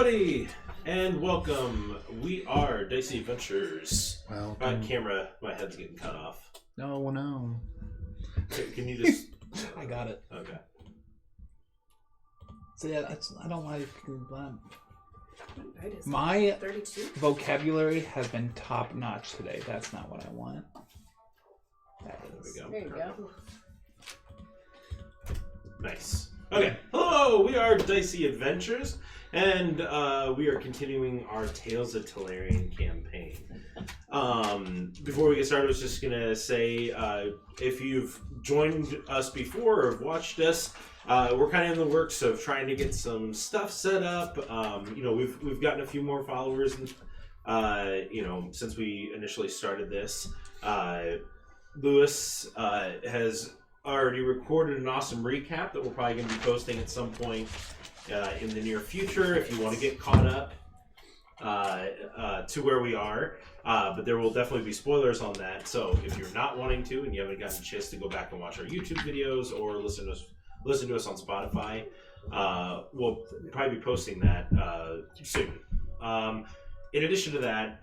everybody, and welcome. We are Dicey Adventures. Well, on camera, my head's getting cut off. No. Can you just... I got it. Okay. So yeah, I don't like... My 32? Vocabulary has been top notch today. That's not what I want. There we go. There you go. Nice. Okay. Hello, we are Dicey Adventures, and we are continuing our Tales of Talerian campaign. Before we get started, I was just gonna say, if you've joined us before or have watched us, we're kind of in the works of trying to get some stuff set up. We've gotten a few more followers, since we initially started this. Lewis has already recorded an awesome recap that we're probably going to be posting at some point in the near future if you want to get caught up to where we are. But there will definitely be spoilers on that. So if you're not wanting to and you haven't gotten a chance to go back and watch our YouTube videos or listen to us on Spotify, we'll probably be posting that soon. In addition to that,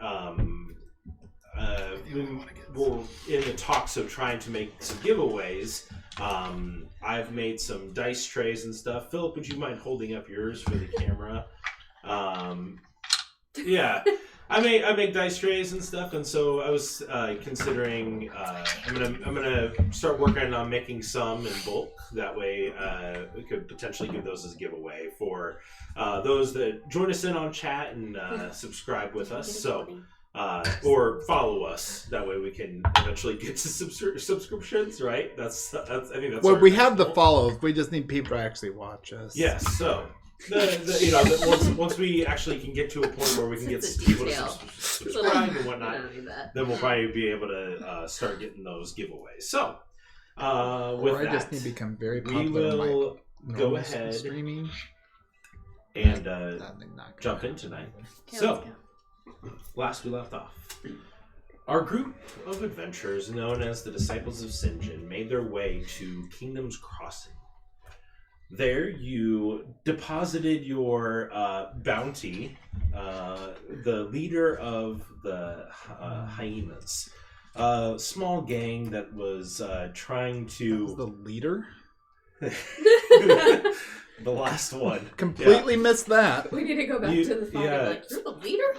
we're in the talks of trying to make some giveaways. I've made some dice trays and stuff. Philip, would you mind holding up yours for the camera? Yeah, I make dice trays and stuff, and so I was considering I'm gonna start working on making some in bulk. That way, we could potentially give those as a giveaway for those that join us in on chat and subscribe with us. So. Or follow us. That way we can eventually get to subscriptions, right? I think that's. Well, we have the follows. We just need people to actually watch us. Yes. So Once we actually can get to a point where we can get people to subscribe and whatnot, then we'll probably be able to start getting those giveaways. So, with that, just need to become very we popular. will go ahead streaming and jump in tonight. So, last we left off, our group of adventurers, known as the Disciples of Sinjin, made their way to Kingdom's Crossing. There, you deposited your bounty, the leader of the hyenas, a small gang that was trying to... The leader? The last one. Completely missed that. We need to go back to the phone and like, you're the leader?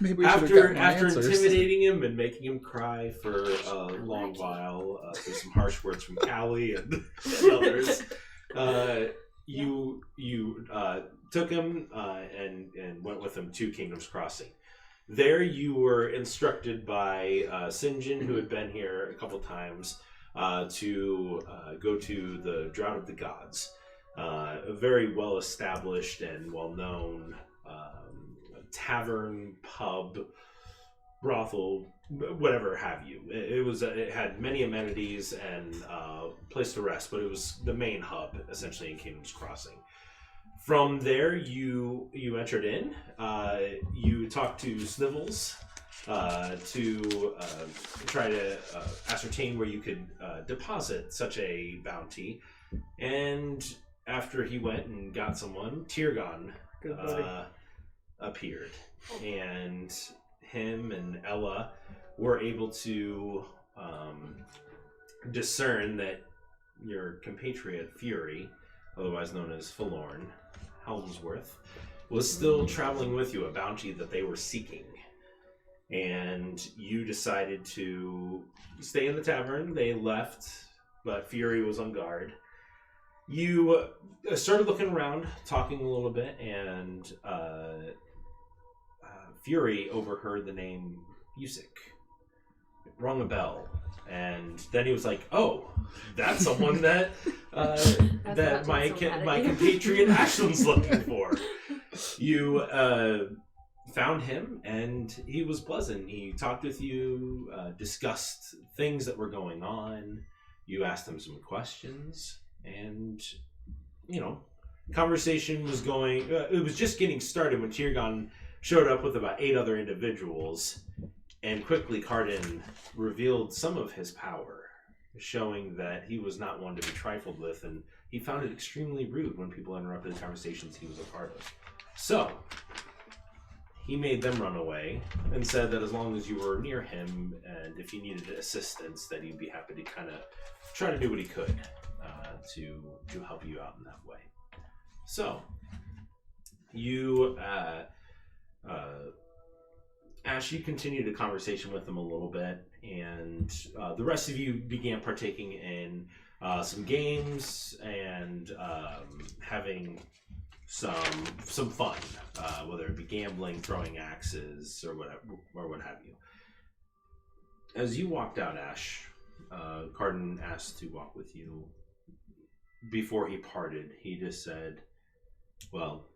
Maybe we after intimidating him and making him cry for a long while, through some harsh words from Callie and others, you took him and went with him to Kingdom's Crossing. There you were instructed by Sinjin, who had been here a couple times, to go to the Drought of the Gods, a very well-established and well-known tavern, pub, brothel, whatever have you. It had many amenities and place to rest, but it was the main hub, essentially, in Kingdom's Crossing. From there, you entered in. You talked to Snivels to try to ascertain where you could deposit such a bounty. And after he went and got someone, Tirgon appeared. And him and Ella were able to discern that your compatriot, Fury, otherwise known as Forlorn Helmsworth, was still traveling with you, a bounty that they were seeking. And you decided to stay in the tavern. They left, but Fury was on guard. You started looking around, talking a little bit, and Fury overheard the name Yusik. It rung a bell, and then he was like, "Oh, that's someone that that my compatriot Ashland's looking for." You found him, and he was pleasant. He talked with you, discussed things that were going on. You asked him some questions, and conversation was going. It was just getting started when Tirgon showed up with about 8 other individuals, and quickly Cardin revealed some of his power, showing that he was not one to be trifled with, and he found it extremely rude when people interrupted the conversations he was a part of. So he made them run away and said that as long as you were near him and if he needed assistance, that he'd be happy to kind of try to do what he could to help you out in that way. So you, Ash, you continued a conversation with him a little bit, and the rest of you began partaking in some games and having some fun, whether it be gambling, throwing axes, or whatever, or what have you. As you walked out, Ash, Cardin asked to walk with you. Before he parted, he just said, "Well,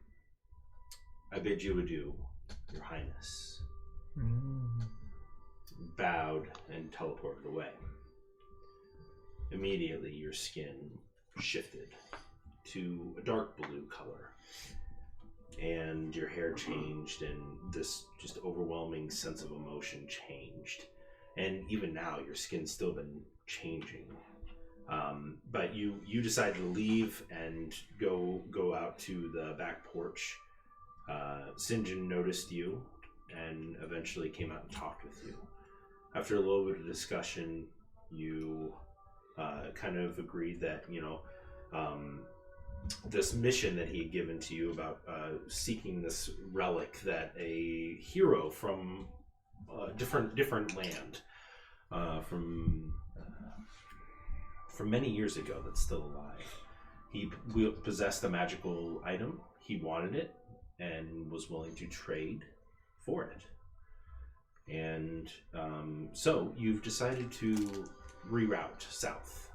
I bid you adieu, Your Highness." Bowed and teleported away. Immediately, your skin shifted to a dark blue color, and your hair changed, and this just overwhelming sense of emotion changed. And even now, your skin's still been changing. But you decided to leave and go out to the back porch. Sinjin noticed you and eventually came out and talked with you. After a little bit of discussion, you kind of agreed that, this mission that he had given to you about seeking this relic that a hero from a different land from many years ago that's still alive. He possessed a magical item. He wanted it and was willing to trade for it. And so you've decided to reroute south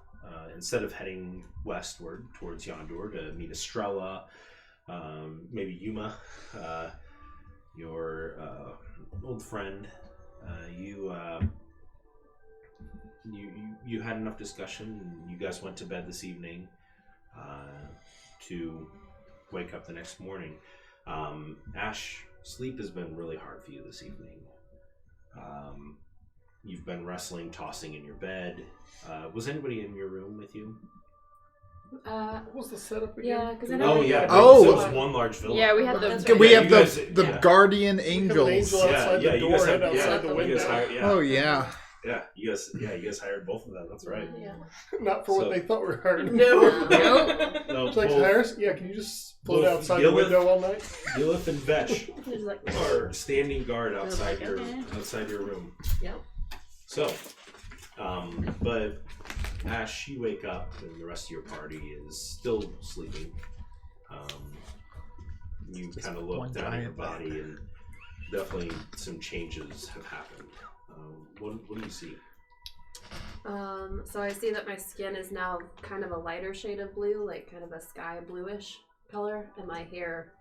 instead of heading westward towards Yondur to meet Estrella, maybe Yuma, your old friend, you had enough discussion. And you guys went to bed this evening to wake up the next morning. Ash, sleep has been really hard for you this evening. You've been wrestling, tossing in your bed. Was anybody in your room with you? What was the setup again? Yeah, because I Oh know. yeah. Oh. So it's one large villa. Yeah, we had the. That's right. We Yeah, have you guys- the yeah. guardian We have an angels. angel outside the you door guys and have, outside the you window. guys hired, Oh yeah. Yeah, you guys hired both of them. That's right. Yeah. Not for So- what they thought we were hiring. No. No, It's like, both Harris, yeah, can you just float both outside Gilith- the window all night? Gilith and Vesh He's like, are standing guard outside like, your okay. outside your room. Yep. So, but Ash, you wake up and the rest of your party is still sleeping. You Just kind of look one down at your giant body and definitely some changes have happened. What do you see? So I see that my skin is now kind of a lighter shade of blue, like kind of a sky bluish color, and my hair,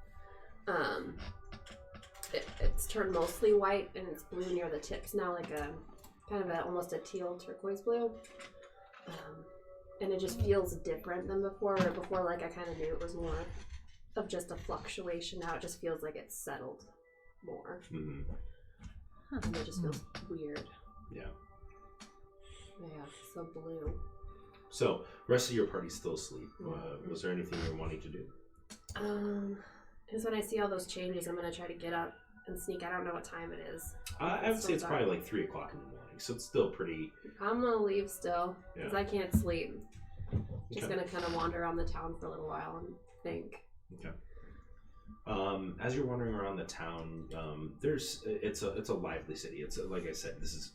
it's turned mostly white and it's blue near the tips now, like a kind of almost a teal turquoise blue. And it just feels different than before. Where before, like I kind of knew it was more of just a fluctuation. Now it just feels like it's settled more, Mm-hmm. and it just feels weird. Yeah. Yeah, so blue. So, rest of your party's still asleep. Was there anything you're wanting to do? Because when I see all those changes, I'm gonna try to get up and sneak. I don't know what time it is. I would say it's probably like 3 o'clock in the morning, so it's still pretty. I'm gonna leave still because Yeah. I can't sleep. Just Okay. gonna kind of wander around the town for a little while and think. Okay. As you're wandering around the town, it's a lively city. It's like I said, this is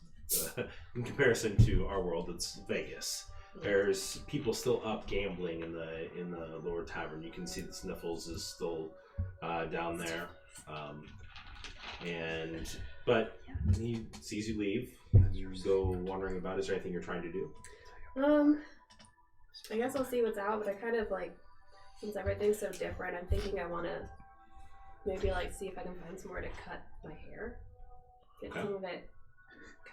in comparison to our world, it's Vegas. There's people still up gambling in the lower tavern. You can see the Sniffles is still down there, but he sees you leave. You go wandering about. Is there anything you're trying to do? I guess I'll see what's out, but I kind of like, since everything's so different, I'm thinking I want to maybe like see if I can find somewhere to cut my hair, get some of it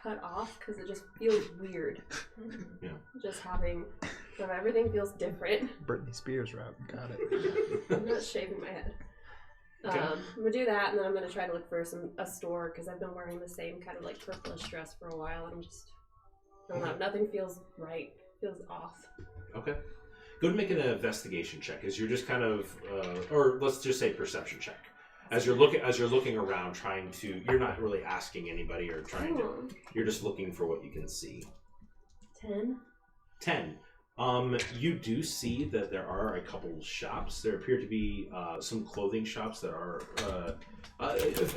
cut off because it just feels weird. Yeah. Just having, everything feels different. Britney Spears route. Got it. I'm not shaving my head. Okay. I'm gonna do that, and then I'm gonna try to look for a store because I've been wearing the same kind of like purplish dress for a while, and I don't know, nothing feels right. Feels off. Okay. Go ahead and make an investigation check as you're just kind of, or let's just say perception check. As you're looking around, trying to, you're not really asking anybody or trying to, you're just looking for what you can see. 10. You do see that there are a couple shops. There appear to be some clothing shops that are,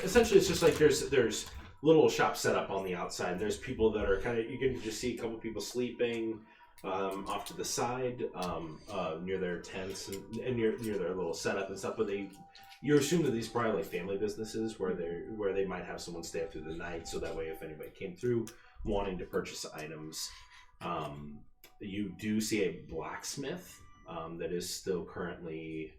essentially it's just like there's little shops set up on the outside. There's people that are kind of, you can just see a couple people sleeping off to the side near their tents and near their little setup and stuff. But you assume that these are probably like family businesses where they might have someone stay up through the night, so that way if anybody came through wanting to purchase items, you do see a blacksmith that is still currently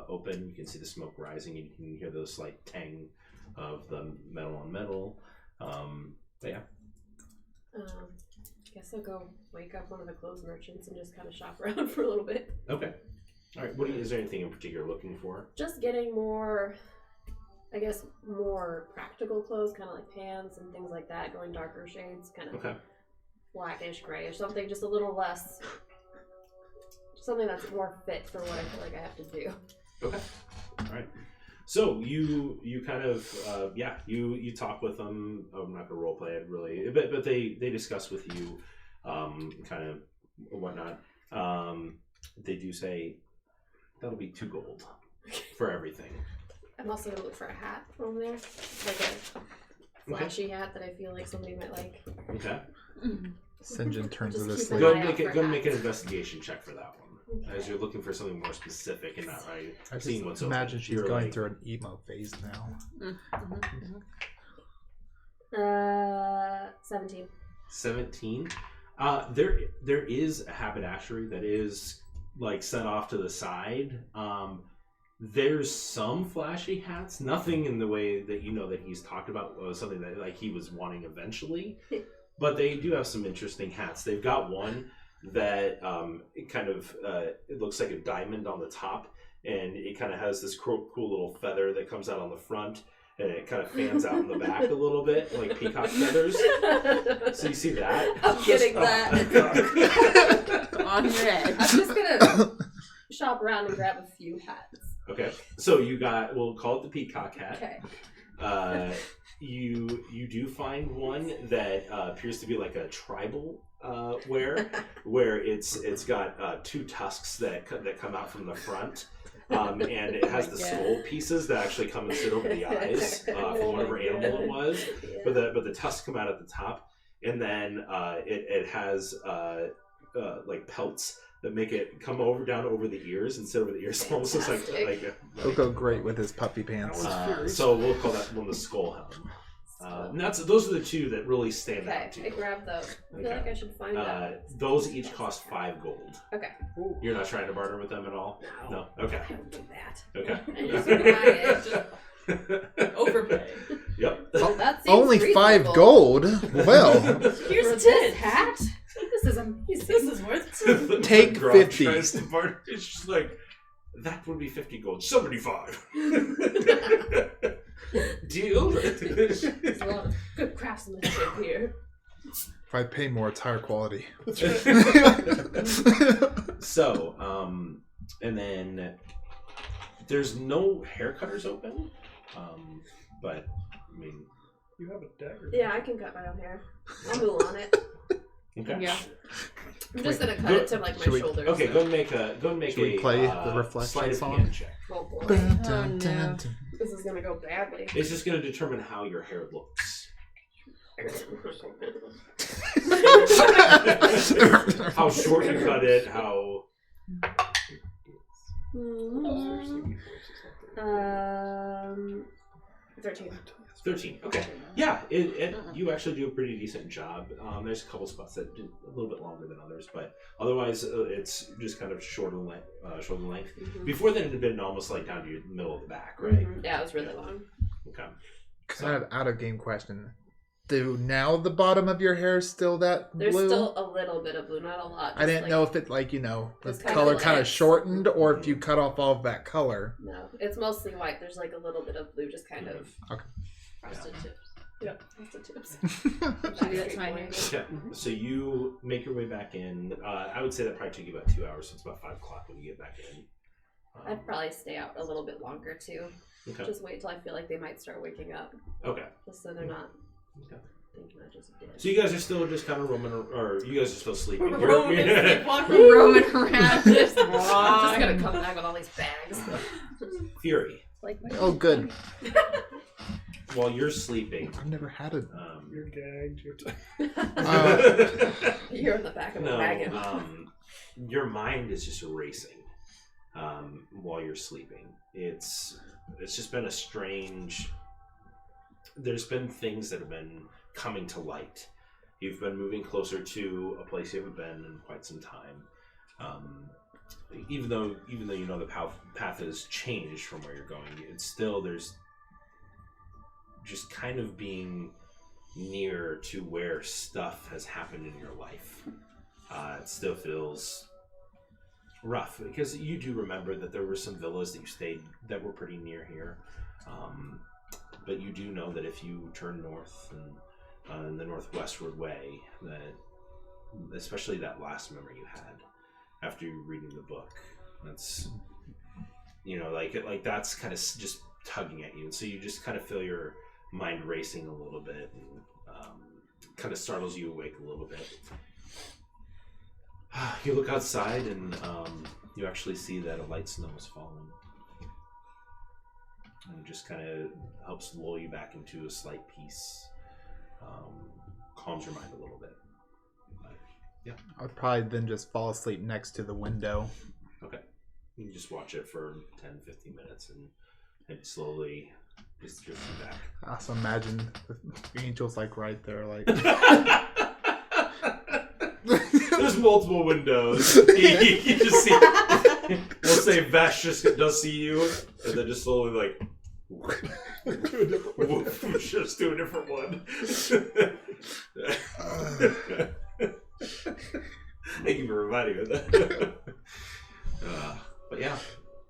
open. You can see the smoke rising and you can hear the slight tang of the metal on metal. But yeah. I guess I'll go wake up one of the clothes merchants and just kind of shop around for a little bit. Okay. All right. Is there anything in particular you're looking for? Just getting more, I guess, more practical clothes, kind of like pants and things like that, going darker shades, kind of blackish, grayish, something just a little less, something that's more fit for what I feel like I have to do. Okay. All right. So you kind of you talk with them. I'm not gonna role play it really, but they discuss with you, kind of whatnot. They do say that'll be 2 gold for everything. I'm also gonna look for a hat from there, like a flashy hat that I feel like somebody might like. Okay. St. John turns Just to this keep lady. an Go eye out ahead for and make an hats. investigation check for that one. Okay. As you're looking for something more specific and not right. I Seeing just what's imagine open. she's You're going like- through an emo phase now. 17. There is a haberdashery that is like set off to the side. There's some flashy hats, nothing in the way that that he's talked about was something that like he was wanting eventually. But they do have some interesting hats. They've got one that it kind of it looks like a diamond on the top, and it kind of has this cool little feather that comes out on the front, and it kind of fans out in the back a little bit, like peacock feathers. So you see that? I'm getting that. On your head. I'm just gonna shop around and grab a few hats. Okay, so we'll call it the peacock hat. Okay. You do find one that appears to be like a tribal wear, where it's got two tusks that come out from the front, and it has the skull pieces that actually come and sit over the eyes from whatever animal it was. Yeah. But the tusks come out at the top, and then it has like pelts that make it come down over the ears and sit over the ears. It almost looks like He'll go great with his puppy pants. so we'll call that one the skull helm. And those are the two that really stand out to Okay, I you. grabbed those. I feel like I should find out. Those each cost 5 gold. Okay. You're not trying to barter with them at all? No. Okay. I don't do that. Okay. I just buy it. Overpay. Yep. That seems Only 5 reasonable. gold. Well, Here's For this this hat. This is amazing. This is worth it. Take Grog 50. tries to barter. It's just like, that would be 50 gold. 75. Deal. There's a lot of good craftsmanship here. if I pay more, it's higher quality. So, and then there's no hair cutters open, but I mean, You have a dagger. Yeah, I can cut my own hair. I'll move on it. okay. Yeah. I'm just gonna cut it to like my Should we- shoulders. Okay, so. go and make a Should we play the reflection sleight of song? hand check. Oh boy. Dun, Oh, dun, no. dun. This is gonna go badly. It's just going to determine how your hair looks. How short you cut it, how... Mm-hmm. 13. 13. Okay. Yeah, you actually do a pretty decent job. There's a couple spots that do a little bit longer than others, but otherwise it's just kind of shoulder length. Mm-hmm. Before then, it had been almost like down to your middle of the back, right? Mhm. Yeah, it was really long. Okay. Kind of out of game question. Do now the bottom of your hair still that There's blue? still a little bit of blue, not a lot. I didn't like, know if it the Just kinda color like kind of it's- shortened or if you cut off all of that color. No, it's mostly white. There's like a little bit of blue, just kind of Okay. frosted tips. Yeah, frosted tips. Should do that to my hair. Okay. So you make your way back in. I would say that probably took you about 2 hours, so it's about 5 o'clock when you get back in. I'd probably stay out a little bit longer too. Okay. Just wait till I feel like they might start waking up, Okay. just so they're not Okay. thinking I just did. So you guys are still just kind of roaming, or you guys are still sleeping. Roaming, You're- roaming around. Just I'm just gonna come back with all these bags. Fury. Like, Oh, good. While you're sleeping, I've never had it. You're gagged. You're you're in the back of a wagon. your mind is just racing while you're sleeping. It's just been a strange. There's been things that have been coming to light. You've been moving closer to a place you haven't been in quite some time. Even though you know the path has changed from where you're going, it's still there's just kind of being near to where stuff has happened in your life. It still feels rough because you do remember that there were some villas that you stayed that were pretty near here. But you do know that if you turn north and in the northwestward way, that especially that last memory you had after reading the book, that's like that's kind of just tugging at you, and so you just kind of feel your mind racing a little bit, and kind of startles you awake a little bit. You look outside, and you actually see that a light snow is falling. And it just kind of helps lull you back into a slight peace. Calms your mind a little bit. But, yeah. I would probably then just fall asleep next to the window. Okay. You can just watch it for 10-15 minutes and slowly just drift you back. I also imagine the angels like right there, like There's multiple windows. You just see. We'll say Vash just does see you, and then just slowly like. Just do a different one. Thank you for reminding me of that. But yeah,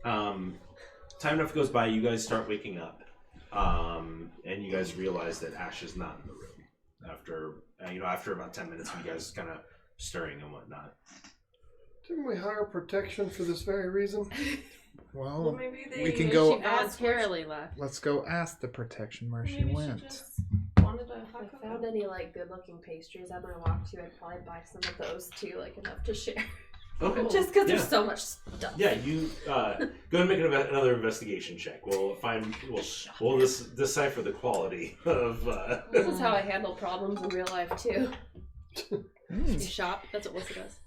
time enough goes by. You guys start waking up, and you guys realize that Ash is not in the room. After about 10 minutes, of you guys kind of stirring and whatnot. Didn't we hire protection for this very reason? Well, maybe we can she go. voluntarily left. Let's go ask the protection where she Maybe went. just wanted to If fuck I found any like good-looking pastries on my walk to, I'd probably buy some of those too, like enough to share. Okay. Just because Yeah. there's so much stuff. Yeah, you go ahead and make another investigation check. We'll decipher the quality of. This is how I handle problems in real life too. You shop. That's what Wissa does.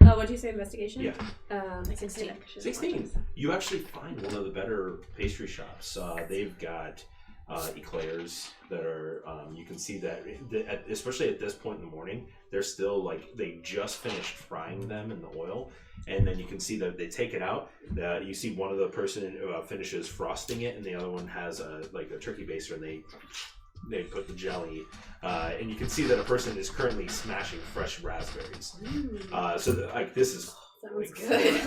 What'd you say, investigation? Yeah. 16. 16. You actually find one of the better pastry shops. They've got eclairs that are. You can see that, especially at this point in the morning, they're still they just finished frying them in the oil, and then you can see that they take it out. You see one of the person finishes frosting it, and the other one has a turkey baster, and they put the jelly, and you can see that a person is currently smashing fresh raspberries. This is. Sounds good.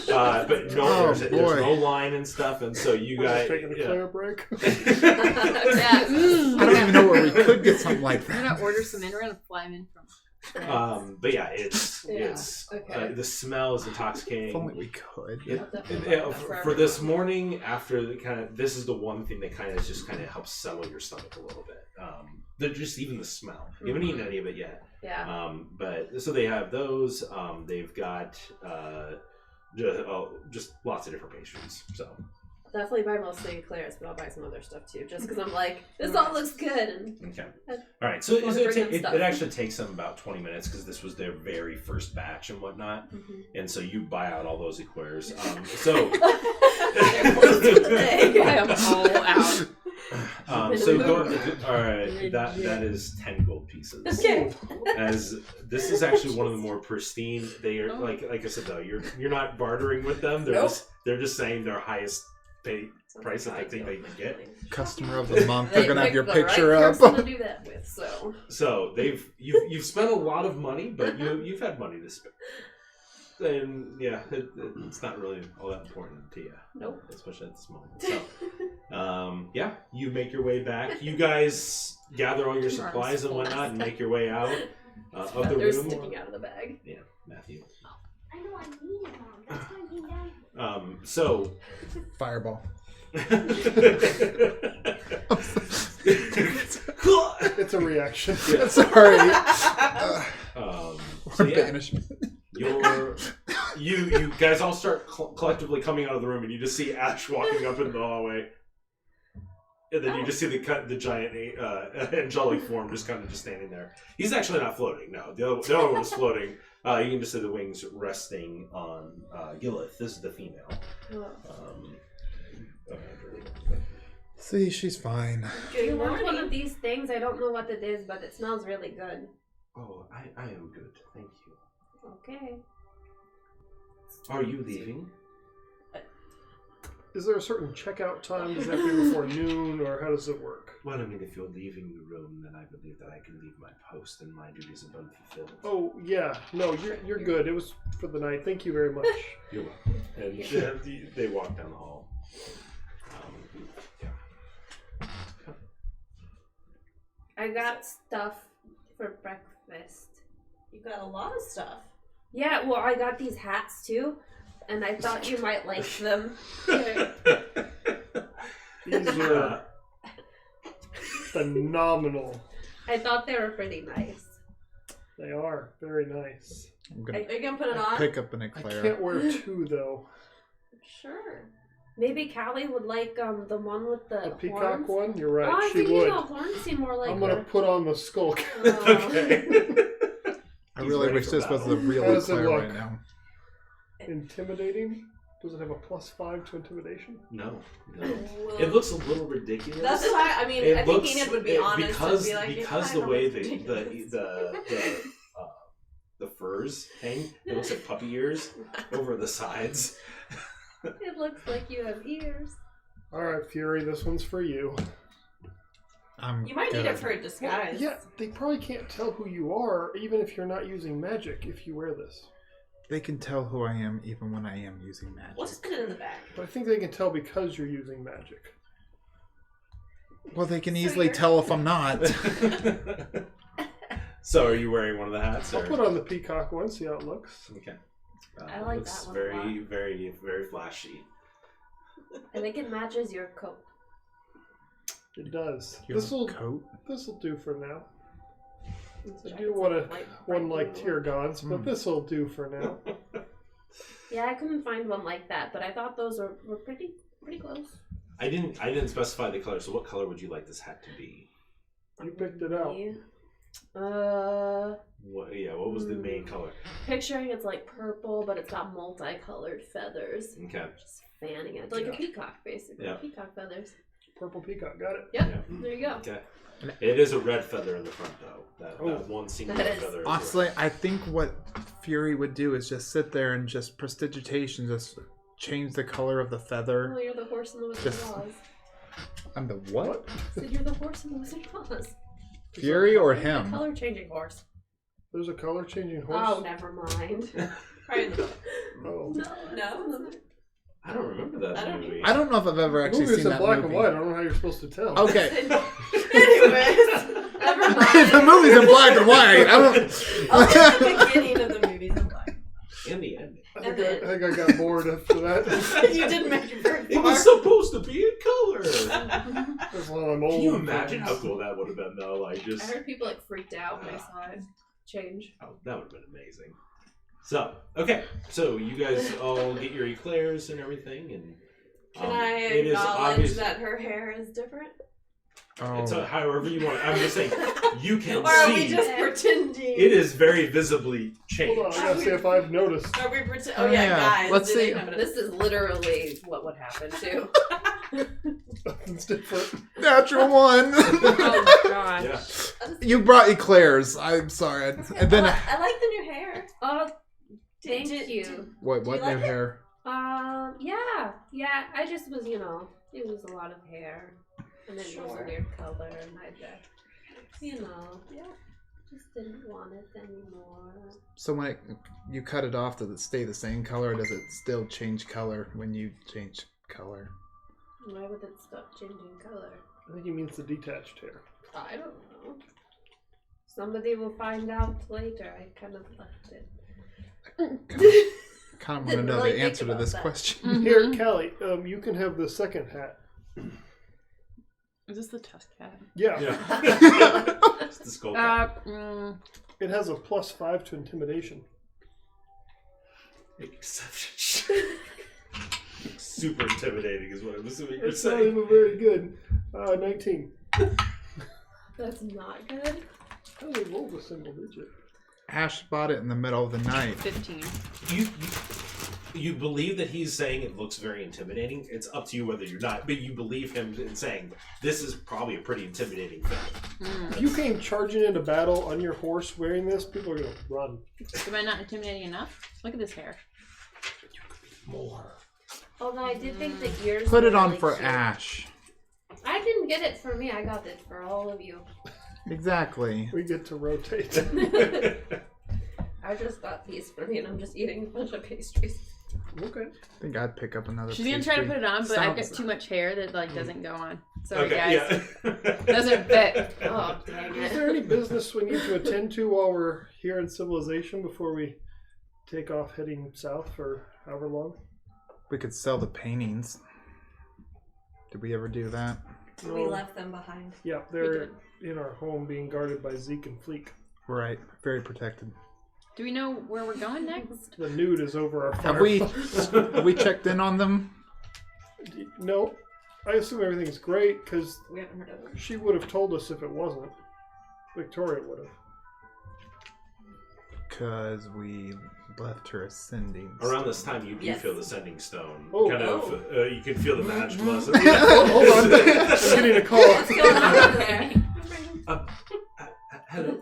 But no, there's no line and stuff, and so you guys taking a clear break. Yeah. I don't even know where we could get something like We're that. gonna order some in. We're gonna fly them in from. but yeah, it's okay. the smell is If intoxicating. only we could. For this morning, after this is the one thing that just helps settle your stomach a little bit. Just even the smell. You haven't eaten any of it yet. Yeah. But so they have those. They've got just lots of different pastries. So Definitely buy mostly eclairs, but I'll buy some other stuff too, just because I'm like, this all looks good. And okay. All right. So Wanna bring them it stuff. actually takes them about 20 minutes because this was their very first batch and whatnot. And so you buy out all those eclairs. So I am all out. so go. All right. That is 10 gold pieces. Okay. As this is actually one of the more pristine. They are like I said though. You're not bartering with them. They're just saying their highest pay price that they think they can get. Customer of the month. They're They gonna have picked your the picture right up. person to do that with, So you've spent a lot of money, but you've had money to spend. And yeah, it's not really all that important to you. Nope. Especially at this moment. So yeah, you make your way back. You guys gather all your supplies and whatnot and make your way out of the they're room. sticking out of the bag. Yeah, Matthew. I know I need it, Mom. That's why I came down. So Fireball. It's a reaction. Sorry. So yeah, Banishment. you guys all start collectively coming out of the room, and you just see Ash walking up in the hallway, and then you just see the giant angelic form just standing there. He's actually not floating. No, the other one's floating. You can just see the wings resting on Gilith. This is the female. See, she's fine. You want one of these things? I don't know what it is, but it smells really good. Oh, I am good. Thank you. Okay. Are you leaving? Is there a certain checkout time? Does that be before noon, or how does it work? Well, I mean, if you're leaving the room, then I believe that I can leave my post and my duties have been fulfilled. Oh yeah, no, you're good. It was for the night. Thank you very much. You're welcome. And they walk down the hall. Yeah. I got stuff for breakfast. You got a lot of stuff. Yeah, well, I got these hats too, and I thought you might like them. These are phenomenal. I thought they were pretty nice. They are very nice. I'm gonna Are you gonna put it on? pick up an I eclair. can't wear two though. Sure. Maybe Callie would like the one with the The peacock horns. one, you're right. Oh, I she think would. the horns seem more like I'm gonna her. put on the skull cap. Okay. I He's really ready wish for this was battle. the real How does it eclair look? right now. Intimidating? Does it have a +5 to intimidation? No. It looks a little ridiculous. That's why I mean. It I think looks- Enid would be honest because and be like, because I the don't way know. the the furs hang. It looks like puppy ears over the sides. It looks like you have ears. All right, Fury, this one's for you. You might need it for a disguise. Yeah, they probably can't tell who you are, even if you're not using magic, if you wear this. They can tell who I am even when I am using magic. Let's put it in the back. But I think they can tell because you're using magic. Well, they can easily tell if I'm not. So, are you wearing one of the hats? I'll Or? put on the peacock one, see how it looks. Okay. I like looks that one a very, lot. very, very flashy. I think it matches your coat. It does. Your This'll do for now. I do want one like Tyrgon's, but this'll do for now. Yeah, I couldn't find one like that, but I thought those were pretty close. I didn't specify the color. So, what color would you like this hat to be? You picked it out. What was the main color? Picturing it's like purple, but it's got multicolored feathers. Okay. Just fanning it. Like a peacock, basically. Yeah. Peacock feathers. Purple peacock, got it. Yep, Yeah. there you go. Okay. It is a red feather in the front, though. That one single That is. feather. Is Honestly, red. I think what Fury would do is just sit there and just prestidigitation, just change the color of the feather. Oh, you're the horse in the Wizard of Oz. I'm the what? Said you're the horse in the Wizard of Oz. Fury or The him? color changing horse. There's a color changing horse. Oh, never mind. Probably in the book. Oh. No? I don't remember that I don't movie. I don't know if I've ever The actually movie's seen in that black movie. and white. I don't know how you're supposed to tell. Okay. Anyways. Never If the mind. movie's in black and white, I don't. I'll get the beginning of the movies in black. In the end. I think I got bored after that. You didn't make it very It far. was supposed to be in color. That's one of them old Can you imagine how films. cool that would have been, though? Like, I just. heard people like freaked out when they saw it change. Oh, that would have been amazing. So, okay. So, you guys all get your eclairs and everything, and. Can I it is acknowledge obvious- that her hair is different? It's Oh. however you want. I'm just saying, you can Or are we see. just pretending? It is very visibly changed. Hold on, I gotta see if I've noticed. Are we pretending? Oh, Oh, yeah, yeah. guys. Let's do they see. have it? This is literally what would happen too. It's different. Natural one. Oh my gosh. Yeah. You brought eclairs. I'm sorry. And then I like the new hair. Oh, thank Did- you. what do you new like it? hair? Yeah. I just was, it was a lot of hair, and then it was a Sure. weird color, and I just didn't want it anymore. So when you cut it off, does it stay the same color, or does it still change color when you change color? Why would it stop changing color? I think he means the detached hair. I don't know. Somebody will find out later. I kind of left it. Kind of want to Didn't know really the think answer to about this that. question. Here, Callie, you can have the second hat. Is this the test cat? Yeah. Yeah. It's the skull cap. It has a +5 to intimidation. Exception. Super intimidating is what I'm assuming you're It's not saying. even very good. 19. That's not good. I only rolled a single digit. Ash bought it in the middle of the night. 15. You believe that he's saying it looks very intimidating. It's up to you whether you're not, but you believe him in saying this is probably a pretty intimidating thing. If you came charging into battle on your horse wearing this, people are going to run. Am I not intimidating enough? Look at this hair. More. Although I did think the ears. Put were it on really for cute. Ash. I didn't get it for me. I got it for all of you. Exactly. We get to rotate. I just got these for me, and I'm just eating a bunch of pastries. Okay. I think I'd pick up another. She's gonna try to pastry. put it on, but I've got Sounds- too much hair that doesn't go on. Sorry, Okay, guys. yeah. Doesn't fit. Oh, dang Is it. there any business we need to attend to while we're here in civilization before we take off heading south for however long? We could sell the paintings. Did we ever do that? We left them behind. Yeah, they're in our home being guarded by Zeke and Fleek. Right. Very protected. Do we know where we're going next? The nude is over our fire. Have we checked in on them? No. I assume everything's great because We haven't heard of them. she would have told us if it wasn't. Victoria would have. Because we left her ascending. Around this time, you do Yes. feel the sending stone. Oh. Kind of, you can feel the match plus. Hold on. I'm getting a call. What's going on there? Hello,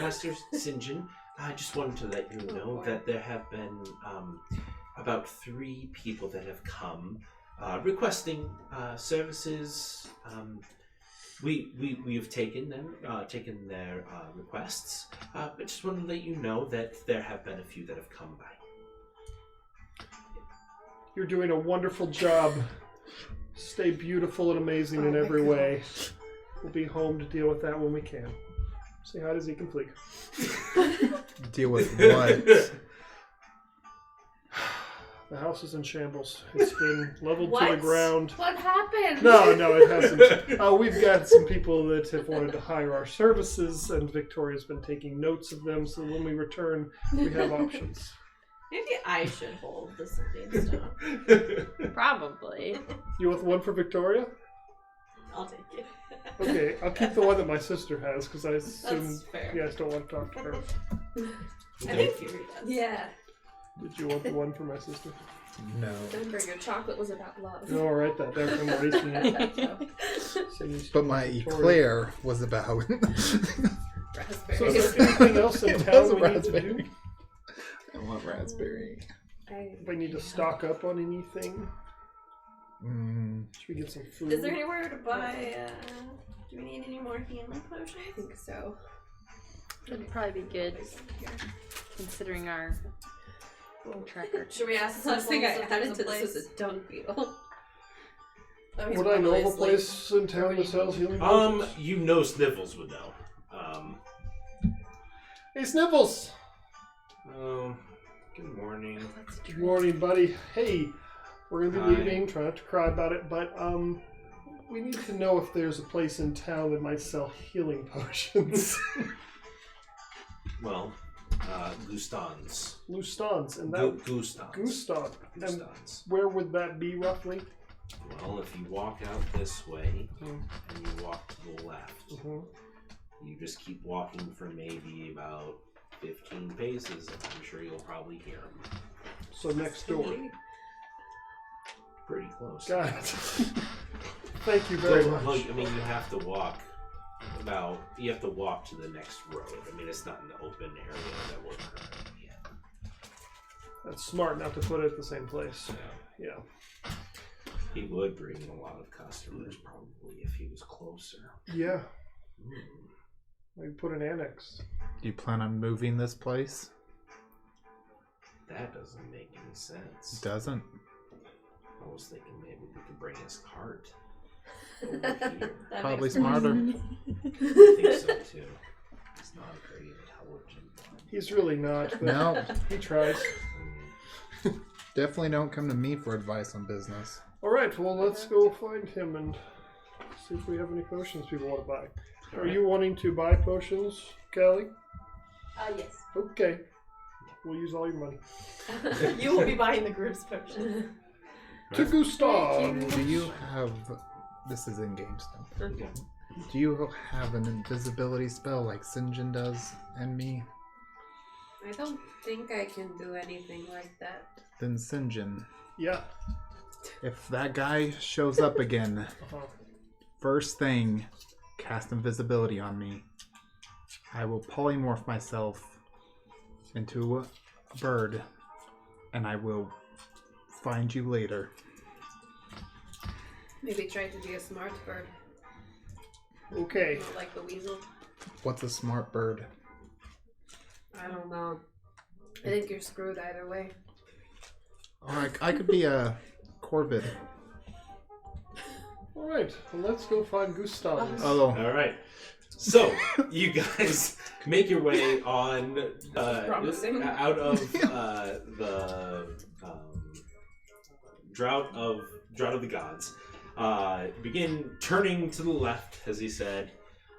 Master St. John. I just wanted to let you know that there have been about 3 people that have come requesting services. We've taken their requests, but just wanted to let you know that there have been a few that have come by. You're doing a wonderful job. Stay beautiful and amazing in every way. We'll be home to deal with that when we can. Say hi to Zeke and Fleek. Deal with what? The house is in shambles. It's been leveled to the What? ground. What happened? No, it hasn't. We've got some people that have wanted to hire our services, and Victoria's been taking notes of them, so when we return, we have options. Maybe I should hold the sending stone. Probably. You want the one for Victoria? I'll take it. Okay, I'll keep the one that my sister has, because I assume That's fair. you guys don't want to talk to her. I think Fury does. Yeah. Did you want the one for my sister? No. Remember, your chocolate was about love. No, I'll write that down. I'm erasing it. Send these But to my Victoria. eclair was about. So Raspberry. is there anything else in It town was we need to do? raspberry. I want raspberry. We need to stock up on anything? Should we get some food? Is there anywhere to buy, do we need any more healing potions? I think so. That'd probably be good, considering our track record. Should we ask The last thing I if added there's to a this place? was a dung beetle. Oh, he's Would I know probably of a asleep. place in town that sells healing potions? You know Sniffles would know. Hey, Sniffles! Good morning. Good morning, buddy. Hey, we're gonna be Hi. leaving. Try not to cry about it, but we need to know if there's a place in town that might sell healing potions. Well, Gustan's. Lustans, and that Gustan's. Gustan. And Gustan's. where would that be roughly? Well, if you walk out this way Hmm. and you walk to the left, you just keep walking for maybe about 15 paces, and I'm sure you'll probably hear them. So next door. Pretty close. Got it. Thank you very much. Look, I mean, you have to walk to the next road. I mean, it's not an open area that we're currently in. That's smart not to put it at the same place. So, Yeah. he would bring in a lot of customers probably if he was closer. Yeah. Maybe put an annex. Do you plan on moving this place? That doesn't make any sense. Doesn't. I was thinking maybe we could bring his cart over here. That Probably makes sense. smarter. I think so too. It's not very intelligent. He's really not. But No. He tries. Definitely don't come to me for advice on business. Alright, well, let's go find him and see if we have any potions people want to buy. Are you wanting to buy potions, Callie? Yes. Okay. We'll use all your money. You will be buying the group's potion. To Gustav! Do you have... This is in-game stuff. Okay. Do you have an invisibility spell like Sinjin does and me? I don't think I can do anything like that. Then Sinjin, Yeah. if that guy shows up again, Uh-huh. first thing, cast invisibility on me. I will polymorph myself into a bird, and I will find you later. Maybe try to be a smart bird, Okay. not like the weasel. What's a smart bird? I don't know. I think you're screwed either way. Or I could be a corvid. Alright, well, let's go find Gustav. Oh, All right. So you guys make your way on Promising. out of the drought of the gods. Begin turning to the left, as he said,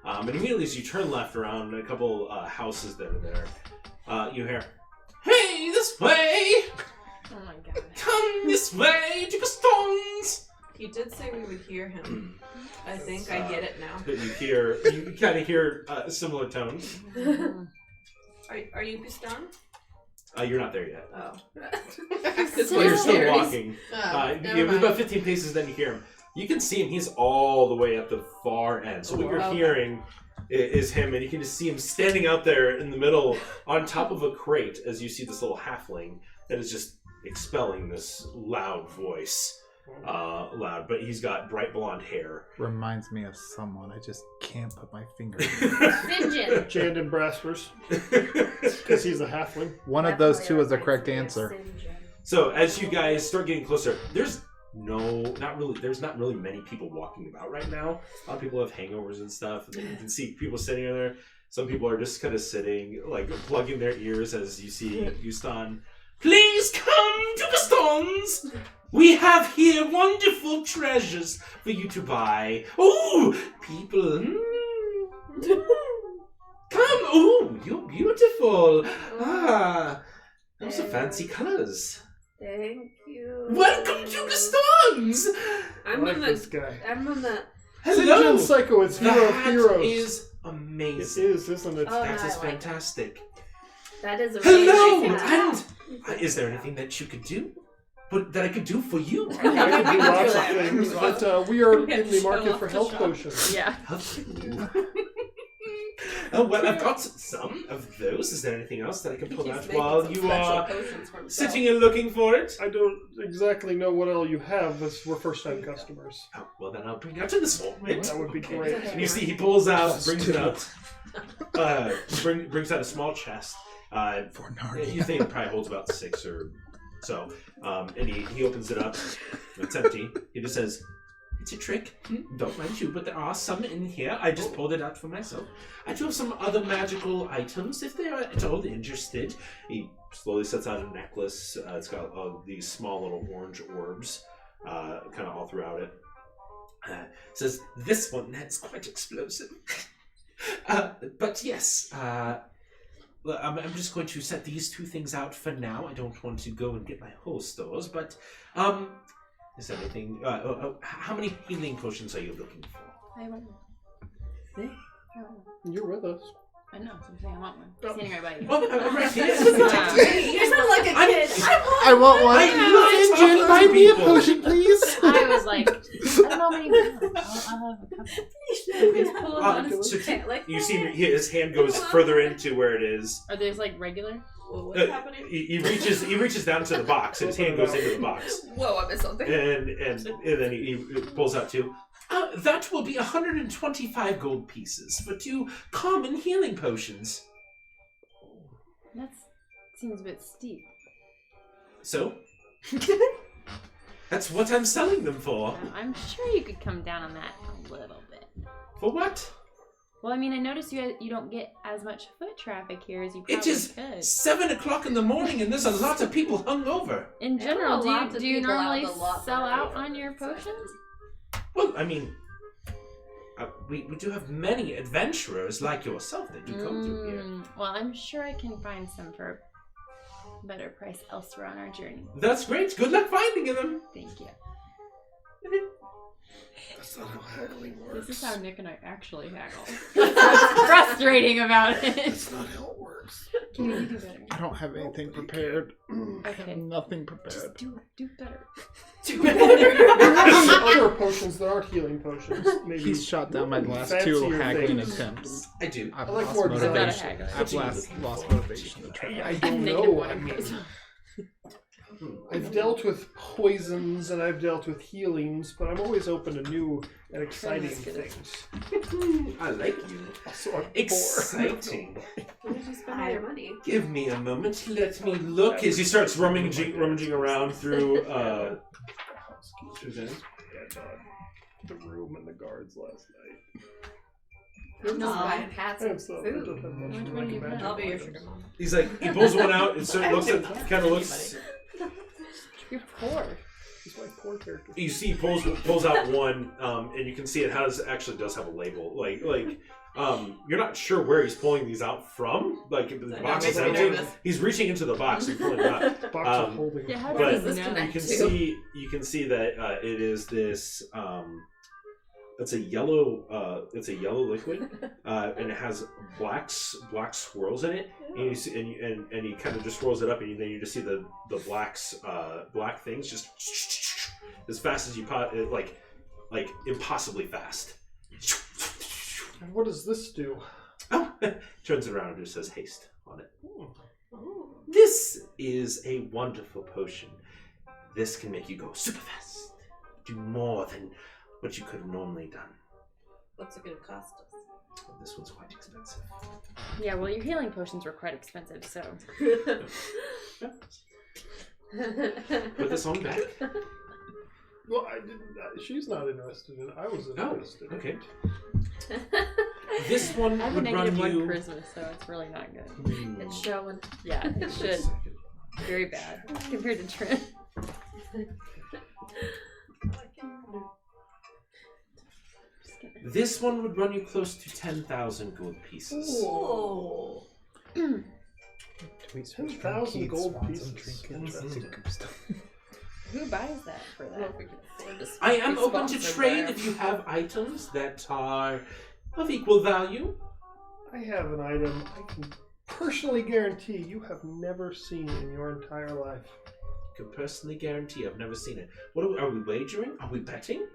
and immediately as you turn left around a couple houses that are there, you hear, "Hey, this way! Oh my god. Come this way to Gaston's!" He did say we would hear him. I think I get it now. That you kind of hear similar tones. Are you Gustan? You're not there yet. Oh. Well, you're still walking. Never About mind. 15 paces, then you hear him. You can see him. He's all the way at the far end. So what you're Okay. hearing is him, and you can just see him standing out there in the middle on top of a crate as you see this little halfling that is just expelling this loud voice. Loud, but he's got bright blonde hair. Reminds me of someone. I just can't put my finger in. Sinjin. Jandon Braspers. Because he's a halfling. One of those two is the correct answer. So as you guys start getting closer, there's not really many people walking about right now. A lot of people have hangovers and stuff, and then you can see people sitting there. Some people are just kind of sitting, like plugging their ears as you see Houston. Please come to the stones. We have here wonderful treasures for you to buy. Ooh, people. Come. Ooh, you're beautiful. Ah, those are fancy colors. Thank you. Welcome to the stones. I like this guy. I'm on the. Hello. Sinjin Psycho, it's Hero of That Heroes. is amazing. It is, isn't it? Oh, That no, is I like fantastic. That is a really Hello, nice hat. and is there anything that you could do? But that I could do for you? I can do lots of things, but we are in the market for health potions. Yeah. Oh, well, I've got some of those. Is there anything else that I can pull out while you are sitting and looking for it? I don't exactly know what all you have, as we're first-time customers. Oh, well, then I'll bring out an assortment. That would be great. And you see he pulls out, brings it out, brings out a small chest. For Narnia. You think it probably holds about 6 or so. And he opens it up. It's empty. He just says, "It's a trick. Don't mind you, but there are some in here. I just pulled it out for myself. I do have some other magical items if they are at all interested." He slowly sets out a necklace. It's got these small little orange orbs kind of all throughout it. Says, "This one that's quite explosive." But yes, I'm just going to set these 2 things out for now. I don't want to go and get my whole stores, but is there anything? How many healing potions are you looking for? I want one. You're with us. I know, so I'm saying I want one. Standing right by you. Oh, right here. You sound like a kid. I want one. I Buy me a people. potion, please. I was like, I don't know how many. I'll have a couple. Just pull them out. So you see his hand goes further into where it is. Are these like regular? Well, what's happening? He reaches down to the box, and his hand goes into the box, Whoa, I missed something. and then he pulls out 2. That will be 125 gold pieces for 2 common healing potions. That seems a bit steep. So, that's what I'm selling them for. I'm sure you could come down on that a little bit. For what? Well, I mean, I noticed you don't get as much foot traffic here as you probably It is could. 7 o'clock in the morning, and there's a lot of people hungover. In general, There are lots of do you people out normally a lot sell more out than on your potions? Well, I mean, we do have many adventurers like yourself that do come through here. Well, I'm sure I can find some for a better price elsewhere on our journey. That's great. Good luck finding them. Thank you. That's not how haggling works. This is how Nick and I actually haggle. What's frustrating about it? That's not how it works. Can you do better? I don't have anything prepared. I have Okay. nothing prepared. Do better. Other potions that aren't healing potions. Maybe He's shot down my last 2 fancier haggling things. attempts. I do. I've I like lost more motivation. exotic. I've lost motivation to try. I don't Negative know. one I mean, poison. I've dealt with poisons and I've dealt with healings, but I'm always open to new and exciting things. I like you. Also, I'm poor. Exciting. Where did you spend all your money? Give me a moment. Let me look. As he starts rummaging around through. The room and the guards last night. I'm just buying hats I and have some. I food. don't have much Which to one do you recommend. I'll be your sugar mom. He's like, he pulls one out and sort of looks at, kind of looks. You're poor. He's my poor character. You see, he pulls out one, and you can see it actually does have a label. Like you're not sure where he's pulling these out from. Like the box is makes me empty. nervous. He's reaching into the box and pulling it out. Box of holding. Yeah, how But does this this know? connect? You can see that it is this. It's a yellow liquid, and it has black swirls in it. And you see, and he kind of just swirls it up, and then you just see the black things just as fast as you like impossibly fast. And what does this do? Oh, turns it around and just says haste on it. Oh. This is a wonderful potion. This can make you go super fast. Do more than what you could have normally done. What's it going to cost us? This one's quite expensive. Yeah, well, your healing potions were quite expensive, so. Put this on back. Well, I didn't. She's not interested in it. I was interested. Oh, okay. This one I have a would run -1 you. charisma, so it's really not good. It's showing. Yeah, it should. Very bad compared to Trent. This one would run you close to 10,000 gold pieces. Whoa. 10,000 gold pieces. Who buys that for that? I am open to Sponsored trade by- if you have items that are of equal value. I have an item I can personally guarantee you have never seen in your entire life. I can personally guarantee I've never seen it. What are we wagering? Are we betting?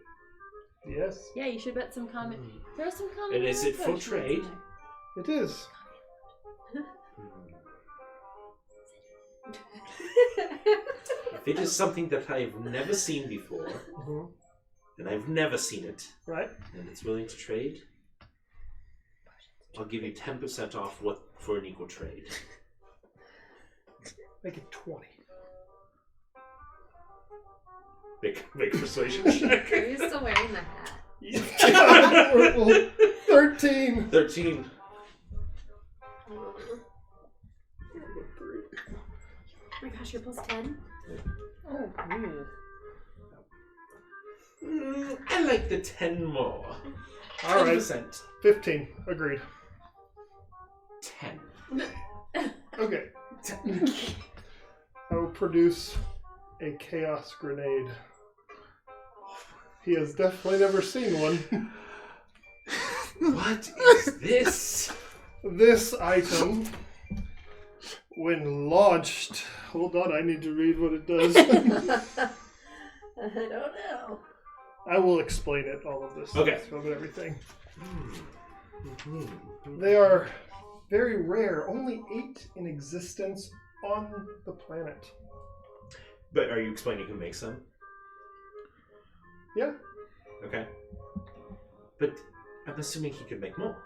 Yes, Yeah, you should bet some common. Throw some common. And is it for potions in trade? there. it is. If it is something that I've never seen before, Mm-hmm. and I've never seen it, Right? and it's willing to trade, I'll give you 10% off what for an equal trade. Make it 20. Make persuasion check. Are you still wearing the hat? God, 13. 13. Oh my gosh, you're plus 10? Oh, ooh. I like the 10 more. All right. 10%. 15. Agreed. 10. Okay. I will produce a Chaos Grenade. He has definitely never seen one. What is this? This item, when launched... Hold on, I need to read what it does. I don't know. I will explain it, all of this. Okay. Stuff and everything. Mm-hmm. They are very rare. Only 8 in existence on the planet. But are you explaining who makes them? Yeah. Okay. But I'm assuming he could make more.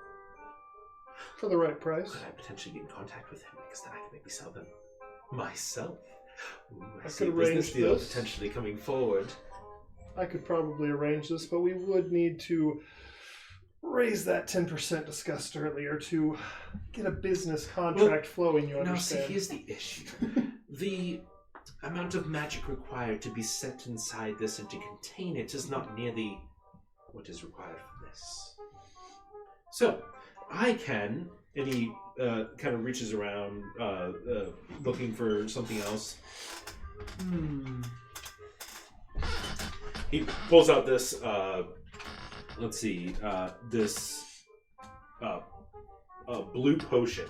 For the right price. Could I potentially get in contact with him? Because then I could maybe sell them myself. Ooh, I I see could a business arrange deal this. potentially coming forward. I could probably arrange this, but we would need to raise that 10% discussed earlier to get a business contract flowing, you Now, see, understand? here's the issue. The amount of magic required to be set inside this and to contain it is not nearly what is required for this. So, I can, and he kind of reaches around looking for something else. He pulls out this, let's see, this blue potion.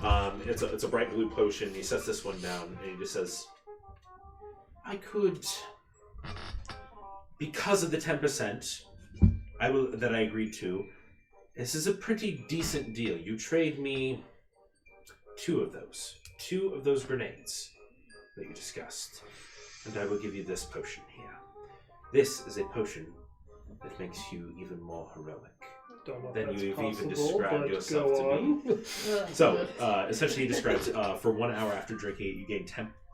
It's a bright blue potion. He sets this one down and he just says, I could, because of the 10% that I agreed to, this is a pretty decent deal. You trade me 2 of those grenades that you discussed, and I will give you this potion here. This is a potion that makes you even more heroic Don't know if than that's you've even possible, described but yourself go to me. on. So, essentially, he describes for 1 hour after drinking it, you gain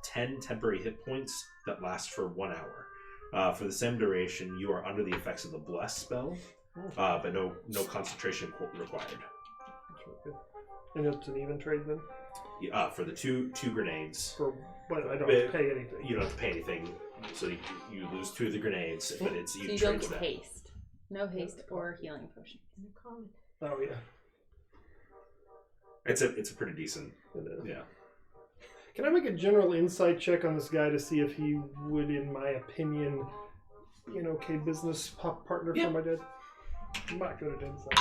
10 temporary hit points that last for 1 hour. For the same duration, you are under the effects of the Bless spell, but no concentration required. And it's an even trade then? For the two grenades, But I don't have to pay anything. you don't have to pay anything. So you lose 2 of the grenades, but it's So you you trade don't with get that. haste. No haste or healing potion. Oh, yeah. It's a pretty decent. It is. Yeah. Can I make a general insight check on this guy to see if he would, in my opinion, be an okay business partner Yeah. for my dad? I'm not good at insight.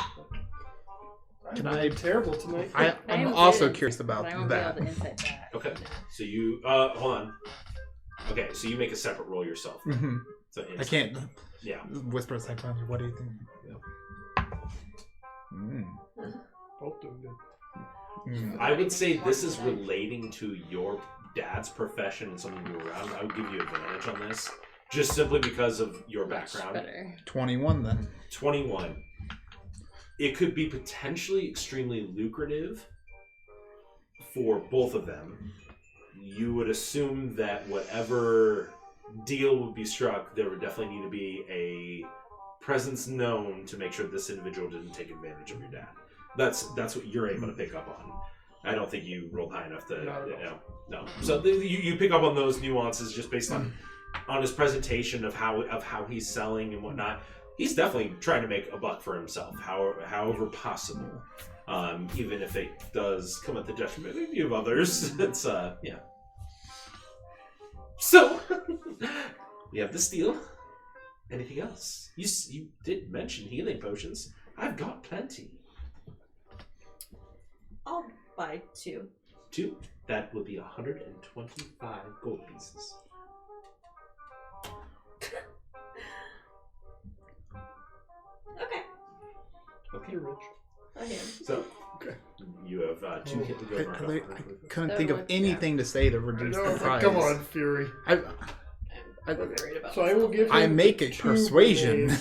But Can I'm I- terrible tonight. I I'm am also good, curious about but I won't that. be able to insight back. Okay. So you hold on. Okay, so you make a separate roll yourself. Hmm. So I can't Yeah. whisper a second. What do you think? Both doing good. I would say this is relating to your dad's profession and something you're around. I would give you advantage on this, just simply because of your background. Better. 21 then. 21. It could be potentially extremely lucrative for both of them. You would assume that whatever deal would be struck, there would definitely need to be a presence known to make sure this individual didn't take advantage of your dad. That's what you're able to pick up on. I don't think you rolled high enough to, no. So you pick up on those nuances just based on his presentation of how he's selling and whatnot. He's definitely trying to make a buck for himself, however possible. Even if it does come at the detriment of you of others, it's yeah. So we have this deal. Anything else? You did mention healing potions. I've got plenty. I'll buy 2. 2. That would be 125 gold pieces. Okay. You're rich. I am. So, you have 2 hit to go. I couldn't think of anything to say to reduce the price. Come on, Fury. I'm worried about So I will give him I make it 2 persuasion.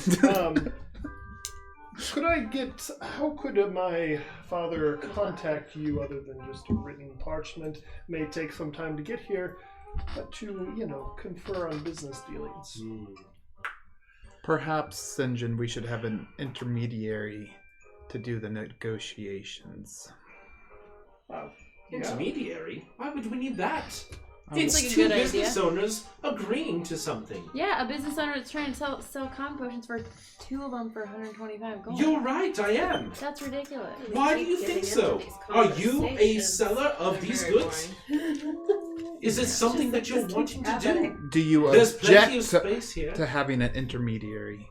grenades. How could my father contact you other than just a written parchment? May take some time to get here, but to, confer on business dealings. Perhaps, Sinjin, we should have an intermediary to do the negotiations. Intermediary? Why would we need that? Seems It's like a 2 good business idea. owners agreeing to something. Yeah, a business owner is trying to sell calm potions for 2 of them for 125 gold. You're right, I am. That's ridiculous. Why do you think so? Are you a seller of these goods? Is it something that you're wanting to do? Do you There's plenty object of space here. to having an intermediary?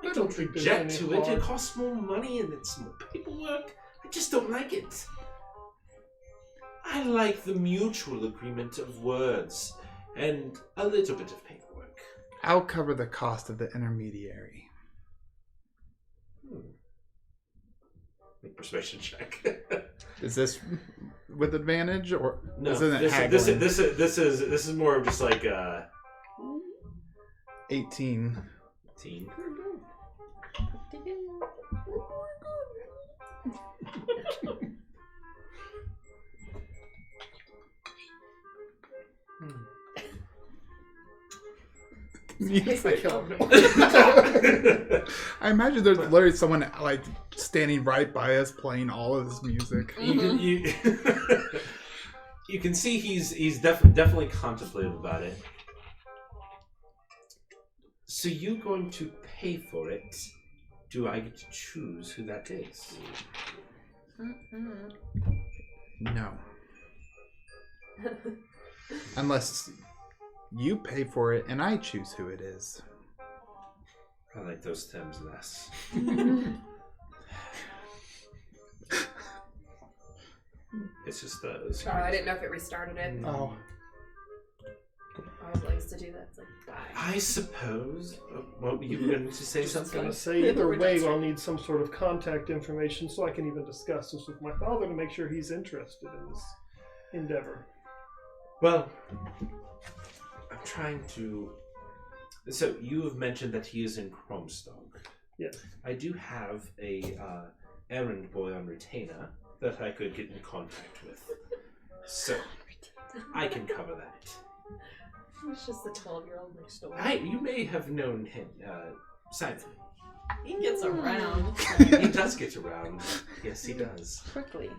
I don't object to it. It costs more money and it's more paperwork. I just don't like it. I like the mutual agreement of words and a little bit of paperwork. I'll cover the cost of the intermediary. Make persuasion check. Is this with advantage or No, isn't it this haggling? is more of just like 18. team. I imagine there's literally someone like standing right by us playing all of this music. You can see he's definitely contemplative about it. So you going to pay for it? Do I get to choose who that is? No. Unless you pay for it and I choose who it is. I like those terms less. It's just those. Oh, I didn't know if it restarted it. Oh. I was likes to do that. It's like, die. I suppose. Well, you were going to say I was something? going to say, either way, I'll need some sort of contact information so I can even discuss this with my father to make sure he's interested in this endeavor. Well, I'm trying to... So, you have mentioned that he is in Kromstog. Yes. I do have a errand boy on retainer that I could get in contact with. So, I can cover that. It's just a 12-year-old next door. You may have known him, Simon. He gets around. He does get around. Yes, he does. Quickly.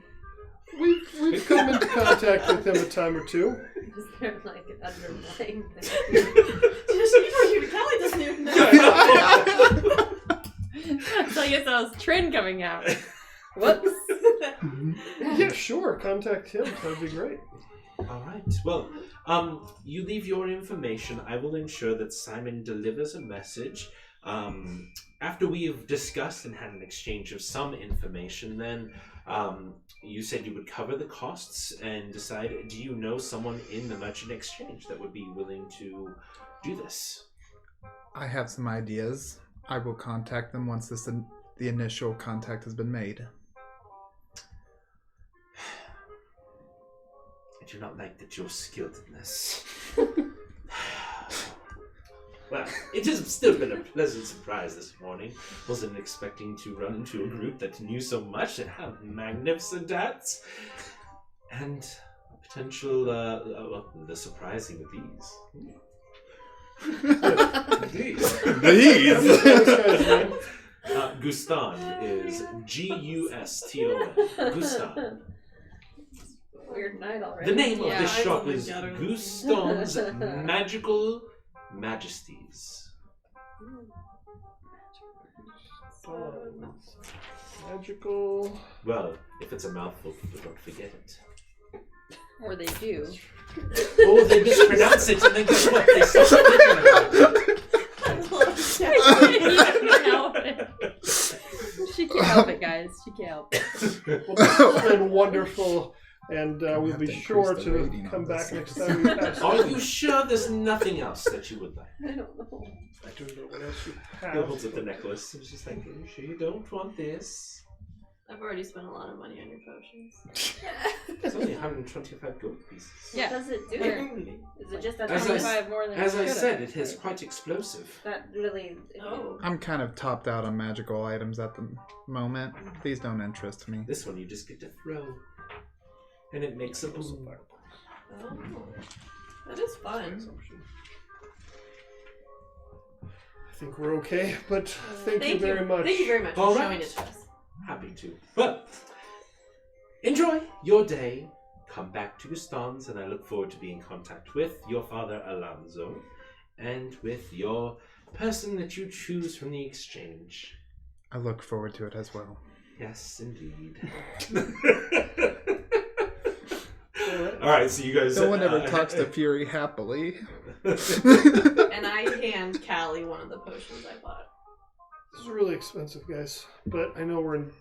We've come into contact with him a time or two. Is there like an underlying thing? Callie doesn't even know. So I guess that was trend coming out. Whoops. Yeah, sure. Contact him. That'd be great. All right. Well, you leave your information. I will ensure that Simon delivers a message. After we have discussed and had an exchange of some information, then you said you would cover the costs and decide, do you know someone in the merchant exchange that would be willing to do this? I have some ideas. I will contact them once this the initial contact has been made. I do not like that you're skilled in this. Well, it has still been a pleasant surprise this morning. Wasn't expecting to run into a group that knew so much and have magnificent hats. And potential, the surprising of these. These? Guston is Guston. Guston. Weird night already. The name of this I shop only is got it. Guston's Magical Majesties. Magical. Well, if it's a mouthful, people don't forget it. Or they do. Oh, they mispronounce it, and then guess what? They start thinking about it. She can't help it, guys. She can't help it. Well, this has been wonderful, and we'll have be to sure increase the to rating on come this back next time we pass. Are you sure there's nothing else that you would like? I don't know. I don't know what else you He have. holds up the necklace. He's just like, are you sure you don't want this? I've already spent a lot of money on your potions. It's only 125 gold pieces. Yeah. What does it do? Only. Is it just a As I 25 more than As it I should've. said, it is quite explosive. That really. Oh. I'm kind of topped out on magical items at the moment. These don't interest me. This one you just get to throw. And it makes a boom. Oh. That is fun. I think we're okay, but thank you very much. Thank you very much All for right. showing it to us. Happy to. Well, enjoy your day. Come back to Guston's, and I look forward to being in contact with your father Alonso and with your person that you choose from the exchange. I look forward to it as well. Yes, indeed. All right, so you guys. No one ever talks to Fury happily. And I hand Callie one of the potions I bought. This is really expensive, guys, but I know we're in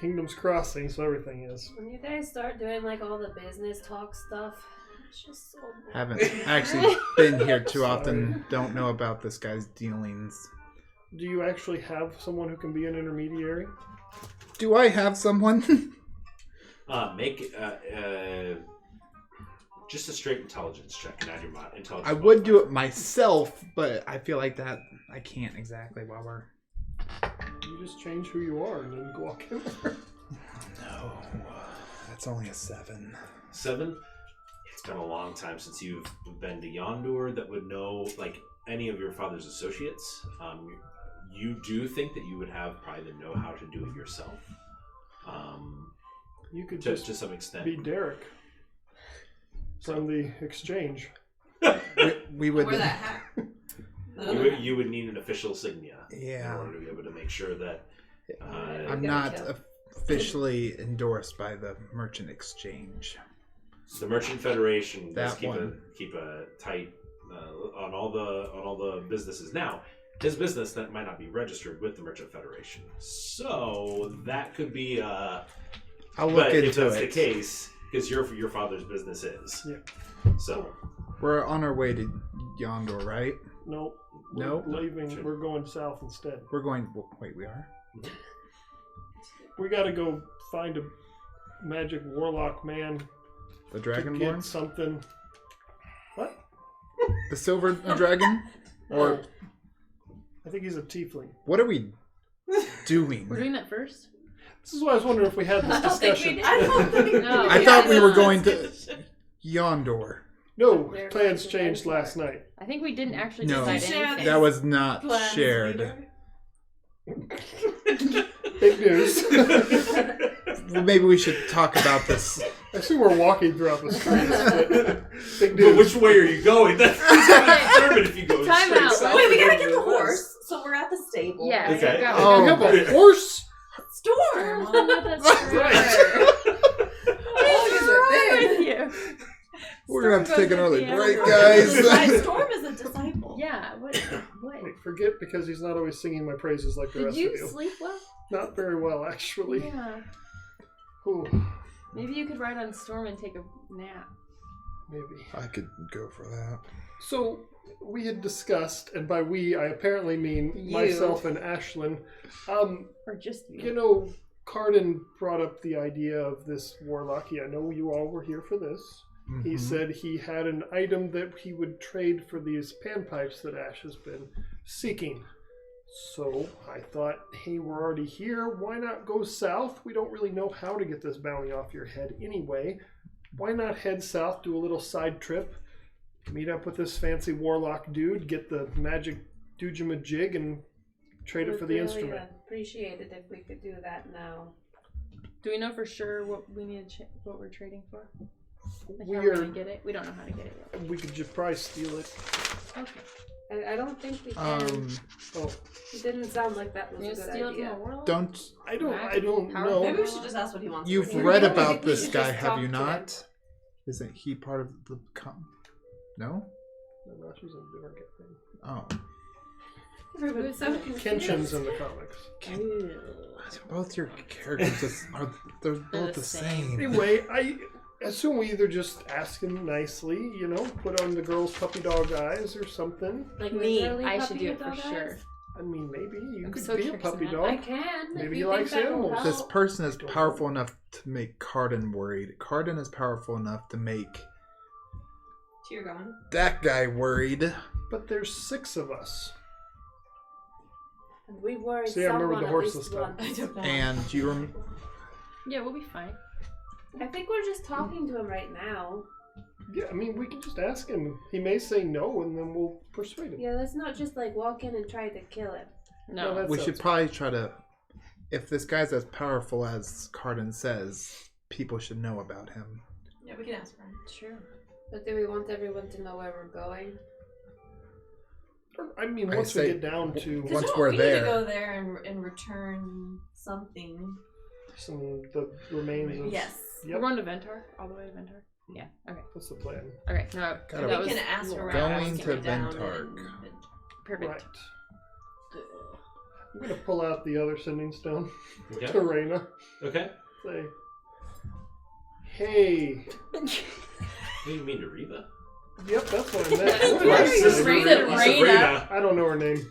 Kingdom's Crossing, so everything is. When you guys start doing like all the business talk stuff, it's just so boring. Haven't actually been here too often. Don't know about this guy's dealings. Do you actually have someone who can be an intermediary? Do I have someone? Make just a straight intelligence check and add your intelligence. I would do it myself, but I feel like that I can't exactly while we're... You just change who you are and then walk in there. No, that's only a 7. 7. It's been a long time since you've been to Yondur that would know like any of your father's associates. You do think that you would have probably the know-how to do it yourself. You could to just some extent. be Derek from the exchange. We would... Wear that hat. You would need an official signia Yeah. in order to be able to make sure that. I'm not officially endorsed by the Merchant Exchange. The Merchant Federation does That one. keep a tight on all the businesses. Now, his business that might not be registered with the Merchant Federation, so that could be. I'll look but into if that's it. the case, because your father's business is. Yeah. So We're on our way to Yondur, right? Nope. Nope. We're leaving. Sure. We're going south instead. We're going... Wait, we are? We got to go find a magic warlock man The to Dragonborn? get something. What? The Silver Dragon? Or... I think he's a tiefling. What are we doing? We're doing that first? This is why I was wondering if we had this I don't think we discussion. did. I don't think No. I Yeah, thought we were no, going to Yondur. No, They're plans going to changed Denmark. last night. I think we didn't actually No. decide anything. That was not Plans shared. leader. Big news. Well, maybe we should talk about this. I assume we're walking throughout the streets. But big But news. which way are you going? That's going to determine if you go Time straight out. south Wait, we or gotta get the west. horse. So we're at the stable. Yeah. Okay. we got- Oh. You have a horse? Storm. Oh, that's Right. What is wrong with you? We're gonna have to take an early Yeah. break, My guys. Storm is a disciple. Yeah. What? Wait, forget because he's not always singing my praises like the Did rest you of you. sleep well? Not very well, actually. Yeah. Ooh, Maybe you could ride on Storm and take a nap. maybe. I could go for that. So, we had discussed, and by we I apparently mean You. myself and Ashlyn. Or just You know, Cardin brought up the idea of this warlock. I know you all were here for this. He said he had an item that he would trade for these panpipes that Ash has been seeking. So I thought, hey, we're already here. Why not go south? We don't really know how to get this bounty off your head anyway. Why not head south, do a little side trip, meet up with this fancy warlock dude, get the magic doojamajig, and trade it for the instrument. Appreciate it if we could do that now. Do we know for sure what we need to what we're trading for? Like We how we're are- gonna get it? We don't know how to get it yet. We could just probably steal it. Okay. I don't think we can. Oh, It didn't sound like that was You a good steal it idea. from a world? Don't. I don't Power- know. Maybe we should just ask what he wants. You've to read I about think we this should guy, just have talk you to not? Isn't he part of the No? No, she's a different thing. Oh. Everyone's so confused. Kenshin's in the comics. Both your characters they're both the same. Anyway, I assume we either just ask him nicely, you know, put on the girl's puppy dog eyes or something. Like me, Literally I should puppy do it for dog sure. eyes? I mean, maybe you I'm could so be a curious puppy about I dog. can. Maybe if he you likes think that will animals. This help. person is powerful enough to make Cardin worried. Cardin is powerful enough to make So you're going. that guy worried. But there's 6 of us. And we worry See, I remember someone the at horse least this time. I once. don't know. And you rem- Yeah, we'll be fine. I think we're just talking to him right now. Yeah, I mean, we can just ask him. He may say no, and then we'll persuade him. Yeah, let's not just like walk in and try to kill him. No, No. that we sounds should probably try to. If this guy's as powerful as Cardin says, people should know about him. Yeah, we can ask for him. Sure. But do we want everyone to know where we're going? I mean, I once we say- get down to Once no, we're we there. need to go there and return something. the remains of... Yes. Yep, We're going to Ventar? All the way to Ventar? Yeah. Okay. that's the plan. Okay. No. Gotta- that We was can ask around. Going get to it down Ventark. and- perfect. Right. I'm going to pull out the other sending stone Okay. to Reyna. Okay. Say, hey. What do you mean to Reva? Yep, that's what I meant. What Why did I are you say? Reyna? Reyna. I don't know her name.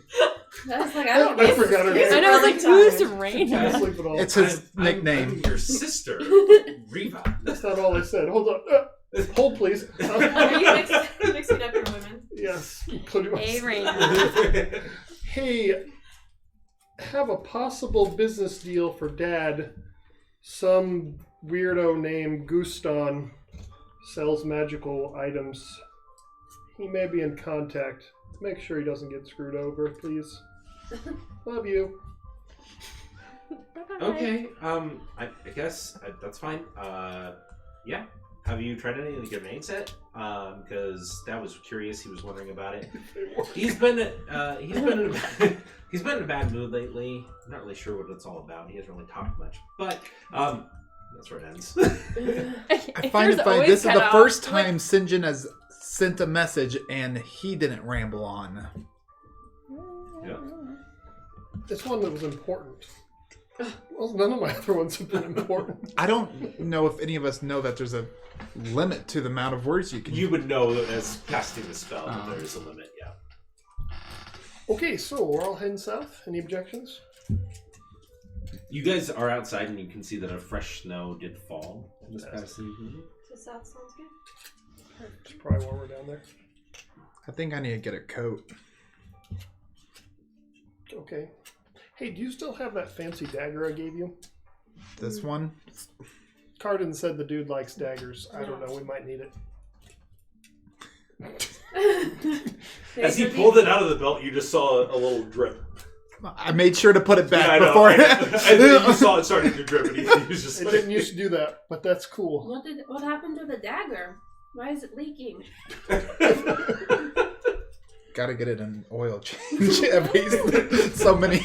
I was like, I don't I know. forgot her name. I know, I was like, who's I can't Raina? sleep at all. It's his I'm nickname. your sister, Reva. That's not all I said. Hold on. Hold, please. Are you mixing up your women? Yes, including Hey, myself. Raina. Hey, have a possible business deal for Dad. Some weirdo named Guston sells magical items. He may be in contact. Make sure he doesn't get screwed over, please. Love you. Okay. I guess that's fine. Yeah. Have you tried any of the grenades yet? Because that was curious. He was wondering about it. He's been in a bad mood lately. I'm not really sure what it's all about. He hasn't really talked much, but that's where it ends. I find it funny. This is the first time Sinjin has sent a message and he didn't ramble on. Yeah. This one that was important. Well, none of my other ones have been important. I don't know if any of us know that there's a limit to the amount of words you can You would know that as casting the spell that there is a limit. Yeah. Okay, so we're all heading south. Any objections? You guys are outside and you can see that a fresh snow did fall this past evening. So south sounds good. It's probably warmer down there. I think I need to get a coat. Okay. Hey, do you still have that fancy dagger I gave you? This one? Cardin said the dude likes daggers. I don't know. We might need it. As he pulled it out of the belt, you just saw a little drip. I made sure to put it back Yeah, I know. before. I think you saw it starting to drip, and he was just It like, didn't used to do that, but that's cool. What happened to the dagger? Why is it leaking? Gotta get it an oil change every so many.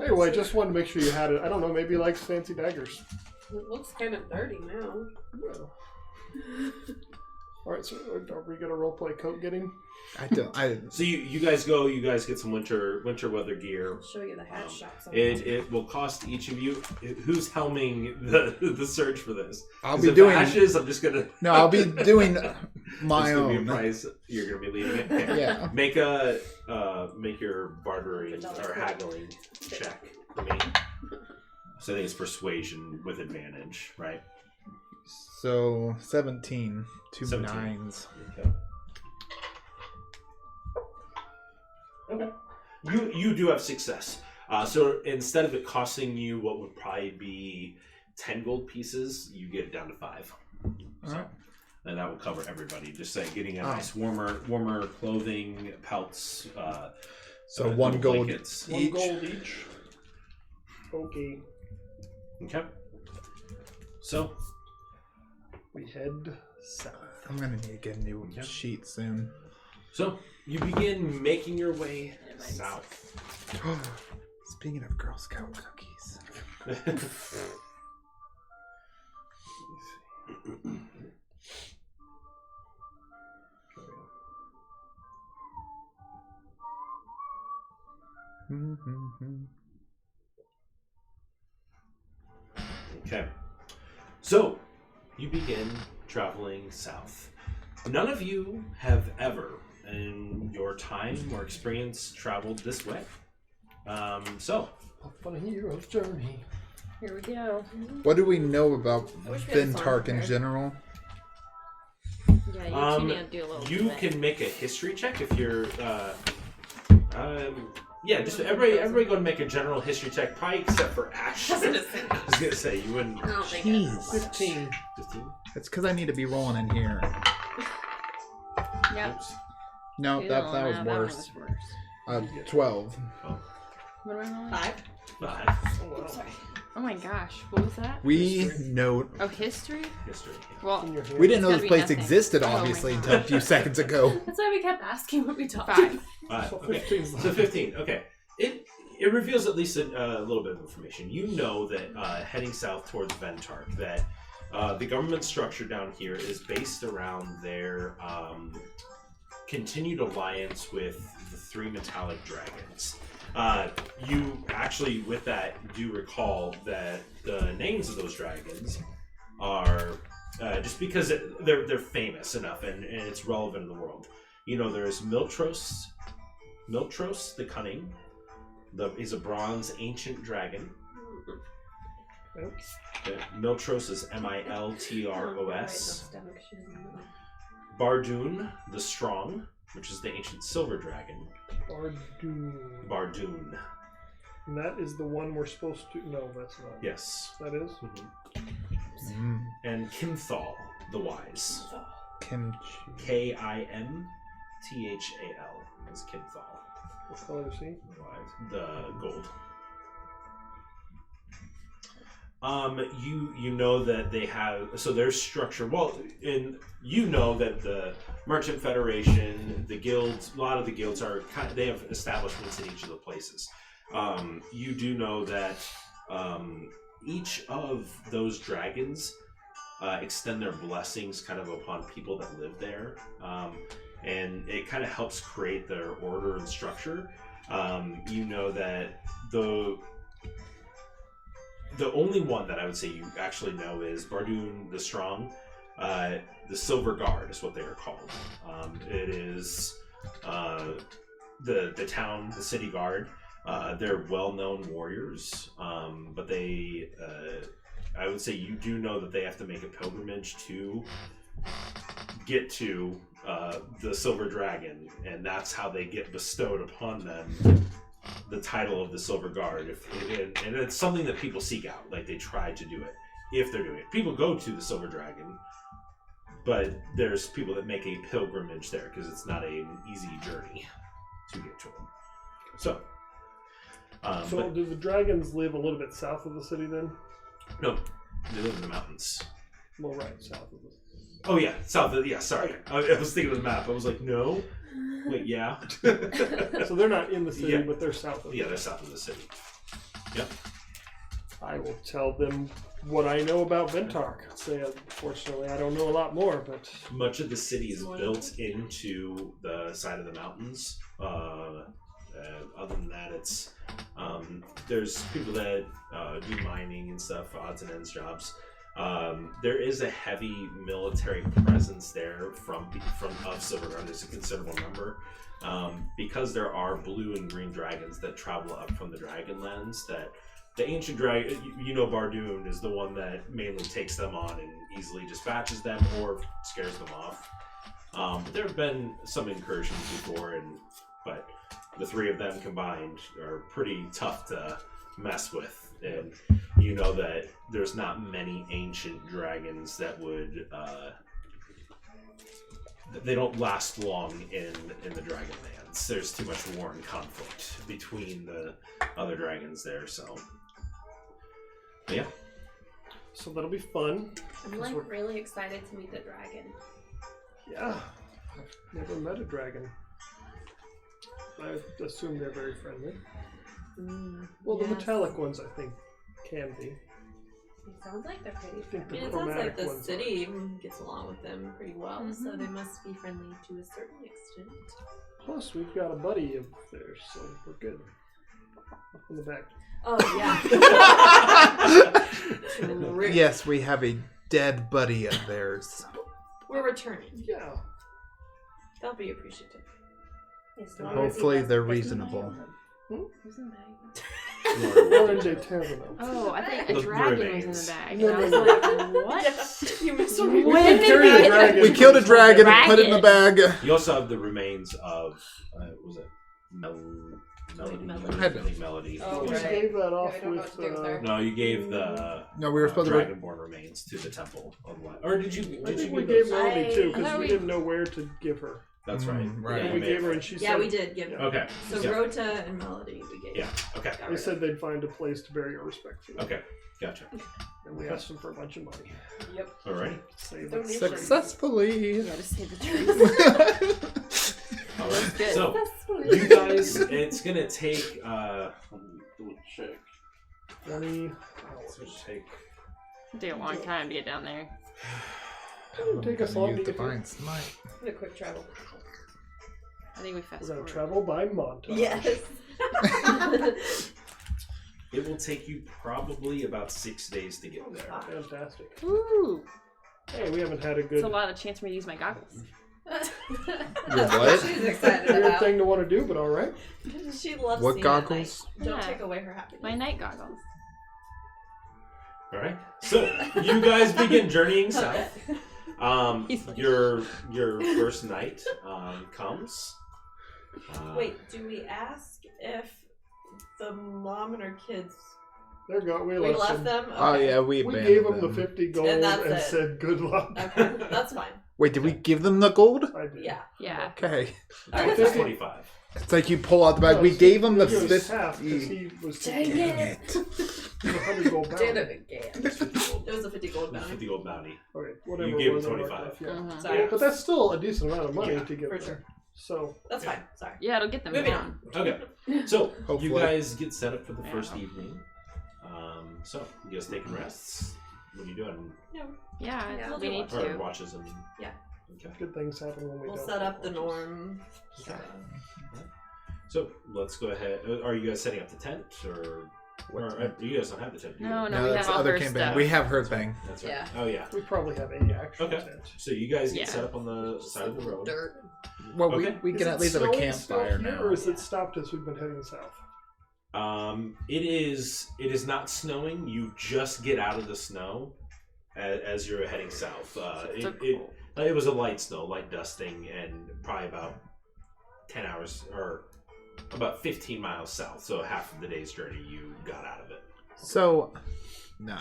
Anyway, I just wanted to make sure you had it. I don't know. Maybe he likes fancy daggers. It looks kind of dirty now. Well, All right, so are we gonna roleplay coat getting? I don't. So you guys go. You guys get some winter weather gear. I'll show you the hat shops. It will cost each of you. Who's helming the search for this? I'll 'Cause be if doing. ashes. I'm just gonna. No, I'll be doing my It's gonna be a own. price. You're gonna be leaving it. Okay. Yeah. Make your bartering or haggling check for me. So I think it's persuasion with advantage, right? So 17, 2 17. 9s. Okay. You do have success. So instead of it costing you what would probably be 10 gold pieces, you get it down to 5. So, Alright. and that will cover everybody. Just say getting a nice warmer clothing, pelts. So 1 little gold blankets. One each. gold each. Okay. Okay. So We head south. I'm gonna need to get a new Yeah. sheet soon. So you begin making your way south. Speaking of Girl Scout cookies. Okay. So you begin traveling south. None of you have ever, in your time or experience, traveled this way. So A funny hero's journey. Here we go. What do we know about I wish we had a song Ventark in prepared. general? Yeah, you two need to do a little you bit. can make a history check if you're. Yeah, just everybody go and make a general history check, probably except for Ash. I was gonna say you wouldn't. I don't think Jeez. 15. 15. It's because I need to be rolling in here. Yep. Oops. No, that was worse. 12. What am I rolling? 5. 5. Oh, wow. Oh my gosh, what was that? We know. Oh, history? History. Well, In your hand. We didn't know It's this gotta be place nothing. existed, Oh my obviously, God. until a few seconds ago. That's why we kept asking what we talked 5. 5. So Okay. 15 's So 15. Okay. It reveals at least a little bit of information. You know that heading south towards Ventark, that the government structure down here is based around their continued alliance with the 3 metallic dragons. You actually, with that, do recall that the names of those dragons are just because they're famous enough and it's relevant in the world. You know, there's Miltros the Cunning. He's a bronze ancient dragon. Oops. Miltros is Miltros. Bardoon the Strong, which is the ancient silver dragon. Bardoon. And that is the one we're supposed to. No, that's not. Yes. That is? And Kimthal the Wise. Kimchi. Kimthal is Kimthal. What color is he? The gold. You know that they have, so their structure, you know that the Merchant Federation, the guilds, a lot of the guilds are they have establishments in each of the places. You do know that each of those dragons extend their blessings kind of upon people that live there. And it kind of helps create their order and structure. You know that the only one that I would say you actually know is Bardoon the Strong. The Silver Guard is what they are called. It is the city guard. They're well-known warriors, but they, I would say you do know that they have to make a pilgrimage to get to the Silver Dragon, and that's how they get bestowed upon them the title of the Silver Guard. And it's something that people seek out, like they try to do it if they're doing it. People go to the Silver Dragon, but there's people that make a pilgrimage there because it's not an easy journey to get to them. So, So do the dragons live a little bit south of the city then? no, they live in the mountains. Well, right, south of the city. Oh yeah, south of, yeah, sorry. I was thinking of the map. I was like, no. Wait, yeah. So they're not in the city, Yeah. but they're south of the Yeah, they're south of the city. Yep. I will tell them what I know about Ventark. I'd say, unfortunately, I don't know a lot more, but Much of the city is built into the side of the mountains. Other than that, it's there's people that do mining and stuff, odds and ends jobs. There is a heavy military presence there from of Silverground. There's a considerable number. Because there are blue and green dragons that travel up from the Dragonlands, that the ancient dragon, Bardoon is the one that mainly takes them on and easily dispatches them or scares them off. But there have been some incursions before, but the three of them combined are pretty tough to mess with. And you know that there's not many ancient dragons that would they don't last long in the Dragonlands. There's too much war and conflict between the other dragons there, so yeah. So that'll be fun. I'm like really excited to meet the dragon. Yeah, I've never met a dragon. I assume they're very friendly. Well, the metallic ones, I think, can be. It sounds like they're pretty think friendly. the It sounds like chromatic the ones city gets along with them pretty well, so they must be friendly to a certain extent. Plus, we've got a buddy of theirs, so we're good. Up in the back. Oh, yeah. Yes, we have a dead buddy of theirs. We're returning. Yeah. They'll be appreciative. Yes, Hopefully they're reasonable. Who's in the bag? Lauren de Terminal. Oh, I think a The dragon remains. was in the bag. No, And I was no, like, what? You missed a We can carry the dragon. We killed a dragon and put it in the bag. You also have the remains of was it Melody? Melody. Oh, We right. gave that off Yeah, we don't know with. what to do with her. No, you gave the No, we were supposed to. Dragonborn remains to the temple. Or did you? I Did think you we give gave those? Melody too, I because thought we we- didn't know where to give her. That's right. Right. Yeah, We you gave may her, have. and she Yeah, said. we did give them. Okay. So yeah. Rota and Melody we gave. Yeah. Okay. They said they'd find a place to bury her respectfully. Okay. Gotcha. And we asked them for a bunch of money. Yep. All right. Save Donation. Successfully. Yeah, to save the trees. All right. good. So you guys, it's gonna take. Let me check. 20 It's hours. gonna take. Take a long time to get down there. It'll take us long to Use get here. divine smite. A quick travel. I think we fast We're going forward. to travel by montage. Yes. It will take you probably about 6 days to get there. Fantastic. Ooh, Hey, we haven't had a it's good a lot of chance for me to use my goggles. That's what? she's excited weird about. thing to want to do, but all right. She loves What seeing goggles? That night. Don't Yeah. take away her happiness. My night goggles. All right. So you guys begin journeying south. Your first night comes. Wait, do we ask if the mom and her kids There you go. We we left left them. them? Oh Okay. yeah, we We abandoned gave them the them. 50 gold And and, that's it. said good luck. Okay, that's fine. Wait, did we give them the gold? I did. Yeah. Yeah. Okay. Alright. 25. It's like you pull out the bag. No, We so gave them the he was half 50. because he was Dang taking it. 100 gold Did bound. it again. It's 50 gold. It was a 50 gold It was bounty. 50 gold bounty. Okay, whatever. You it gave was, him I marked 25. off, yeah. Mhm. Sorry. But that's still a decent amount of money Yeah, to get for there. sure. So That's fine. Sorry. Yeah, it'll get them Moving down. Okay. So Hopefully. you guys get set up for the Yeah. first evening. So you guys taking rests. What are you doing? Yeah, Yeah, we'll we do need Or to. watches and Yeah. Okay. good things happen when we We'll don't. set up the watches. norm. Okay. So let's go ahead. Are you guys setting up the tent, or you guys don't have the tent? Do you? No, No, we that's have all other her campaign. stuff. We have her thing. That's right. Yeah. Oh yeah. We probably have a actual Okay. tent. So you guys get Yeah. set up on the side of the road. Dirt. Well, Okay. we can Is at it least have a snowing still campfire here, now. Or is it stopped as we've been heading south? It is not snowing. You just get out of the snow as you're heading south. It was a light snow, light dusting, and probably about 10 hours or about 15 miles south. So half of the day's journey, you got out of it. So, no.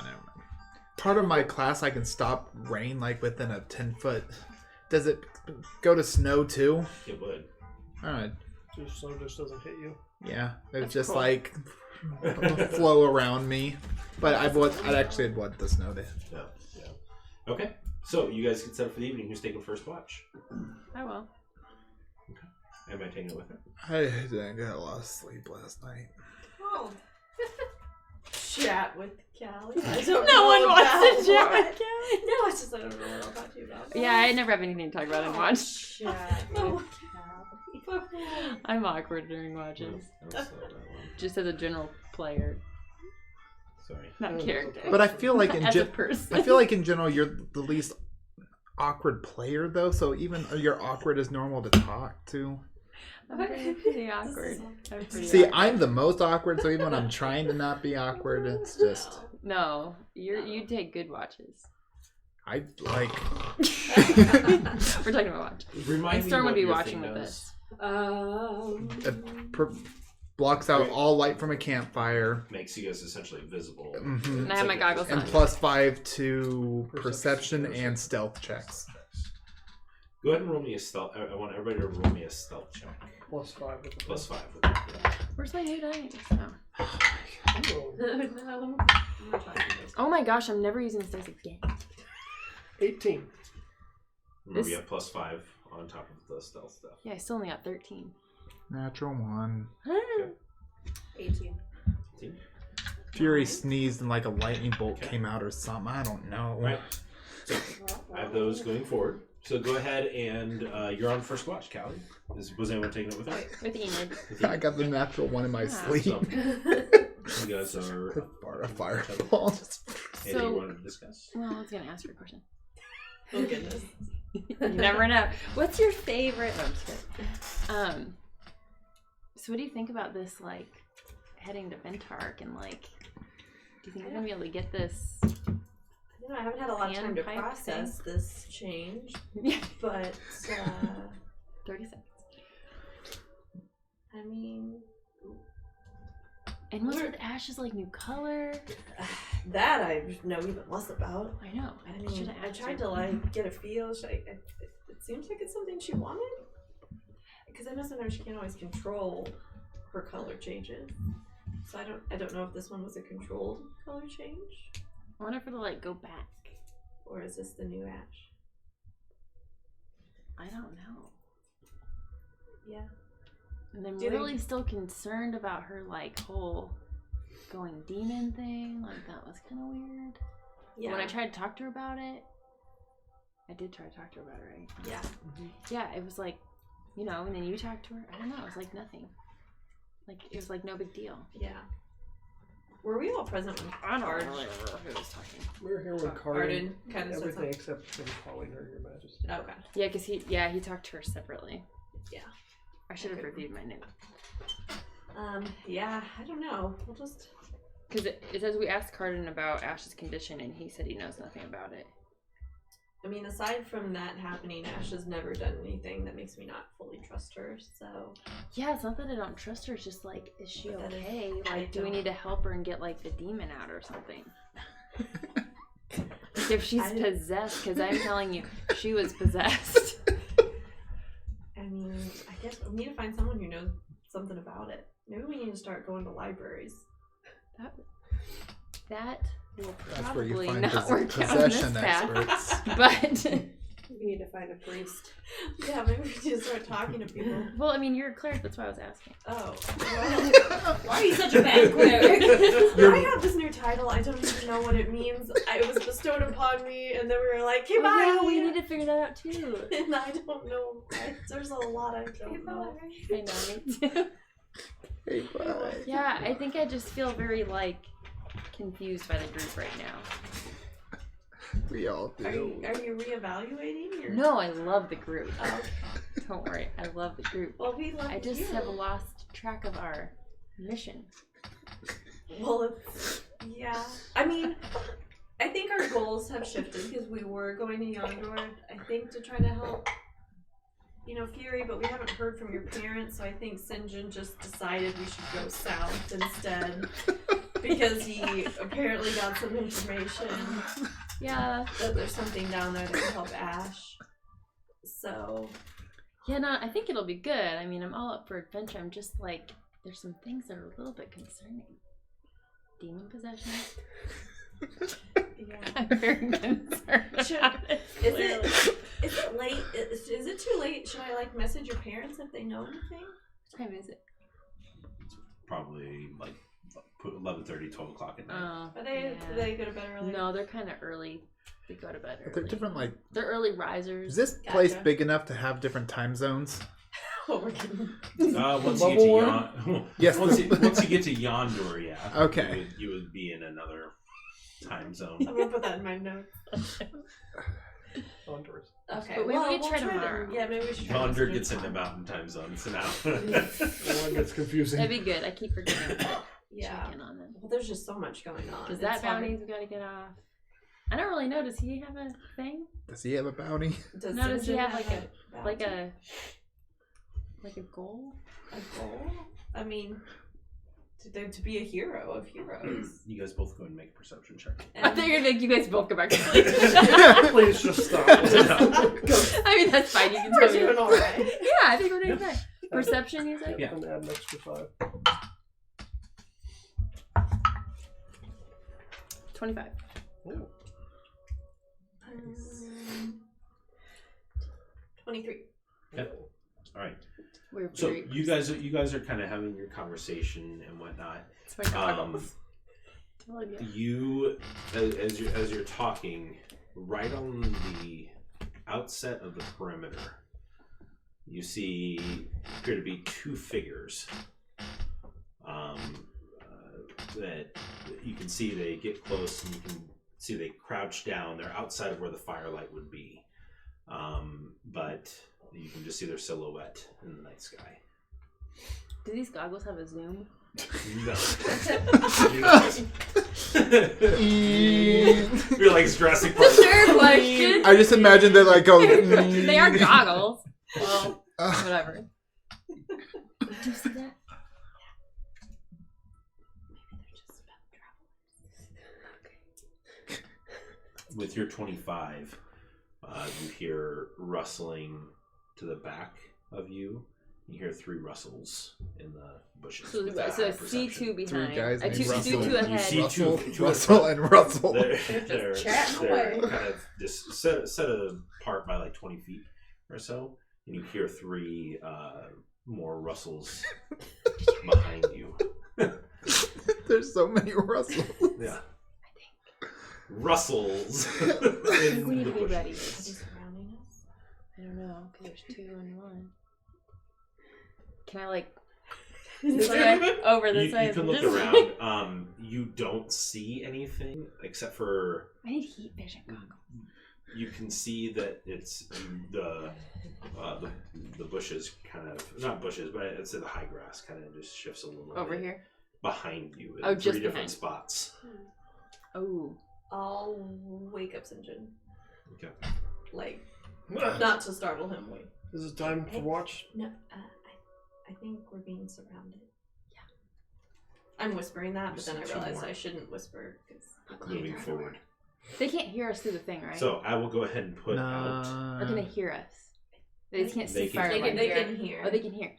Part of my class, I can stop rain like within a 10-foot. Does it go to snow too? It would. All right. Just so this doesn't hit you. Yeah, it's That's just cool. like flow around me. But I'd actually want the snow to. No. Yeah. Okay. So you guys get set up for the evening. Who's taking first watch? I will. Am I taking it with her? I didn't get a lot of sleep last night. Oh. chat with Callie. I don't No know one wants about to chat what- with Callie. No, it's just I don't know what I'll talk to you about. Yeah, I never have anything to talk about in watch. Chat with Callie. I'm awkward during watches. I don't saw that one. Just as a general player, Sorry. not character. But I feel like in as a person. I feel like in general you're the least awkward player though, so even you're awkward is normal to talk to. I'm pretty awkward. I'm pretty See, awkward. I'm the most awkward, so even when I'm trying to not be awkward, it's just No, you take good watches. I like. We're talking about watch. Remind And me Storm what would be your watching thing with does. us. It blocks out all light from a campfire. Makes you guys essentially invisible. Mhm. And I have my goggles And on. +5 to perception and stealth checks. Go ahead and roll me a stealth. I want everybody to roll me a stealth check. +5 with the +5 with it. Where's my new dice? Oh. Oh, Oh my gosh, I'm never using this dice again. 18. Remember, This- you have +5 on top of the stealth stuff. Yeah, I still only got 13. Natural 1. 18. Fury sneezed and like a lightning bolt came out or something. I don't know. Right. So I have those going forward. So go ahead and you're on first watch, Callie. Was anyone taking it with her? With Enid. With I got the natural 1 in my Yeah. sleep. So, you guys are. A fireball. Anything you wanted to discuss? Well, I was going to ask her a question. Oh goodness. You never know. What's your favorite? No, I'm just kidding. So what do you think about this, like, heading to Ventark and, like, do you think we're going to be able to get this? I don't know, I haven't had a lot of time to Panpipe process this change, Yeah. but 30 seconds. I mean, And what's with Ash's, like, new color? that I know even less about. I know. I mean, Should've I asked tried her. to like get a feel. It seems like it's something she wanted. Because I know sometimes she can't always control her color changes. So I don't know if this one was a controlled color change, I wonder if it'll, like, go back. or is this the new Ash? I don't know. Yeah. And I'm Do you really still concerned about her, like, whole going demon thing. Like, that was kind of weird. Yeah. When I tried to talk to her about it, I did try to talk to her about it, right? Yeah. Yeah, it was like, you know, and then you talked to her. I don't know. It was like nothing. Like, it was like no big deal. Yeah. Were we all present when I don't Arj- really remember who was talking. We were here when Arden kind of said everything something? except him calling her Your Majesty. Okay. Yeah, because he talked to her separately. Yeah. I should have Okay. reviewed my note. Yeah, I don't know. We'll just. Because it says we asked Cardin about Ash's condition, and he said he knows nothing about it. I mean, aside from that happening, Ash has never done anything that makes me not fully trust her, so. Yeah, it's not that I don't trust her. It's just like, is she But that is- okay? I Like, do we don't- need to help her and get like the demon out or something? Like, if she's I didn't- possessed, because I'm telling you, she was possessed. I mean, I guess we need to find someone who knows something about it. Maybe we need to start going to libraries. That will That's where you probably find not work out in this possession path. experts. But We need to find a priest. Yeah, maybe we need to start talking to people. well, I mean, you're a cleric. That's why I was asking. Oh, well, why are you such a bad cleric? I have this new title. I don't even know what it means. It was bestowed upon me, and then we were like, "Okay, Oh, bye." yeah, we need to figure that out too. And I don't know. There's a lot I don't know. I know, me too. Hey, bye. Yeah, I think I just feel very like confused by the group right now. We all Are do. you reevaluating your? No, I love the group. Oh, Don't worry, I love the group. well, we love I just you. have lost track of our mission. Well, it's, yeah. I mean, I think our goals have shifted because we were going to Yondor, I think, to try to help, Fury, but we haven't heard from your parents, so I think Sinjin just decided we should go south instead because he apparently got some information Yeah. that there's something down there that can help Ash. So, Yeah, no, I think it'll be good. I mean, I'm all up for adventure. I'm just like, there's some things that are a little bit concerning. Demon possession. yeah. I'm very concerned about it. Is clearly. it late? Is it too late? Should I message your parents if they know anything? What time is it? Probably like put 11:30, 12 o'clock at night. Oh, Are they? yeah. Do they go to bed early? No, they're kind of early. They go to bed But they're early. different, like... They're early risers. Is this Gotcha. place big enough to have different time zones? Oh, we're kidding. Once you get to Yes. once you get to Yondur, yeah. Okay. You would be in another time zone. I'm gonna put that in my notes. Ondoors. Okay. But maybe well, we we'll try to- tomorrow. Yeah, maybe we should try. Yondur this gets into tomorrow. mountain time zones now. That gets confusing. That'd be good. I keep forgetting to Yeah. check in on them. Well, there's just so much going on. Because It's that hard. bounty's got to get off. I don't really know. Does he have a thing? Does he have a bounty? Does No, does he Imogen have like bounty? a goal? A goal? I mean, to be a hero of heroes. You guys both go and make a perception check. I think you're like you guys both go back to sleep. Please just stop. I mean that's fine. You can We're tell me. doing all right. Yeah, I think we're doing fine. Perception, you said? Yeah. And add an extra 5. 25. Ooh. 23. All right. We're So very you guys are kind of having your conversation and whatnot. It's my goggles. Tell you. You, as you're talking, right on the outset of the perimeter, you appear to be 2 figures. That you can see they get close, and you can see they crouch down. They're outside of where the firelight would be, but you can just see their silhouette in the night sky. Do these goggles have a zoom? No. You're like Jurassic Park. Sure question. I just imagine they like go... They are goggles. Well, whatever. Did you see that? With your 25, you hear rustling to the back of you. You hear 3 rustles in the bushes. So, with that so high perception. C2 behind. 3 guys named two Russell. two ahead. You see Russell, two Russell, and Russell. They're chatting away. kind of just set apart by like 20 feet or so, and you hear 3 more rustles behind you. There's so many Russells. Yeah. Rustles. We in need the to be bushes. ready. Are they surrounding us? I don't know, because there's 2 and 1. Can I like this way? Over this way? You can look around. You don't see anything except for I need heat vision goggles. you can see that it's the bushes kind of not bushes, but it's the high grass kind of just shifts a little Over bit here? behind you. In Oh, 3 just different behind. spots. Oh. I'll wake up Sinjin. Okay. Like, not to startle him. Wait. Is it time to watch? No, I think we're being surrounded. Yeah. I'm whispering that, but then I Just 2 realized more. I shouldn't whisper because Moving forward. They can't hear us through the thing, right? So I will go ahead and put out. Or can they hear us? They just can't They see can fire. hear. they can hear. Oh, they can hear.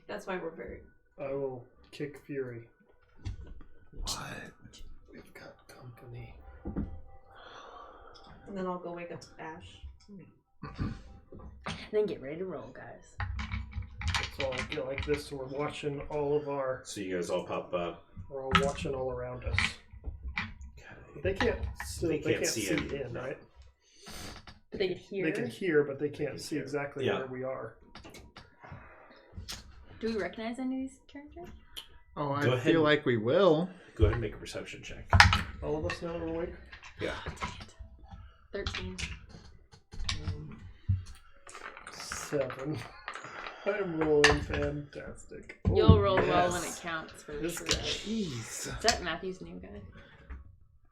That's why we're very. I will kick Fury. What? We've got company. And then I'll go wake up Ash. Then get ready to roll, guys. So I'll get like this. So we're watching all of our. So you guys all pop up. We're all watching all around us. Okay. They can't. Still, They they can't can't see see it. in, right? But they can hear. They can hear, but they can't see exactly Yeah. where we are. Do we recognize any of these characters? Oh, Go I ahead. feel like we will. Go ahead and make a perception check. All of us now are awake. Yeah. 13. 7. I'm rolling fantastic. You'll Oh, roll well when yes. it counts for This sure. guy. Jeez. Is that Matthew's new guy?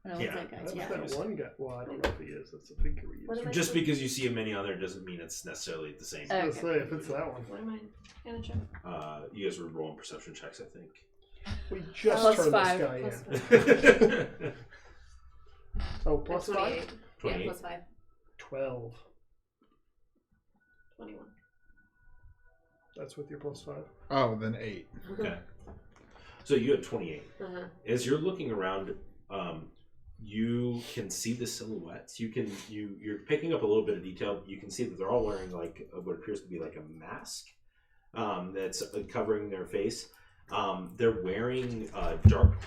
Oh, Yeah. that guy's That's yeah. that one guy. Well, I don't know if he is. That's a figure we use. What am I Just supposed- because you see many other doesn't mean it's necessarily the same. Oh. I was Okay. gonna say, if it's that one. What am I gonna check? You guys were rolling perception checks, I think. We just Plus turned 5. this guy Plus in. Oh, plus 5? 28. Yeah, 28. plus 5. 12. 21. That's with your plus 5. Oh, then 8. Okay. So you had 28. Uh-huh. As you're looking around, you can see the silhouettes. You're picking up a little bit of detail. You can see that they're all wearing like what appears to be like a mask that's covering their face. They're wearing dark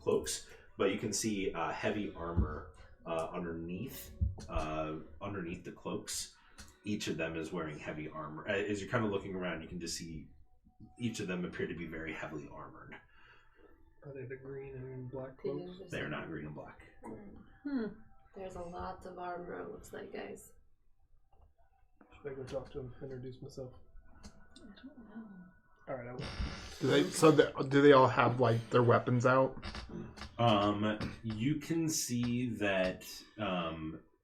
cloaks, but you can see heavy armor underneath the cloaks. Each of them is wearing heavy armor. As you're kind of looking around, you can just see each of them appear to be very heavily armored. Are they the green and black cloaks? They are not green and black. There's a lot of armor, it looks like, guys. Should I go talk to him, introduce myself? I don't know. Alright, I will. Do they all have like their weapons out? You can see that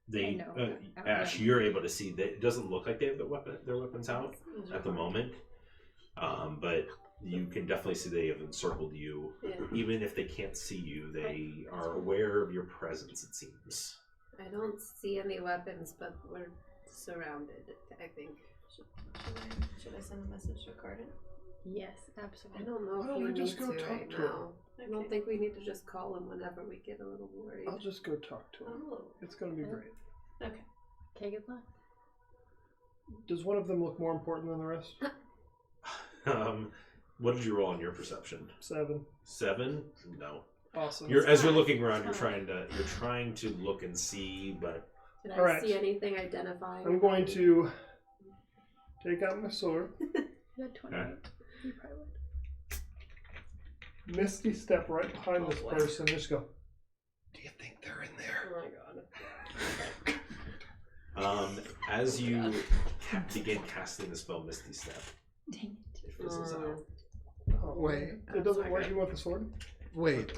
they know. Ash, you're able to see that it doesn't look like they have their weapons out at the moment. But you can definitely see they have encircled you. Yeah. Even if they can't see you, they are aware of your presence, it seems. I don't see any weapons, but we're surrounded, I think. Should I send a message to Cardin? Yes, I absolutely. don't know Why if don't we we need just go to talk right to now. him? I don't think we need to just call him whenever we get a little worried. I'll just go talk to him. Oh, It's gonna be great. okay. Okay, good luck. Does one of them look more important than the rest? What did you roll on your perception? 7. 7? No. Awesome. As you're looking around, you're trying to look and see, but Did I Alright. see anything identifying? I'm going to take out my sword, You had 28. Okay. You probably would. Misty step right behind this boy. person, just go, do you think they're in there? Oh my god. As you begin casting the spell Misty Step, Dang it fizzles out. Oh, Wait. It doesn't work even with the sword? Wait,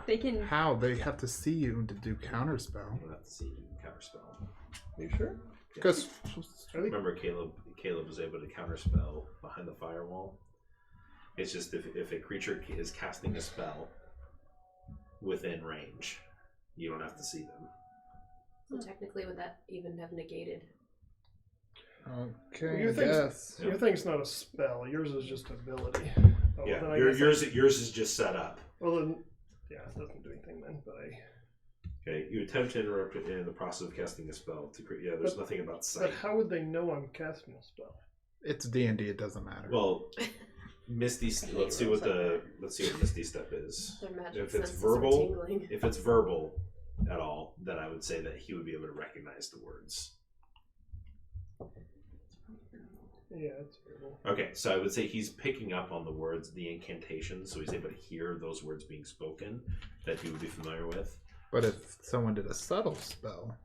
They can. how? They have to see you to do counterspell. You'll have to see counterspell. Are you sure? Because Remember, Caleb was able to counterspell behind the firewall. It's just if a creature is casting a spell within range, you don't have to see them. So technically, would that even have negated? okay, Your I thing's- guess. Your thing's not a spell. Yours is just ability. Oh, Yeah, then I yours guess is just set up. well then, yeah, it doesn't do anything then. But Okay, you attempt to interrupt it in the process of casting a spell to create. Yeah, there's nothing about but sight. how would they know I'm casting a spell? It's D&D. It doesn't matter. Well, Misty. Let's see what Misty Step is. Their magic If it's senses verbal, are tingling. if it's verbal at all, then I would say that he would be able to recognize the words. Yeah, it's terrible. Okay, so I would say he's picking up on the words, the incantations, so he's able to hear those words being spoken that he would be familiar with. But if someone did a subtle spell,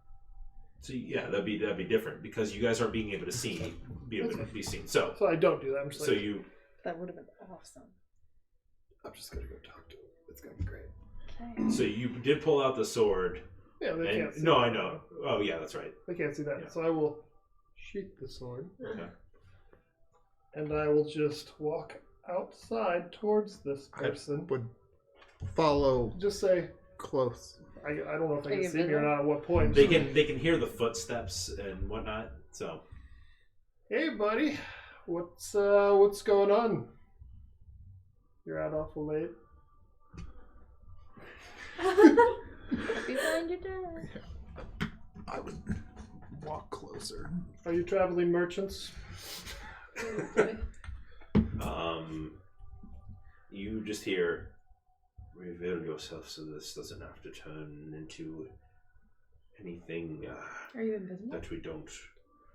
So yeah, that'd be different because you guys aren't being able to be seen. So So I don't do that. I'm just like, you That would have been awesome. I'm just gonna go talk to him. It's gonna be great. Okay. so you did pull out the sword. Yeah, they And, can't see no, that. I know. Oh yeah, that's right. They can't see that. Yeah. So I will sheath the sword Okay. and I will just walk outside towards this person. would follow Just say, close. I don't know if they Are can you see me or visible? not at what point. They can hear the footsteps and whatnot. So Hey, buddy, what's going on? You're out awful late. Be behind your dad. I would walk closer. Are you traveling merchants? you just hear, reveal yourself so this doesn't have to turn into anything Are you invisible? that we don't.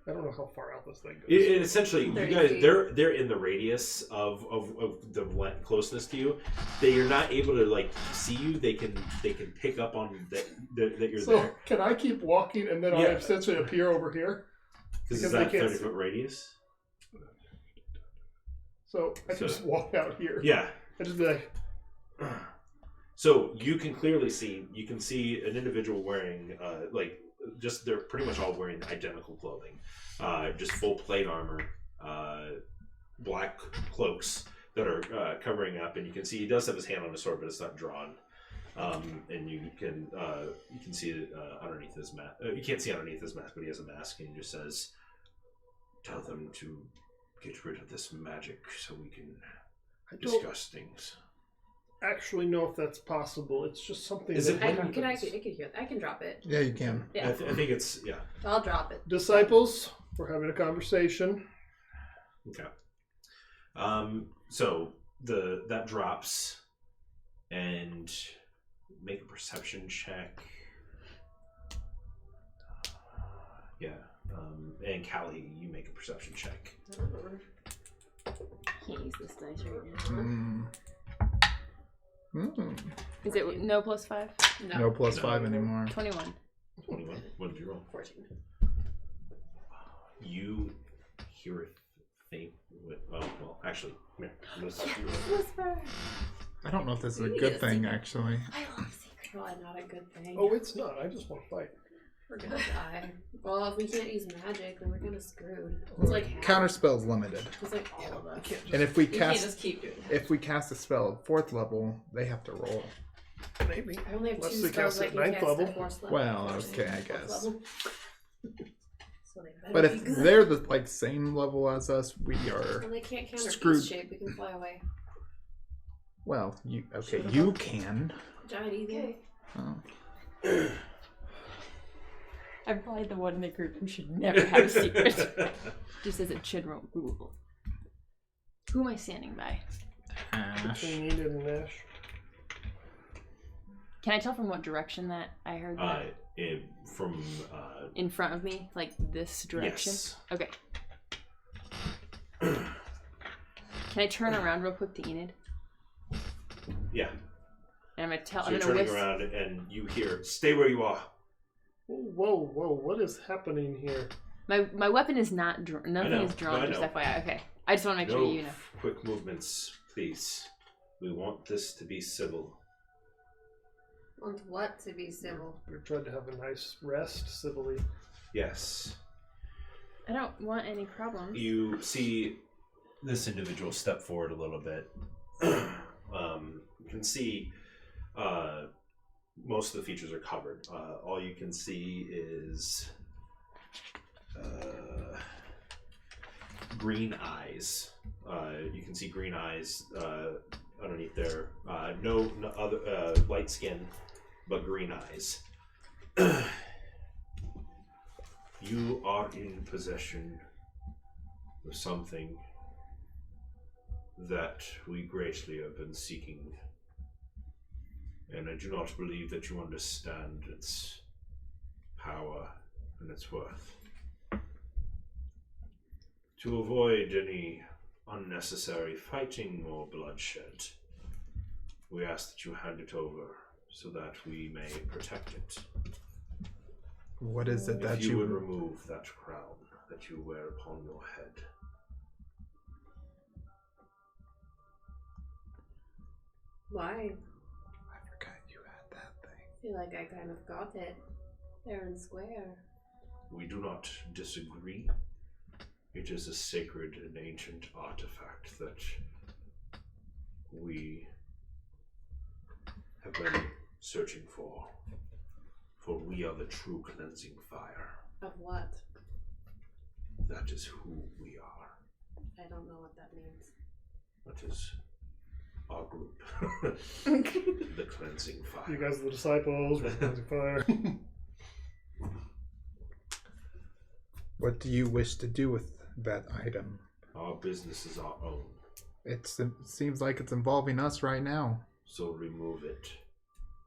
I don't know how far out this thing goes. It essentially, you 30 guys, feet. they're in the radius of the closeness to you. You're not able to like see you. They can pick up on that you're So there can I keep walking and then I Yeah. essentially appear over here? because because it's they that can't 30-foot radius. So I can So- just walk out here. Yeah. I just be like, So you can clearly see. You can see an individual wearing they're pretty much all wearing identical clothing, just full plate armor, black cloaks that are covering up, and you can see he does have his hand on his sword, but it's not drawn. And you can see it underneath his mask. You can't see underneath his mask, but he has a mask, and he just says, "Tell them to get rid of this magic so we can I don't discuss things." actually know if that's possible. It's just something Is that it- I happens. can hear. I can drop it. Yeah, you can. Yeah, I think it's I'll drop it. Disciples, we're having a conversation. Okay. So that drops, and make a perception check. Yeah. And Callie, you make a perception check. Can't use this dice right now. Is it no +5? No +5 anymore. 21. 21. What did you roll? 14. You hear a faint. Well, actually, come here. I don't know if this is a good thing, actually. I love secrets. Probably not a good thing. Oh, it's not. I just want to fight. We're gonna die. Well, if we can't use magic, then we're kind of screwed. It's like half. Counterspell's limited. It's like all of us. And if we You can't cast just keep doing that. if we cast a spell at 4th level, they have to roll. Maybe. I only have Unless 2 they spells cast I at can 9th cast level. at 4th level. Well, okay, I 4th guess. level. So they better But be if good. they're the same level as us, we are. Well, they can't counter screwed. beast shape. We can fly away. Well, you can. Giant eagle. Oh. I'm probably the one in the group who should never have a secret. Just as a general rule. Who am I standing by? Ash. Between Enid and Ash. Can I tell from what direction that I heard that? From In front of me? Like this direction? yes. Okay. Can I turn around real quick to Enid? Yeah. And I'm gonna tell. So I'm you're gonna turning whisper. around and you hear, "Stay where you are." Whoa, what is happening here? My weapon is not drawn. Nothing know. is drawn. I Just know. FYI. Okay. I just want to make sure you know. Quick movements, please. We want this to be civil. Want what to be civil? We tried to have a nice rest, civilly. Yes. I don't want any problems. You see this individual step forward a little bit. You can see most of the features are covered. All you can see is green eyes. You can see green eyes underneath there. No other light skin, but green eyes. You are in possession of something that we greatly have been seeking, and I do not believe that you understand its power and its worth. To avoid any unnecessary fighting or bloodshed, we ask that you hand it over so that we may protect it. What is it that If you would remove that crown that you wear upon your head. Why? I forgot you had that thing. I feel like I kind of got it. Fair and square. We do not disagree. It is a sacred and ancient artifact that we have been searching for. For we are the true cleansing fire. Of what? That is who we are. I don't know what that means. That is our group. The cleansing fire. You guys are the disciples, we're the cleansing fire. What do you wish to do with that item? Our business is our own. It seems like it's involving us right now. So remove it.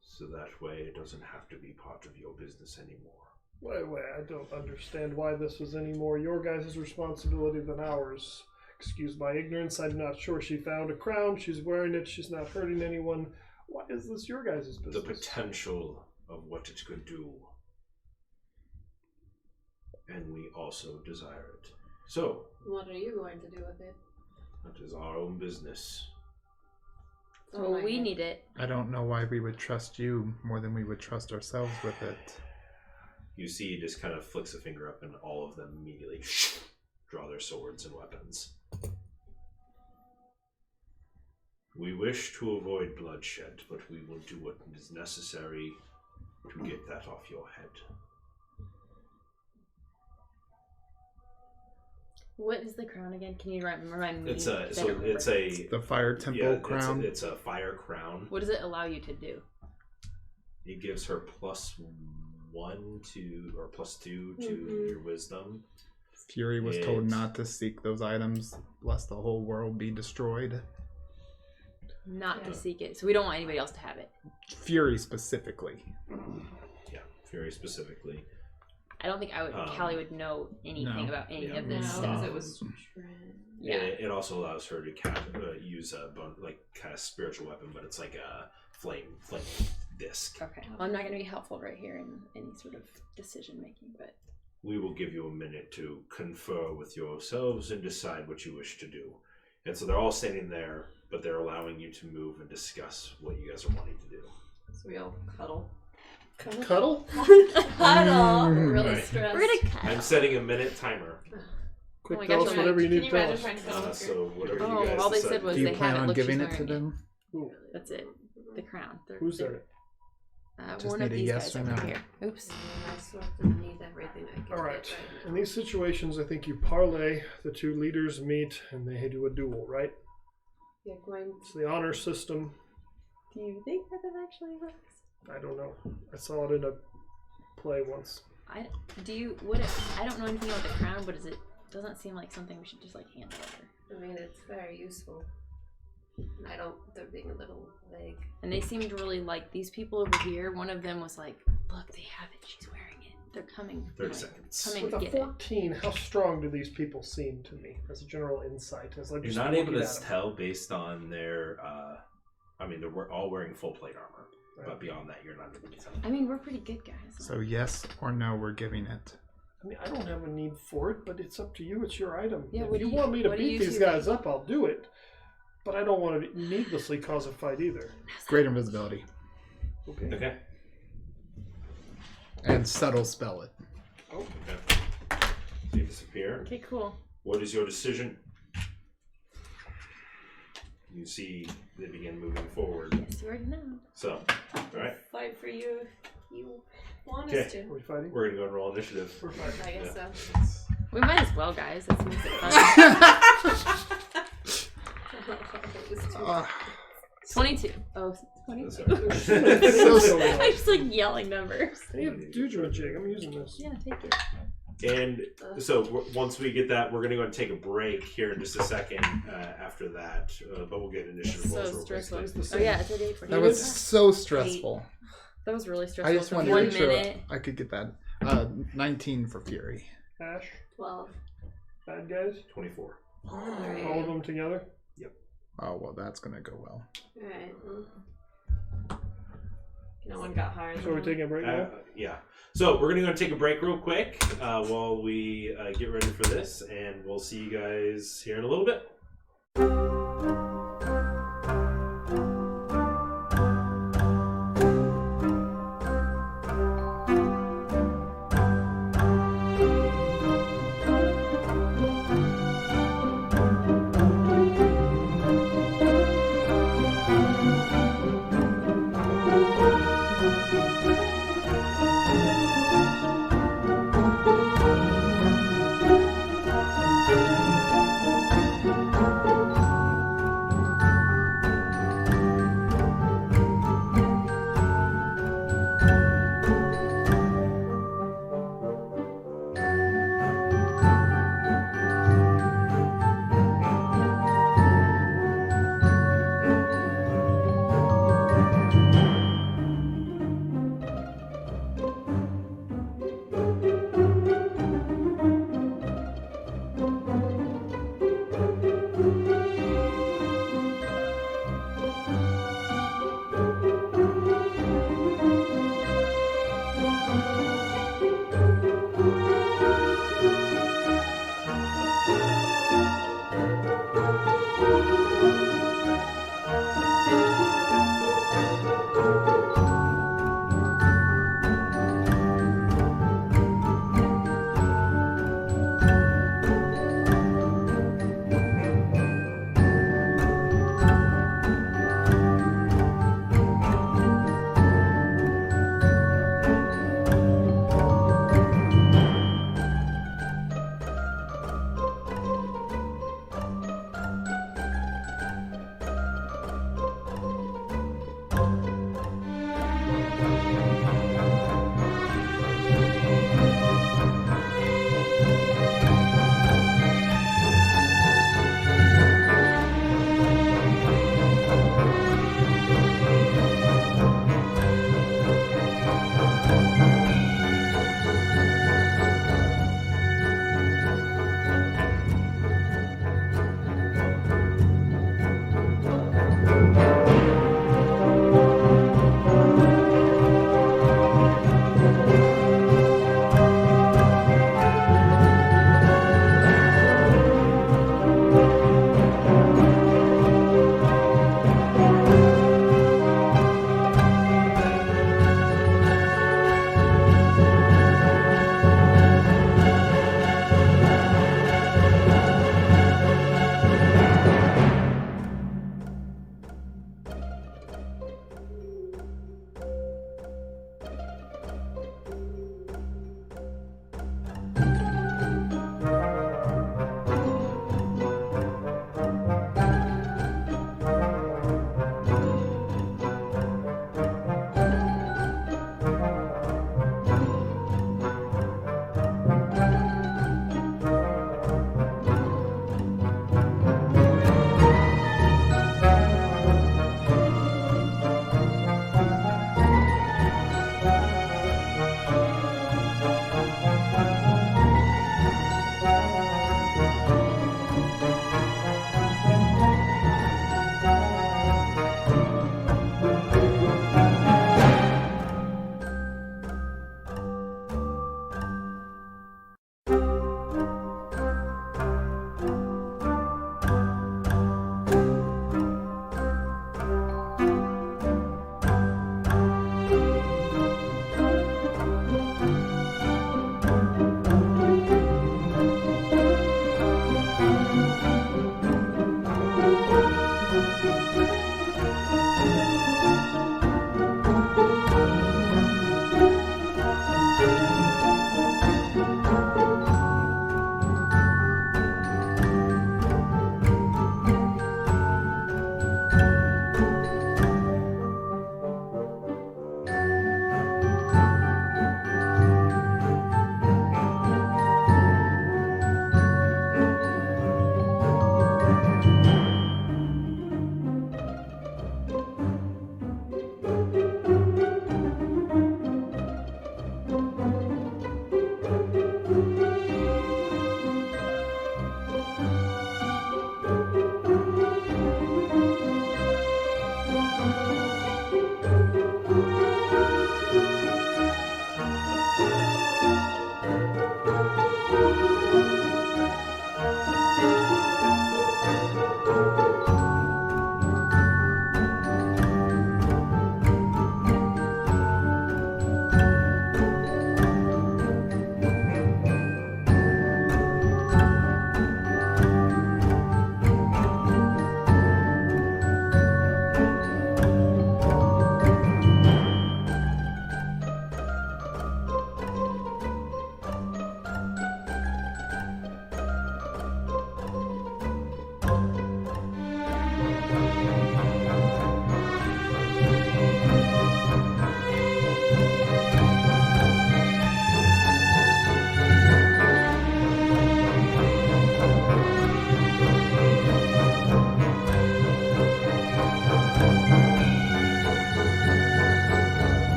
So that way it doesn't have to be part of your business anymore. Wait, I don't understand why this is any more your guys' responsibility than ours. Excuse my ignorance, I'm not sure. She found a crown, she's wearing it, she's not hurting anyone. Why is this your guys' business? The potential of what it could do. And we also desire it. So, What are you going to do with it? that is our own business. Well, my we God. need it. I don't know why we would trust you more than we would trust ourselves with it. You see, he just kind of flicks a finger up, and all of them immediately draw their swords and weapons. We wish to avoid bloodshed, but we will do what is necessary to get that off your head. What is the crown again? Can you remind me? It's 'Cause I so don't it's remember. a The fire temple yeah, crown. It's a fire crown. What does it allow you to do? It gives her +1 to or +2 to Mhm. your wisdom. Fury was told not to seek those items lest the whole world be destroyed. Not to seek it. So we don't want anybody else to have it. Fury specifically. Yeah, Fury specifically. I don't think Callie would know anything about any of this No, stuff. because it was. Yeah. It also allows her to use a kind of spiritual weapon, but it's like a flame disc. Okay. Well, I'm not going to be helpful right here in any sort of decision making, but We will give you a minute to confer with yourselves and decide what you wish to do. And so they're all standing there, but they're allowing you to move and discuss what you guys are wanting to do. So we all cuddle. Cuddle? Cuddle! We're really Right. stressed. we're going to cut. I'm setting a minute timer. Quick, Oh my tell gosh, us I'm whatever you Can need you to tell imagine us. trying to cuddle with her? So whatever Oh, you guys all they decide said to was Do do. you they plan have it. on Look, giving she's it to wearing them? Ooh, That's it. The crown. who's there? Just One need of a these yes guys or over no. here. Oops. I sort of need everything I can All right. get In now. these situations, I think you parlay, the two leaders meet, and they do a duel, right? Yeah, going. It's the honor system. Do you think that actually works? I don't know. I saw it in a play once. I don't know anything about the crown, but doesn't seem like something we should just like hand over. I mean, it's very useful. They're being a little vague. And they seemed really like these people over here. One of them was like, "Look, they have it. She's wearing it. They're coming. 30 like, seconds. Coming With to a get it." 14, how strong do these people seem to me as a general insight? As like You're just not able looking to at them? tell based on their. They're all wearing full plate armor, but beyond that, you're not able to tell. I mean, we're pretty good guys. So yes or no, we're giving it. I mean, I don't have a need for it, but it's up to you. It's your item. Yeah, if what you do you- want me to what do beat you these two guys think? up, I'll do it. But I don't want to needlessly cause a fight either. Great invisibility. Okay. Okay. And subtle spell it. Oh, Okay. So you disappear. Okay, cool. What is your decision? You see they begin moving forward. Yes, you already know. So, alright. Fight for you if you want Okay. us to. are we fighting? We're gonna go and roll initiative. We're fighting. I guess Yeah. so. We might as well, guys. That makes it fun. It was too- 22. Oh, 22. So I'm just like yelling numbers. Hey, Dudra Jig, I'm using this. Yeah, take it. And so once we get that, we're gonna go and take a break here in just a second after that. But we'll get initiative So rolls real quick. stressful. Oh yeah, it's already 8 for That was so stressful. That was really stressful. I just For wanted to 1 make sure minute. I could get that. 19 for Fury. Ash, 12. bad guys, 24. all of them together. Oh, well, that's going to go well. Alright. No one got higher So than we're one. taking a break now? Yeah. So we're gonna go take a break real quick while we get ready for this, and we'll see you guys here in a little bit.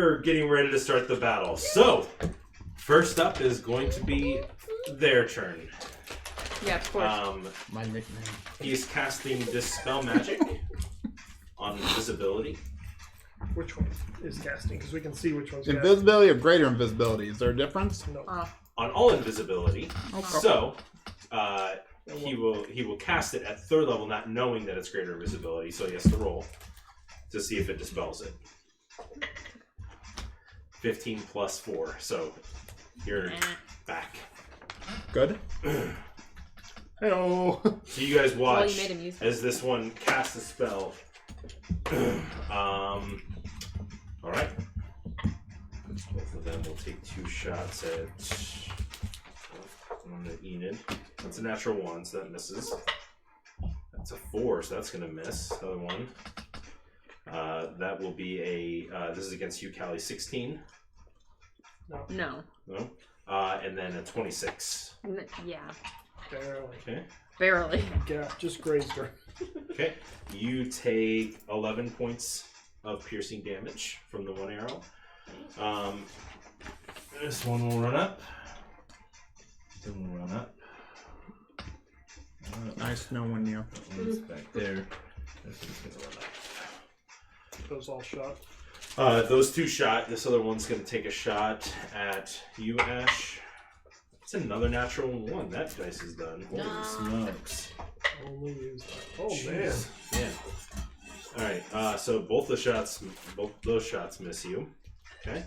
you're getting ready to start the battle. So, first up is going to be their turn. Yeah, of course. My nickname. He's casting Dispel Magic on Invisibility. Which one is casting? Because we can see which one's Invisibility or greater invisibility? Is there a difference? casting. No. On all invisibility. Okay. So, he will cast it at 3rd level, not knowing that it's greater invisibility. So he has to roll to see if it dispels it. 15 plus 4. So you're back. Good. Hello. So you guys Well, watch you made him use it. as this one casts a spell. All right. Both of them will take 2 shots at Enid. That's a natural 1, so that misses. That's a 4, so that's going to miss. Another one. That will be a. This is against you, Callie. 16. No. No. And then a 26. Yeah. Barely. Okay. Barely. Yeah, just grazed her. Okay. You take 11 points of piercing damage from the 1 arrow. This one will run up. This one will run up. Nice knowing you. That one's back there. This one's going to run up. Those all shot. Those 2 shot. This other one's going to take a shot at you, Ash. It's another natural 1. That dice is done. Holy smokes. Only use that. Oh Jeez. man. All right. So both those shots miss you. Okay.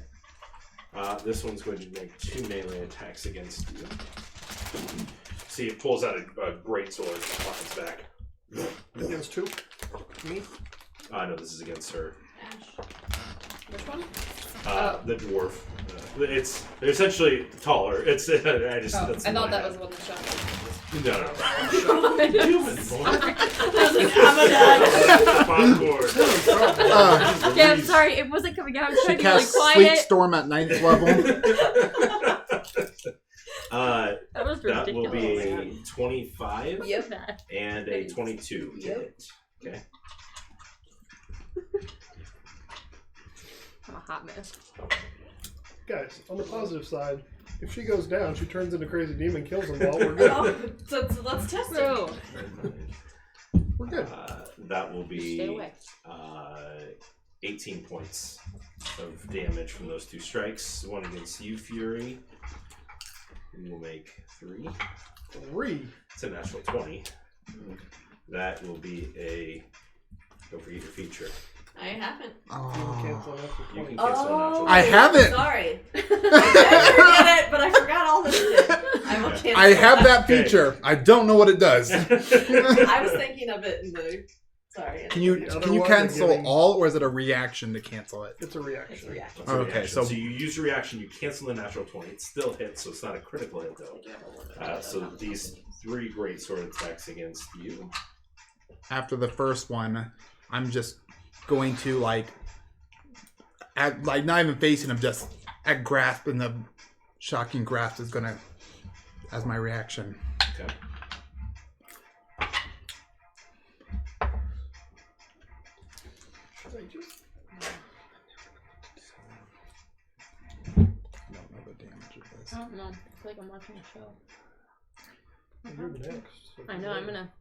This one's going to make 2 melee attacks against you. See, it pulls out a great sword off its back. Against 2? Me? No, this is against her. Which one? The dwarf. They're essentially taller. It's I that's thought that was the one that shot me. No. Human boy. Yeah, I'm sorry. It wasn't coming out. I was She trying to be like casts Sleep quiet. Storm at 9th level. That was ridiculous. That will be a 25 Yep. and a 22 to hit. Okay. I'm a hot mess. Guys, on the positive side, if she goes down, she turns into Crazy Demon, kills them all. We're good. So let's test it. Bro. We're good. That will Stay away. be 18 points of damage from those 2 strikes. One against you, Fury. We will make 3. 3. It's a natural 20. That will be a. Don't forget your feature. I haven't. You can cancel that for You 20. can cancel a natural. I haven't. Sorry. I forget it, but I forgot all this shit. I will cancel. I have that feature. I don't know what it does. I was thinking of it in the. Sorry. Can you The other can you ones are cancel giving- all, or is it a reaction to cancel it? It's a reaction. It's a reaction. That's a Okay, reaction. so- So you use your reaction, you cancel the natural 20. It still hits, so it's not a critical hit though. So these 3 great sword attacks against you. After the first one, I'm just going to not even facing him, just at grasp, and the shocking grasp is gonna as my reaction. Okay. Should I just... I don't know the damage of this. I don't know. I feel like I'm watching a show. You're next. So I know. I'm gonna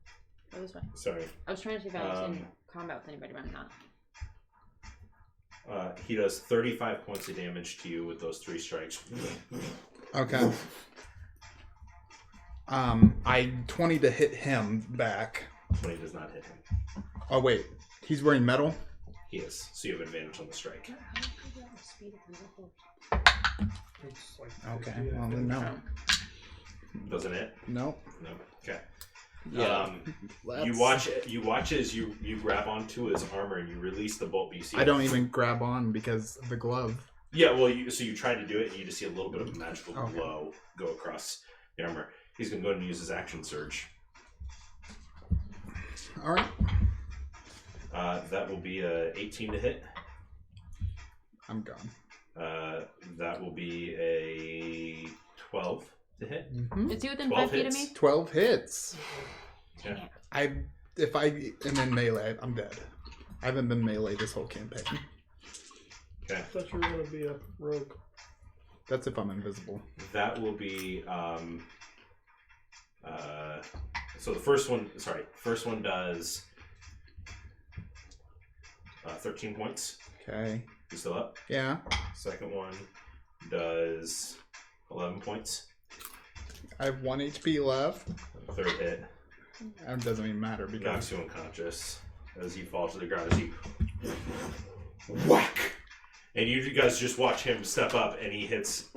go this way. Sorry. I was trying to see if I was in combat with anybody, but I'm not. He does 35 points of damage to you with those 3 strikes. Okay. I 20 to hit him back. 20 does not hit him. Oh wait, he's wearing metal. He is, so you have advantage on the strike. It's like Okay, 50, well then no, Doesn't it? no. No. Okay. Yeah. You watch as you grab onto his armor and you release the bolt, but you see. I don't even grab on because of the glove. Yeah, well, so you try to do it, and you just see a little bit of a magical Okay. glow go across the armor. He's going to go ahead and use his action surge. All right. That will be a 18 to hit. I'm gone. That will be a 12 to hit. Mm-hmm. Is he within 12 5 feet of hits. me? 12 hits. Yeah. If I am in melee, I'm dead. I haven't been melee this whole campaign. Okay. I thought you were going to be a rogue. That's if I'm invisible. That will be so the first one does 13 points. Okay. You still up? Yeah. Second one does 11 points. I have 1 HP left. Third hit It doesn't even matter because knocks you unconscious as you fall to the ground as you whack. And you guys just watch him step up and he hits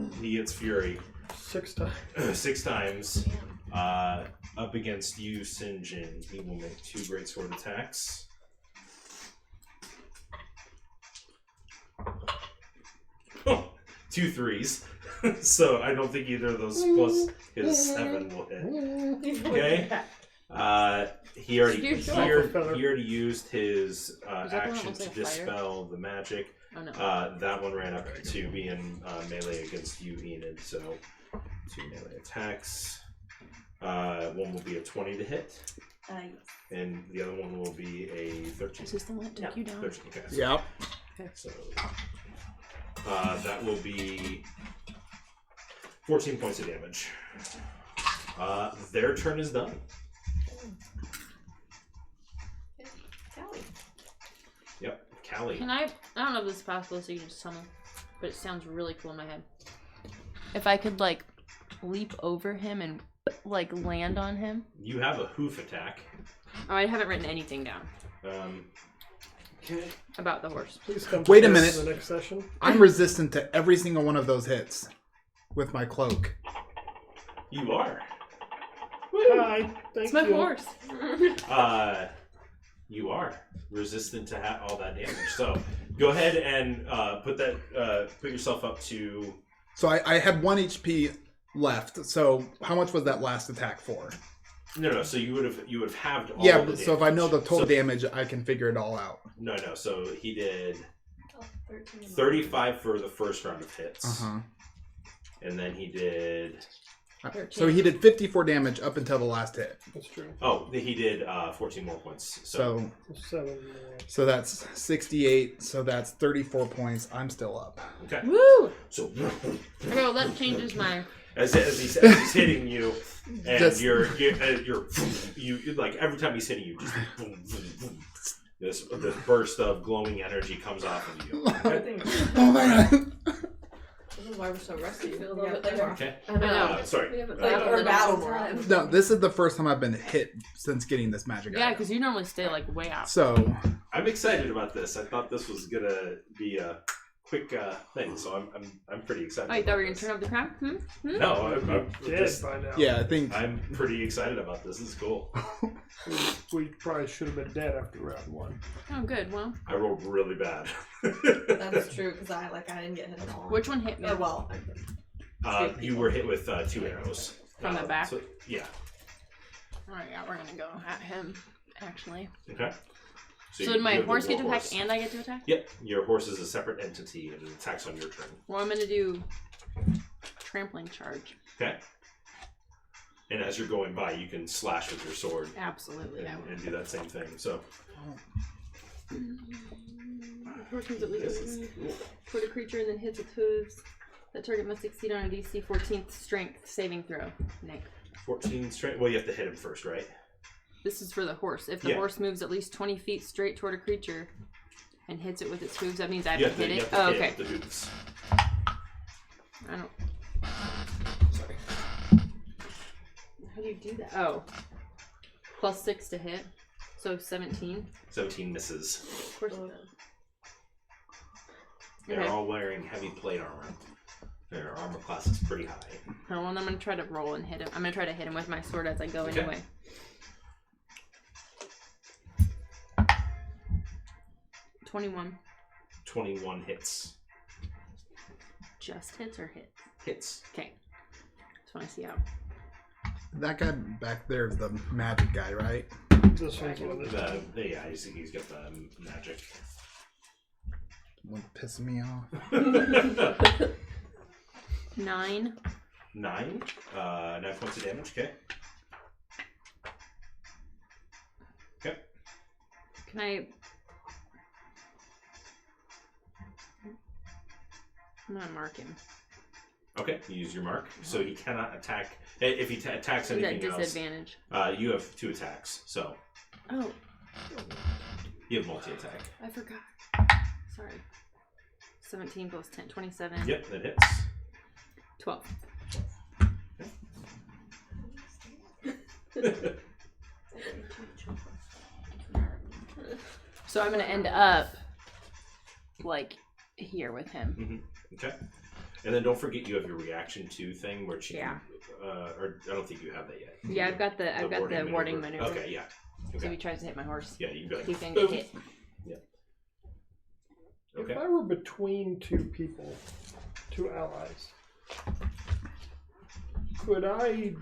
Fury 6 times. 6 times up against you, Sinjin. He will make 2 greatsword attacks. Oh, 2 3s. So I don't think either of those plus his 7 will hit. Okay. He already used his action to dispel the magic. Oh no. That one ran up to be in melee against you, Enid. So 2 melee attacks. One will be a 20 to hit, and the other one will be a 13. Is this the one that took you down? 13. Okay. So, Yep. So that will be 14 points of damage. Their turn is done. Callie. Yep, Callie. Can I don't know if this is possible, so you can just tell me, but it sounds really cool in my head. If I could, like, leap over him and, like, land on him. You have a hoof attack. Oh, I haven't written anything down Okay. about the horse. Please come Wait a to minute. the next session. I'm resistant to every single one of those hits with my cloak. You are. Hi, thank It's my you. horse. You are resistant to all that damage. So go ahead and put yourself up to. So I had 1 HP left. So how much was that last attack for? No. So you would have halved all Yeah, the but so if I know the total damage, I can figure it all out. No. So he did 13. 35 for the first round of hits, and then he did. So he did 54 damage up until the last hit. That's true. Oh, he did 14 more points. So 7 more. So that's 68. So that's 34 points. I'm still up. okay. Woo! So Okay, well, that changes my. as he's hitting you, and Just- you're like every time he's hitting you, just boom, boom, boom. This burst of glowing energy comes off of you. Okay. Oh my god. This is why we're so rusty. Feel a little bit better. Okay. I know. Sorry. We haven't Like played our in a battle long time. round. No, this is the first time I've been hit since getting this magic Yeah, item. because you normally stay, like, way out. So, I'm excited about this. I thought this was gonna be a quick thing, so I'm pretty excited. Oh, you thought we were about going to turn up the crowd? Hmm? No, I'm Dead just. by now. yeah, I think I'm pretty excited about this. This is cool. We probably should have been dead after round 1. Oh, good. Well, I rolled really bad. That's true because I didn't get hit at all. which one hit me? Or well, You were hit with 2 arrows. From the back? So, yeah. Alright, yeah, we're going to go at him, actually. Okay. So you did my have the horse get to war attack horse. and I get to attack? Yep. Your horse is a separate entity and it attacks on your turn. Well, I'm going to do trampling charge. Okay. And as you're going by, you can slash with your sword Absolutely. and do that same thing. So Horse moves at least toward a creature and then hits its hooves. That target must succeed on a DC 14th strength saving throw. Nick. 14 strength. Well, you have to hit him first, right? This is for the horse. If the Yeah. horse moves at least 20 feet straight toward a creature and hits it with its hooves, that means I have You to hit you it. have to Oh, hit okay. the hooves. I don't. sorry. How do you do that? Oh. Plus 6 to hit. So 17. 17 misses. Of course it does. They're Okay. all wearing heavy plate armor. Their armor class is pretty high. Well, then I'm going to try to roll and hit him. I'm going to try to hit him with my sword as I go Okay. anyway. 21. 21 hits. Just hits or hits? Hits. Okay. Just want to see how. That guy back there is the magic guy, right? This one's one that Yeah, he's got the magic. One pissing me off. 9. 9 points of damage. Okay. Okay. Can I... I'm gonna mark him. Okay, you use your mark, so he cannot attack. If he attacks Is that anything else, disadvantage? you have 2 attacks, so Oh, you have multi-attack. I forgot. Sorry. 17 plus 10, 27. Yep, that hits. 12. So I'm gonna end up like here with him. Okay. And then don't forget you have your reaction to thing where she Yeah. or I don't think you have that yet. Yeah, I've got the warding maneuver. Okay, yeah. So Okay. if he tries to hit my horse, Yeah, you can go he ahead. can get hit. Yeah. If Okay. I were between 2 people, 2 allies, could I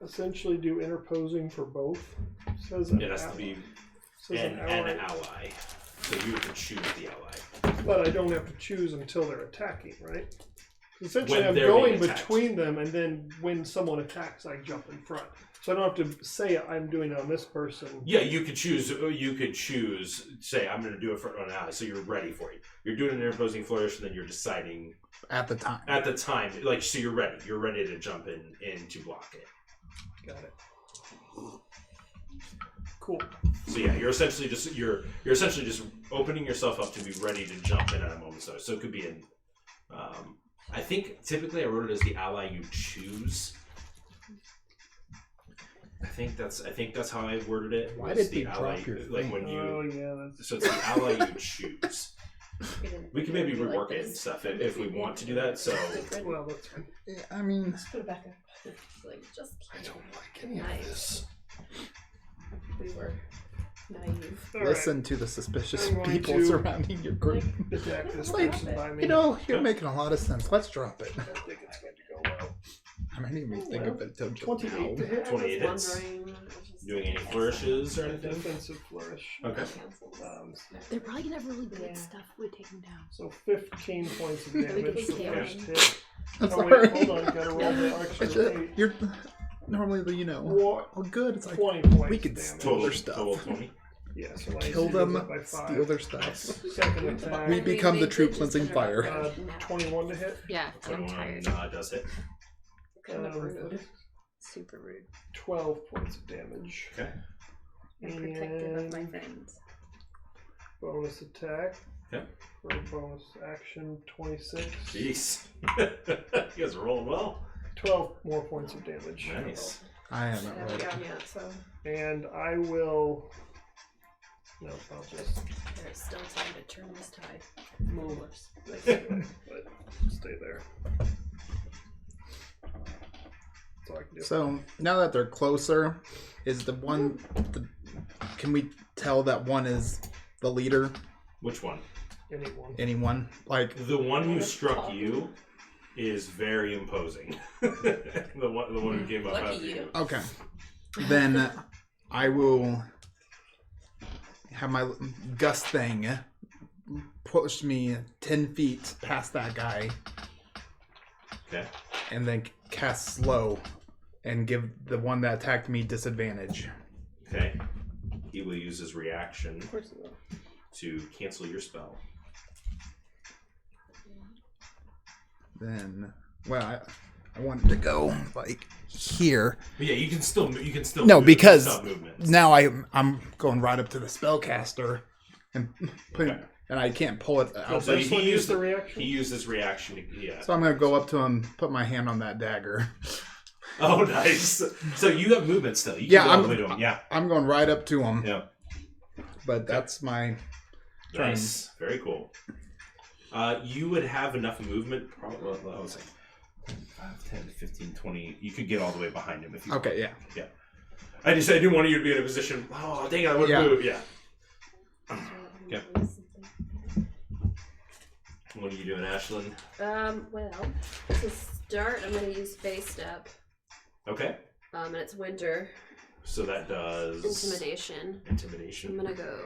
essentially do interposing for both? Says an It has ally. to be Says an ally. So you have to choose the ally. But I don't have to choose until they're attacking, right? Essentially, When I'm they're going being attacked. between them, and then when someone attacks, I jump in front. So I don't have to say I'm doing it on this person. Yeah, you could choose. You could choose. Say, I'm going to do it for an ally, so you're ready for it. You're doing an interposing flourish, and then you're deciding At the time. at the time, like, so you're ready. You're ready to jump in to block it. Got it. Cool. So yeah, you're essentially just opening yourself up to be ready to jump in at a moment's notice. So it could be in. I think typically I wrote it as the ally you choose. I think that's how I worded it. Why was did the they ally, drop your like thing? when you? Oh yeah, that's So it's the ally you choose. We can maybe rework it and stuff if we want to do that. So well. That's fine. I mean, Let's put it back up. Like, just I don't like any of Nice. this. we were naive. All right. listen to the suspicious I'm going people to- surrounding your group. Attack this Like, person by me. You know, you're making a lot of sense. Let's drop it. I don't think it's going to go well. I didn't even think well, of it till just 28 to now. hit. 28 I was hits. wondering. Doing any flourishes or anything? Defensive flourish. Okay. They're probably gonna have really good Yeah. stuff. We take them down. So 15 points of damage could for the scale first it. hit. I'm Oh sorry. wait, hold on, gotta roll the I extra should- 8. You're normally, you know. What? Oh, good. It's like 20 points we of could damage. steal their Total stuff, 20. Yeah, so I kill goes them, up by 5. steal their stuff. Nice. Second attack. We become the true cleansing fire. 21 to hit. Yeah, I'm tired. 21 does hit. Kind of rude. Super rude. 12 points of damage. Okay. I'm protective of my And friends. bonus attack. Yep. For a bonus action, 26. Jeez. You guys are rolling well. 12 more points of damage. Nice. I haven't Haven't rolled. gone yet, so And I will. No, I'll just there's still time to turn this tide. move. But stay there. That's all I can do. So now that they're closer, is the one? Can we tell that one is the leader? Which one? Anyone. Anyone? Like The one who struck you is very imposing. the one who came up Lucky after you. you. okay, then I will have my gust thing push me 10 feet past that guy, Okay. and then cast slow and give the one that attacked me disadvantage. Okay. He will use his reaction Of course it will. to cancel your spell. Then, well, I wanted to go like here. But yeah, you can still No, move, you can stop because movements. now I'm going right up to the spellcaster and putting, Okay. and I can't pull it out. So This one he used used the reaction. He used his reaction to yeah. So I'm gonna go up to him, put my hand on that dagger. Oh, nice. So you have movement still. You can Yeah, go I'm- all the way to him. Yeah. I'm going right up to him. Yeah. But that's my turn. Nice. Very cool. You would have enough movement, probably, I was like 5, 10, 15, 20. You could get all the way behind him if you Okay, yeah. want. Yeah. I didn't want you to be in a position, oh, dang it, I wouldn't Yeah. move. Yeah. Okay. What are you doing, Ashlyn? Well, to start, I'm going to use Face Step. Okay. And it's winter. So that does... Intimidation. Intimidation. I'm going to go...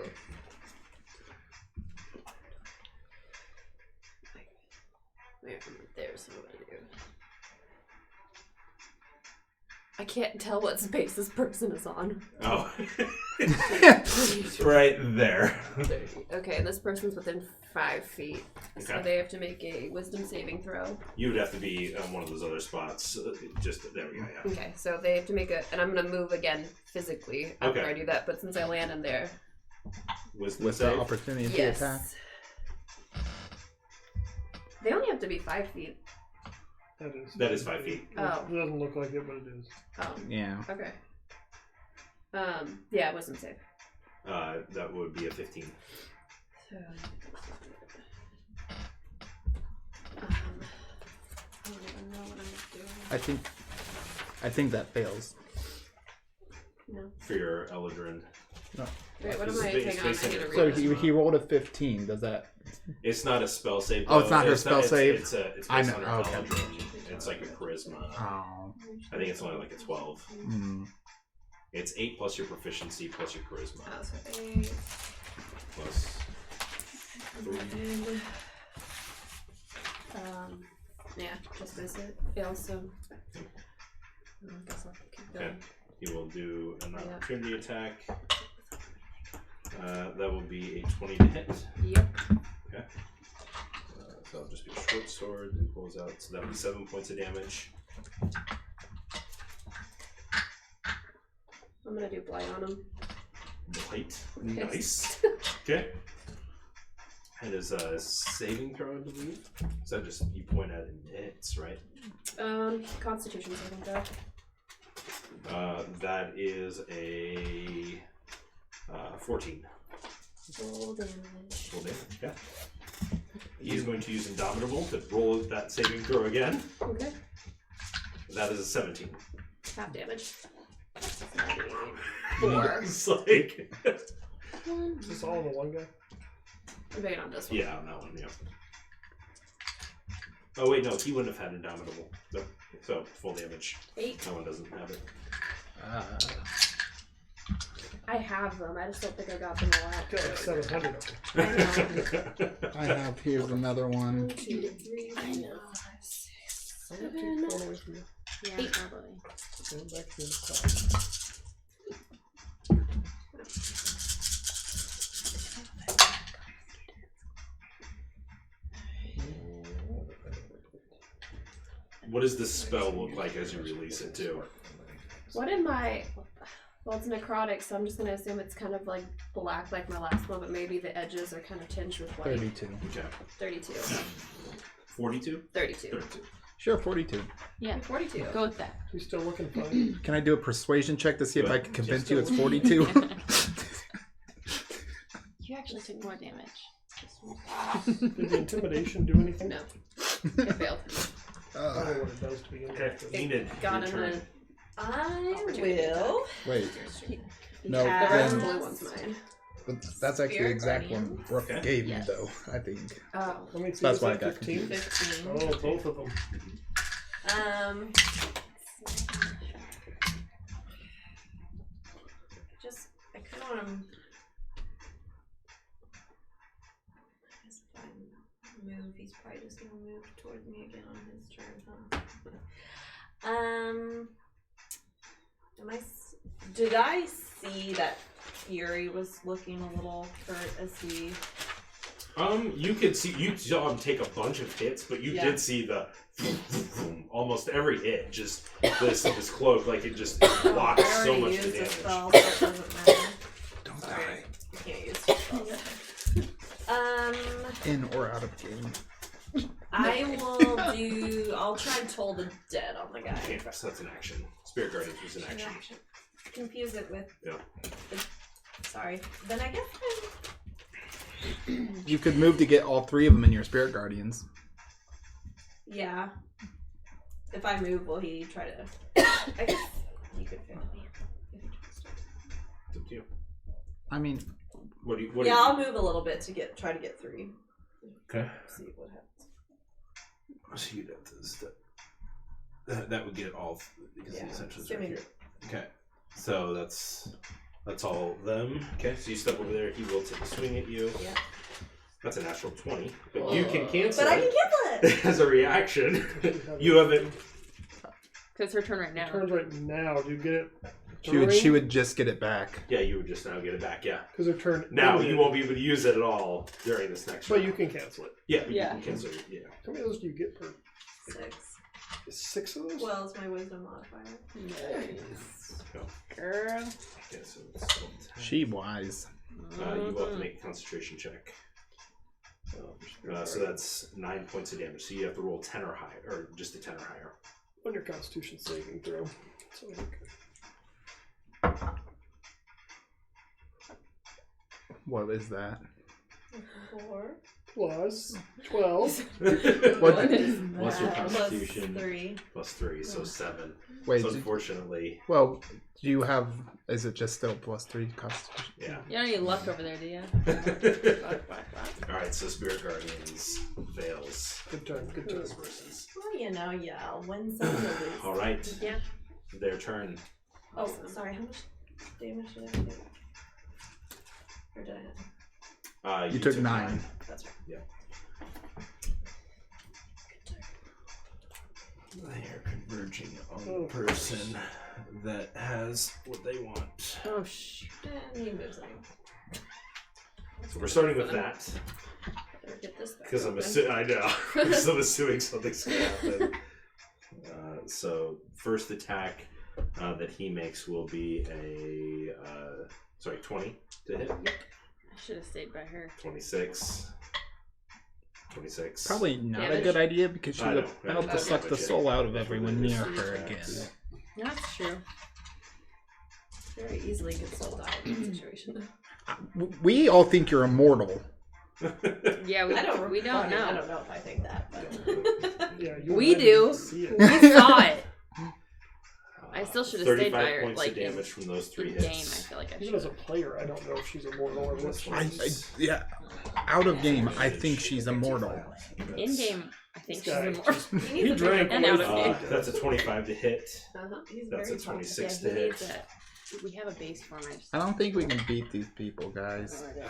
There's what I'm going to do. I can't tell what space this person is on. Oh. Right there. 30. Okay, and this person's within 5 feet. So Okay. they have to make a wisdom saving throw. You would have to be on one of those other spots. Just there we go. Yeah. Okay, so they have to make a, and I'm gonna move again physically after Okay. I do that. But since I land in there, Wisdom With the save. opportunity to yes, attack. they only have to be 5 feet. That is 5 feet. Oh. It doesn't look like it, but it is. Oh, Yeah. okay. Yeah, wisdom save. That would be a 15. So, I don't even know what I'm doing. I think that fails. No. For your Eldrin. Wait, what am This I? is Hang on, based I on need to your- read So this. he rolled a 15. Does that? It's not a spell save. Oh, it's though. not her spell save? It's based I know, on her okay. Eldrin. It's like a charisma. Oh. I think it's only like a 12. Hmm. It's 8 plus your proficiency plus your charisma. Oh, so 8. Plus 3. Yeah, just visit. It also. I guess I'll keep going. Okay. He will do an Yeah. opportunity attack. That will be a 20 to hit. Yep. Okay. So it'll just be a short sword and pulls out. So that'll be 7 points of damage. I'm gonna do blight on him. Blight. Nice. Okay. And is a saving throw, I believe. Is that just you point at and hits, right? Constitution saving throw. That is a 14. Roll damage. Roll damage, yeah. He's going to use Indomitable to roll that saving throw again. Okay. That is a 17. Half damage. 4. It's like... Is this all in the one guy? I'm betting on this one. Yeah, on that one, yeah. Oh wait, no, he wouldn't have had Indomitable. No. So, full damage. 8. That one doesn't have it. I have them. I just don't think I got them all out. Got like 700 of them. I know. I have. Here's another 1, one. 2, 3, 4, 5, 6, I'm gonna 7. take one away from you. Yeah, probably. Going back to the top. What does this spell look like as you release it, too? What in my... Well, it's necrotic, so I'm just going to assume it's kind of like black like my last one, but maybe the edges are kind of tinged with white. 32. Okay. 32. 42? 32. 32. Sure, 42. Yeah, 42. go with that. He's still looking fine. Can I do a persuasion check to see if I can convince Just you a- it's 42? You actually took more damage. Did the intimidation do anything? No. It failed. I don't know what it does to begin Okay, with. Enid, Got your him turn. I Opportunity will. Wait. No, The red and then, blue one's mine. but that's actually the Spirit exact Guardian. one Brooke Okay. gave me, Yes. though, I think. Oh. Let me see. That's was why I that got 15? 15. Oh, both of them. Just, I kind of want to. If I move, he's probably just gonna move toward me again on his turn, huh? Did I see that Fury was looking a little hurt as he? You could see, you saw him take a bunch of hits, but you Yeah. did see the almost every hit, just this cloak, like it just blocks I so already much used a damage. spell, so it doesn't matter. Don't Sorry, you can't use spells. In or out of game. I'll try and toll the dead on the guy. Okay, so that's an action. Spirit Guardians was an action. Confuse it with. Yeah. Sorry. Then I guess You could move to get all 3 of them in your Spirit Guardians. yeah. If I move, will he try to? I guess he could fail me. If he tries to. It's up to you. I mean, What do you? I'll move a little bit to try to get 3. Okay. See what happens. So you'd have to that would get all because the essentials right assuming- here. Okay. So that's all of them. Okay. So you step over there. He will take a swing at you. Yeah. That's a natural 20, but you can cancel But I can it cancel it. as a reaction. You have it. Because her turn right now. Turns right now. Do you get it? She would just get it back. Yeah, you would just now get it back. Yeah. Because her turn. Now ended. you won't be able to use it at all during this next But round. you can cancel it. Yeah, Yeah. you can cancel it. Yeah. How many of those do you get per? 6. 6 of those? Well, it's my wisdom modifier. Nice. Go. Girl. Okay, so it's still 10. She wise. You will have to make a concentration check. So that's 9 points of damage. So you have to roll 10 or higher, or just a 10 or higher. On your Constitution saving throw. So okay. What is that? 4. Plus 12. What? What's your Plus constitution? 3. Plus 3, so 7. Wait, So unfortunately, well, do you have... Is it just still +3 constitution? yeah. You don't need luck over there, do you? Alright, so Spirit Guardians fails. Good turn. Good turn. Those versus. Well, yeah, win some of these. Alright, Yeah. their turn. Oh, sorry, how much damage did I take? Or did I have? You took 9. That's right. Yeah. They are converging on the person that has what they want. Oh, shoot. And you move something. So we're starting with that. Better get this back. Because I'm open. assuming, I know, because I'm assuming something's going to happen. So first attack that he makes will be a 20 to hit. I should have stayed by her. 26. 26. Probably not a Damage. good idea because she I would know. about to That's suck the damage, soul yeah. out of everyone near her again. That's true. Very easily get sold out in this situation. We all think you're immortal. Yeah, we I don't we don't know. I don't know if I think that, but Yeah, you We and I do. didn't see it. We saw it. I still should have stayed 35 by her. points Like of damage from those 3 in game, I hits. feel like I Even should. as a player, I don't know if she's immortal or what she is. Yeah, out of game, I think she's immortal. In game, I think This she's guy immortal. just- he He needs a drank And away out of from game. it. That's a 25 to hit. He's That's very a 26 Yeah, to he hit. needs it. We have a base form. I just. I don't think we can beat these people, guys. Oh, I don't.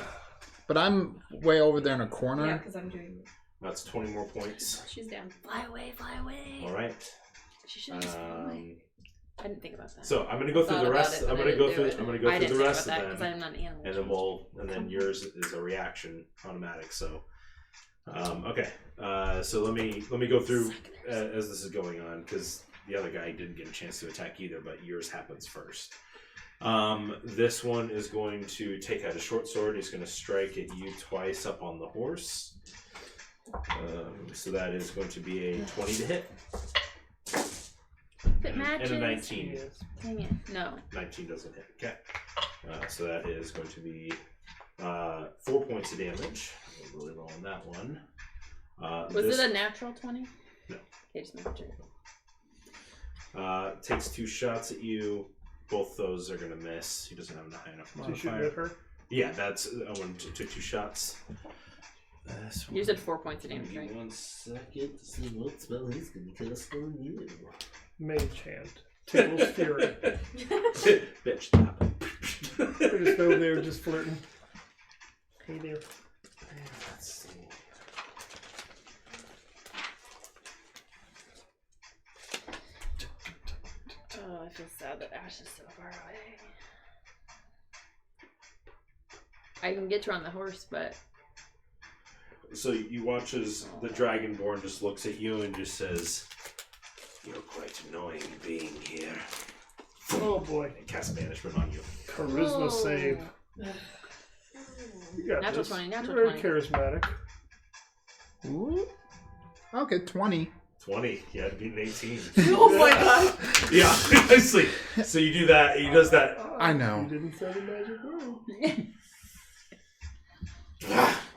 But I'm way over there in a Yeah, corner. because I'm doing. That's 20 more points. She's down. Fly away, fly away. Alright. She should just fly away. I didn't think about that. So I'm gonna go through Thought the about rest. it, but I'm I gonna go didn't through. do it. I'm gonna go I through didn't the think rest about of that because them, I'm not an animal. and then yours is automatic. So, okay. So let me go through as this is going on because the other guy didn't get a chance to attack either, but yours happens first. This one is going to take out a short sword. He's going to strike at you twice up on the horse. So that is going to be a 20 to hit. If it matches. And a 19. Yes. Dang it. No. 19 doesn't hit. Okay. So that is going to be 4 points of damage. We're really low on that one. Was it a natural 20? No. Okay, just making sure. Takes 2 shots at you. Both those are going to miss. He doesn't have a high enough So you should modifier. hit her. Yeah, that's one took 2 shots. You said 4 points of damage, Give me right? 1 second to see what spell he's going to cast on you. Mage hand. Tickles Fury. Bitch, stop. We're just over there just flirting. Hey there. Let's see. Oh, I feel sad that Ash is so far away. I can get her on the horse, but So you watch as the Dragonborn just looks at you and just says, "You're quite annoying being here." Oh boy. And cast banishment on you. Charisma Whoa. save. You got Natural this. 20, natural You're 20. very charismatic. Ooh. Okay, 20. 20. You had to beat an 18. Oh my god! Yeah, nicely. So you do that. He does that. I know. You didn't say the magic word.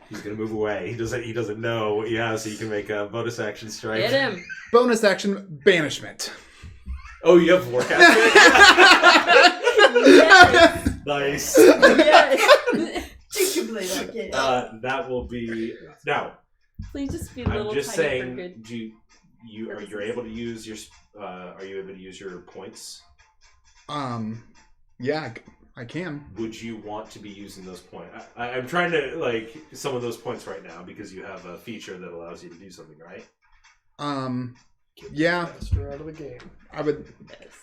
He's gonna move away. He doesn't know what you have, so you can make a bonus action strike. hit him. Bonus action, banishment. Oh, you have forecast. Yes. Nice. Yes. Tinkerblade again. That will be now. Please just be a little I'm just tiny saying. crooked. Do you're able to use your are you able to use your points? Yeah, I can. Would you want to be using those points? I'm trying to like some of those points right now because you have a feature that allows you to do something, right? Yeah, Master out of the game.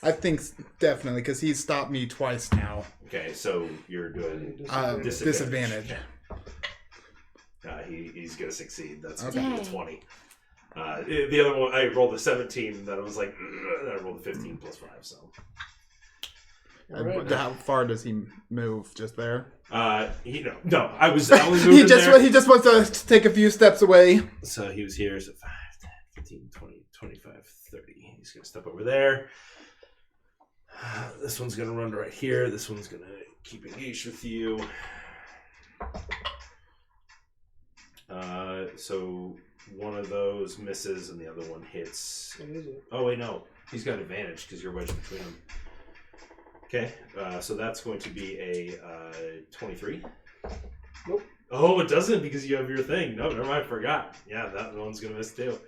I think definitely because he's stopped me twice now. Okay, so you're doing Disadvantage. He's gonna succeed. That's Okay. gonna be a 20. The other one, I rolled a 17. That I was like, I rolled a 15 plus 5. So, Alright. How far does he move? Just there? no, I was only moving there. He just wants to take a few steps away. So he was here. So 5, 10, 15, 20, 25, 30. He's gonna step over there. This one's gonna run right here. This one's gonna keep engaged with you. So one of those misses and the other one hits. What is it? Oh wait, no, he's got advantage because you're wedged between them. Okay, so that's going to be a 23. Nope. Oh, it doesn't because you have your thing. No, never mind. I forgot. Yeah, that one's gonna miss too.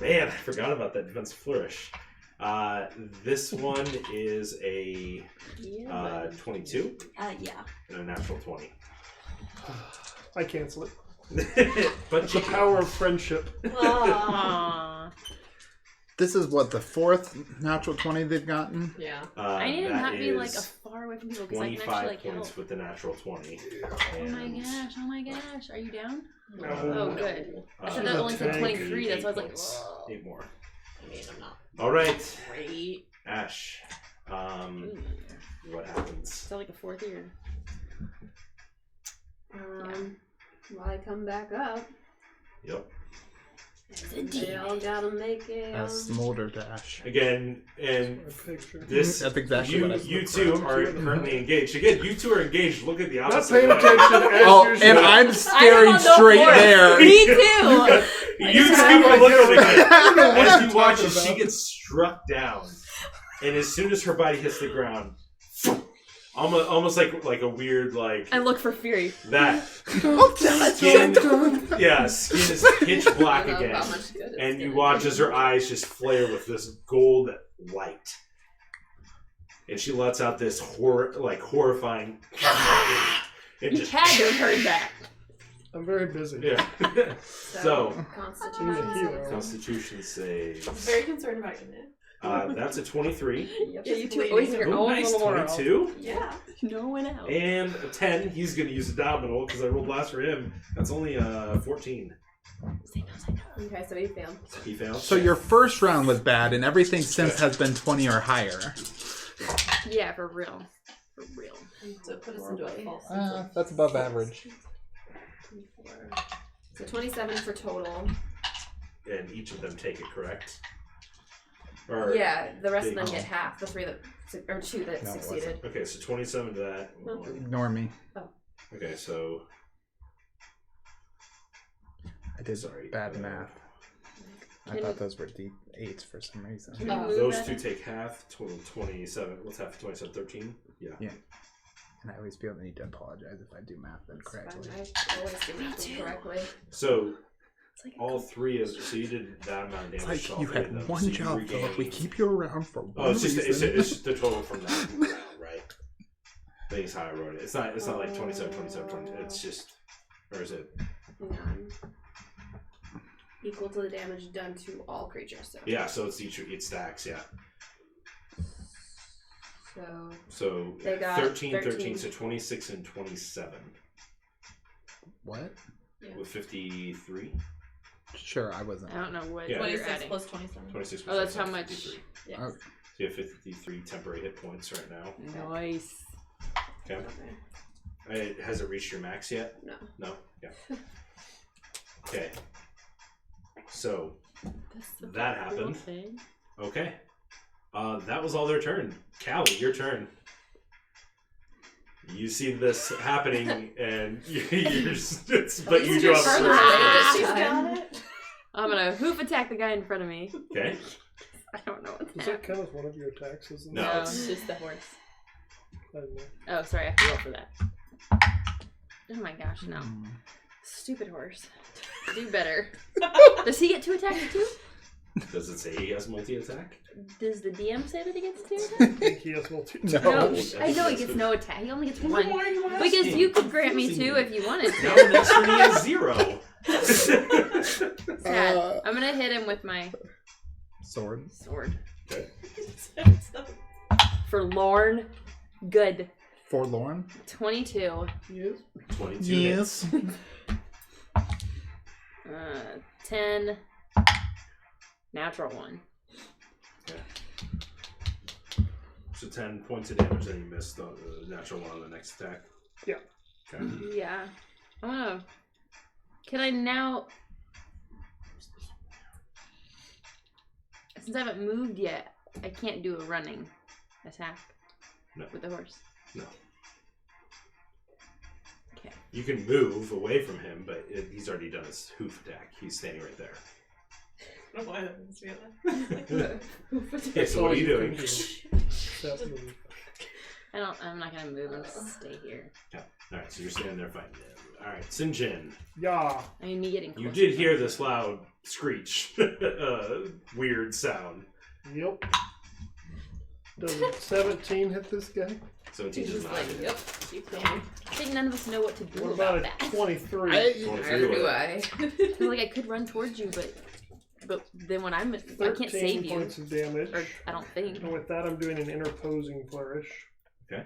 Man, I forgot about that defensive flourish. This one is a 22 Yeah. and a natural 20. I cancel it. But The power of friendship. Aww. This is what, the 4th natural 20 they've gotten? Yeah. I need to that not be like is a far away from people because I can 25 actually like points help. with the natural 20. Oh my gosh, are you down? No. Oh, good. I Uh, thought that only said tank. 23, that's why I was like, points. whoa. 8 more. I mean, I'm not Alright, great. Ash. Ooh. What happens? Is that like a 4th ear? Well, I come back up. Yep. They all gotta make it. A smolder dash. Again, and A picture. this That's exactly what I said. you two are currently engaged. Again, you two are engaged. Look at the Not opposite. paying attention as Oh, usual. and I'm staring on the straight floor. there. Me too! You two have are like looking at it. I don't know what As you're you watch talking as she about. gets struck down, and as soon as her body hits the ground, almost like a weird like I look for Fury. that Oh, damn it. skin. Yeah, skin is pitch black I don't know again, how much good it's and you gonna watch do. as her eyes just flare with this gold light, and she lets out this horrifying. And You just had to have heard that. I'm very busy. yeah. So Being a Constitution. hero. Constitution saves. I'm very concerned about your knit. That's a 23. Yeah, you two always have your Oh, own nice little world. 22. Yeah. No one else. And a 10. He's going to use a domino because I rolled last for him. That's only 14. Okay, so he failed. He failed. So your first round was bad, and everything since has been 20 or higher. Yeah, for real. For real. So put us into a false. That's above average. So 27 for total. And each of them take it, correct? Or, Yeah, the rest of them they- get half. The 3 that or 2 that No, it succeeded. Okay, so 27 to that. Ignore me. Okay, so I did Sorry. bad math. I Can- thought those were D8s for some reason. Can you move those that? two take half. Total 27. What's half of 27? 13? Yeah. And I always feel the need to apologize if I do math incorrectly. I always do math correctly. So It's like all 3 of so you did that amount of It's damage. to like all you 3 of had them, one so you job, Philip. We regained- keep you around for one Oh, it's just reason. it's just the total from that round, right? I think it's how I wrote it. It's not like 27, 27, 20. It's just, or is it? None. Equal to the damage done to all creatures. So. Yeah, so it's it stacks. Yeah. So They got 13, 13. so 26 and 27 What? with 53. Sure, I wasn't. I don't know what Yeah. you're 26 adding. plus 27. 26. Oh, that's plus how much. 53. Yes. Oh. So you have 53 temporary hit points right now. Nice. Okay. Has it reached your max yet? No. No. Yeah. Okay. So That's such That a cool happened. thing. okay. That was all their turn. Callie, your turn. You see this happening, and but you You're draw further the away, but first. she's got it. I'm gonna hoof attack the guy in front of me. Okay. I don't know what's Does that happening. count as one of your attacks? Isn't No, it? No, it's- it's just the horse. I don't know. Oh, sorry, I have to roll for that. Oh my gosh, no. Stupid horse. Do better. Does he get 2 attacks too? Does it say he has multi-attack? Does the DM say that he gets 2 attacks? I think he has multi. No. No, Oh, I know he gets no attack. He only gets 1. Why are you Because asking? you could grant me 2 if you wanted Now to. the next turn he has 0. Sad. I'm gonna hit him with my Sword. Sword. Okay. For Lorne, good. Forlorn. 22. Yes. 22 Yes. 10. Natural 1. So 10 points of damage, then you missed the natural one on the next attack. Yeah. Okay. Yeah. I wanna. Can I now? Since I haven't moved yet, I can't do a running attack. No. With the horse. No. Okay. You can move away from him, but he's already done his hoof attack. He's standing right there. I don't know why that didn't see that. Okay, so what are you doing? I'm not gonna move and stay here. Yeah. Alright, so you're standing there fighting him. Alright, Sinjin. Yeah. I mean, me getting closer. You did hear this loud screech. Weird sound. Yep. Does 17 hit this guy? 17 He's does just not like, hit. yep, keep going. I think none of us know what to do What about about a that. 23? Neither do I. Like, I could run towards you, but then when I can't 13 save you. points of damage. Or I don't think. And with that, I'm doing an interposing flourish. Okay.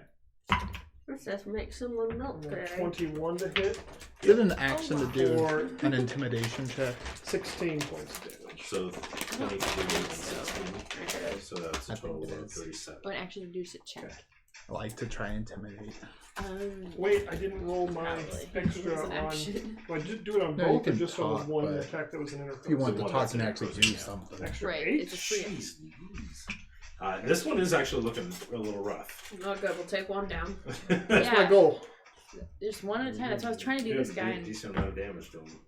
Let's just make someone melt And a today. 21 to hit. Is it an action to do For an intimidation check? 16 points of damage. So 23 and 16. So that's a I think total it of is. 37. Or actually reduce it check. Okay. I like to try and intimidate. Wait, I didn't roll my Probably. extra It's an on. action. Do I just do it on No, you both or can just on talk, the one but attack that was an interposing? If you want to one talk that's and an actually imposing, do yeah. something. Extra Right, 8? it's a free. Jeez. This one is actually looking a little rough. Oh, good. We'll take one down. That's Yeah. my goal. Just one at a time. That's what I was trying to do this guy. And Decent amount of damage to him.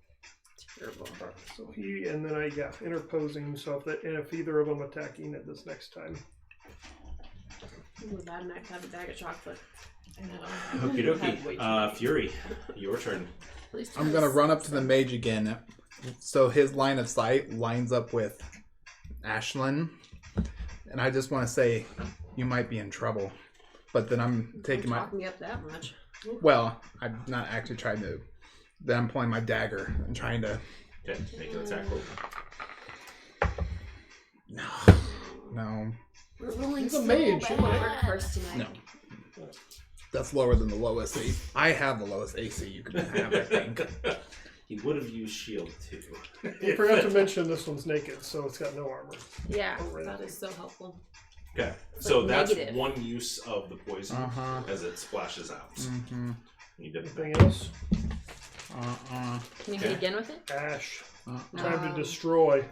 terrible. So he, and then I, interposing, so if either of them attack Enid this next time. Ooh, bad night to have a bag of chocolate. Okie dokie. Fury, your turn. I'm gonna run up to the mage again. So his line of sight lines up with Ashlyn. And I just want to say, you might be in trouble. But then I'm taking my... Talk me up that much. Well, I'm not actually trying to... Then I'm pulling my dagger and trying to... Okay, make an attack roll. No. We're rolling He's a so mage, bad. he might. Work first tonight. No. That's lower than the lowest AC. I have the lowest AC you can have, I think. He would have used shield too. You forgot to mention this one's naked, so it's got no armor. Yeah. That is so helpful. Okay, so that's negative. one use of the poison as it splashes out. Mm-hmm. You did Anything else? Can you hit again with it? Ash. No. Time to destroy.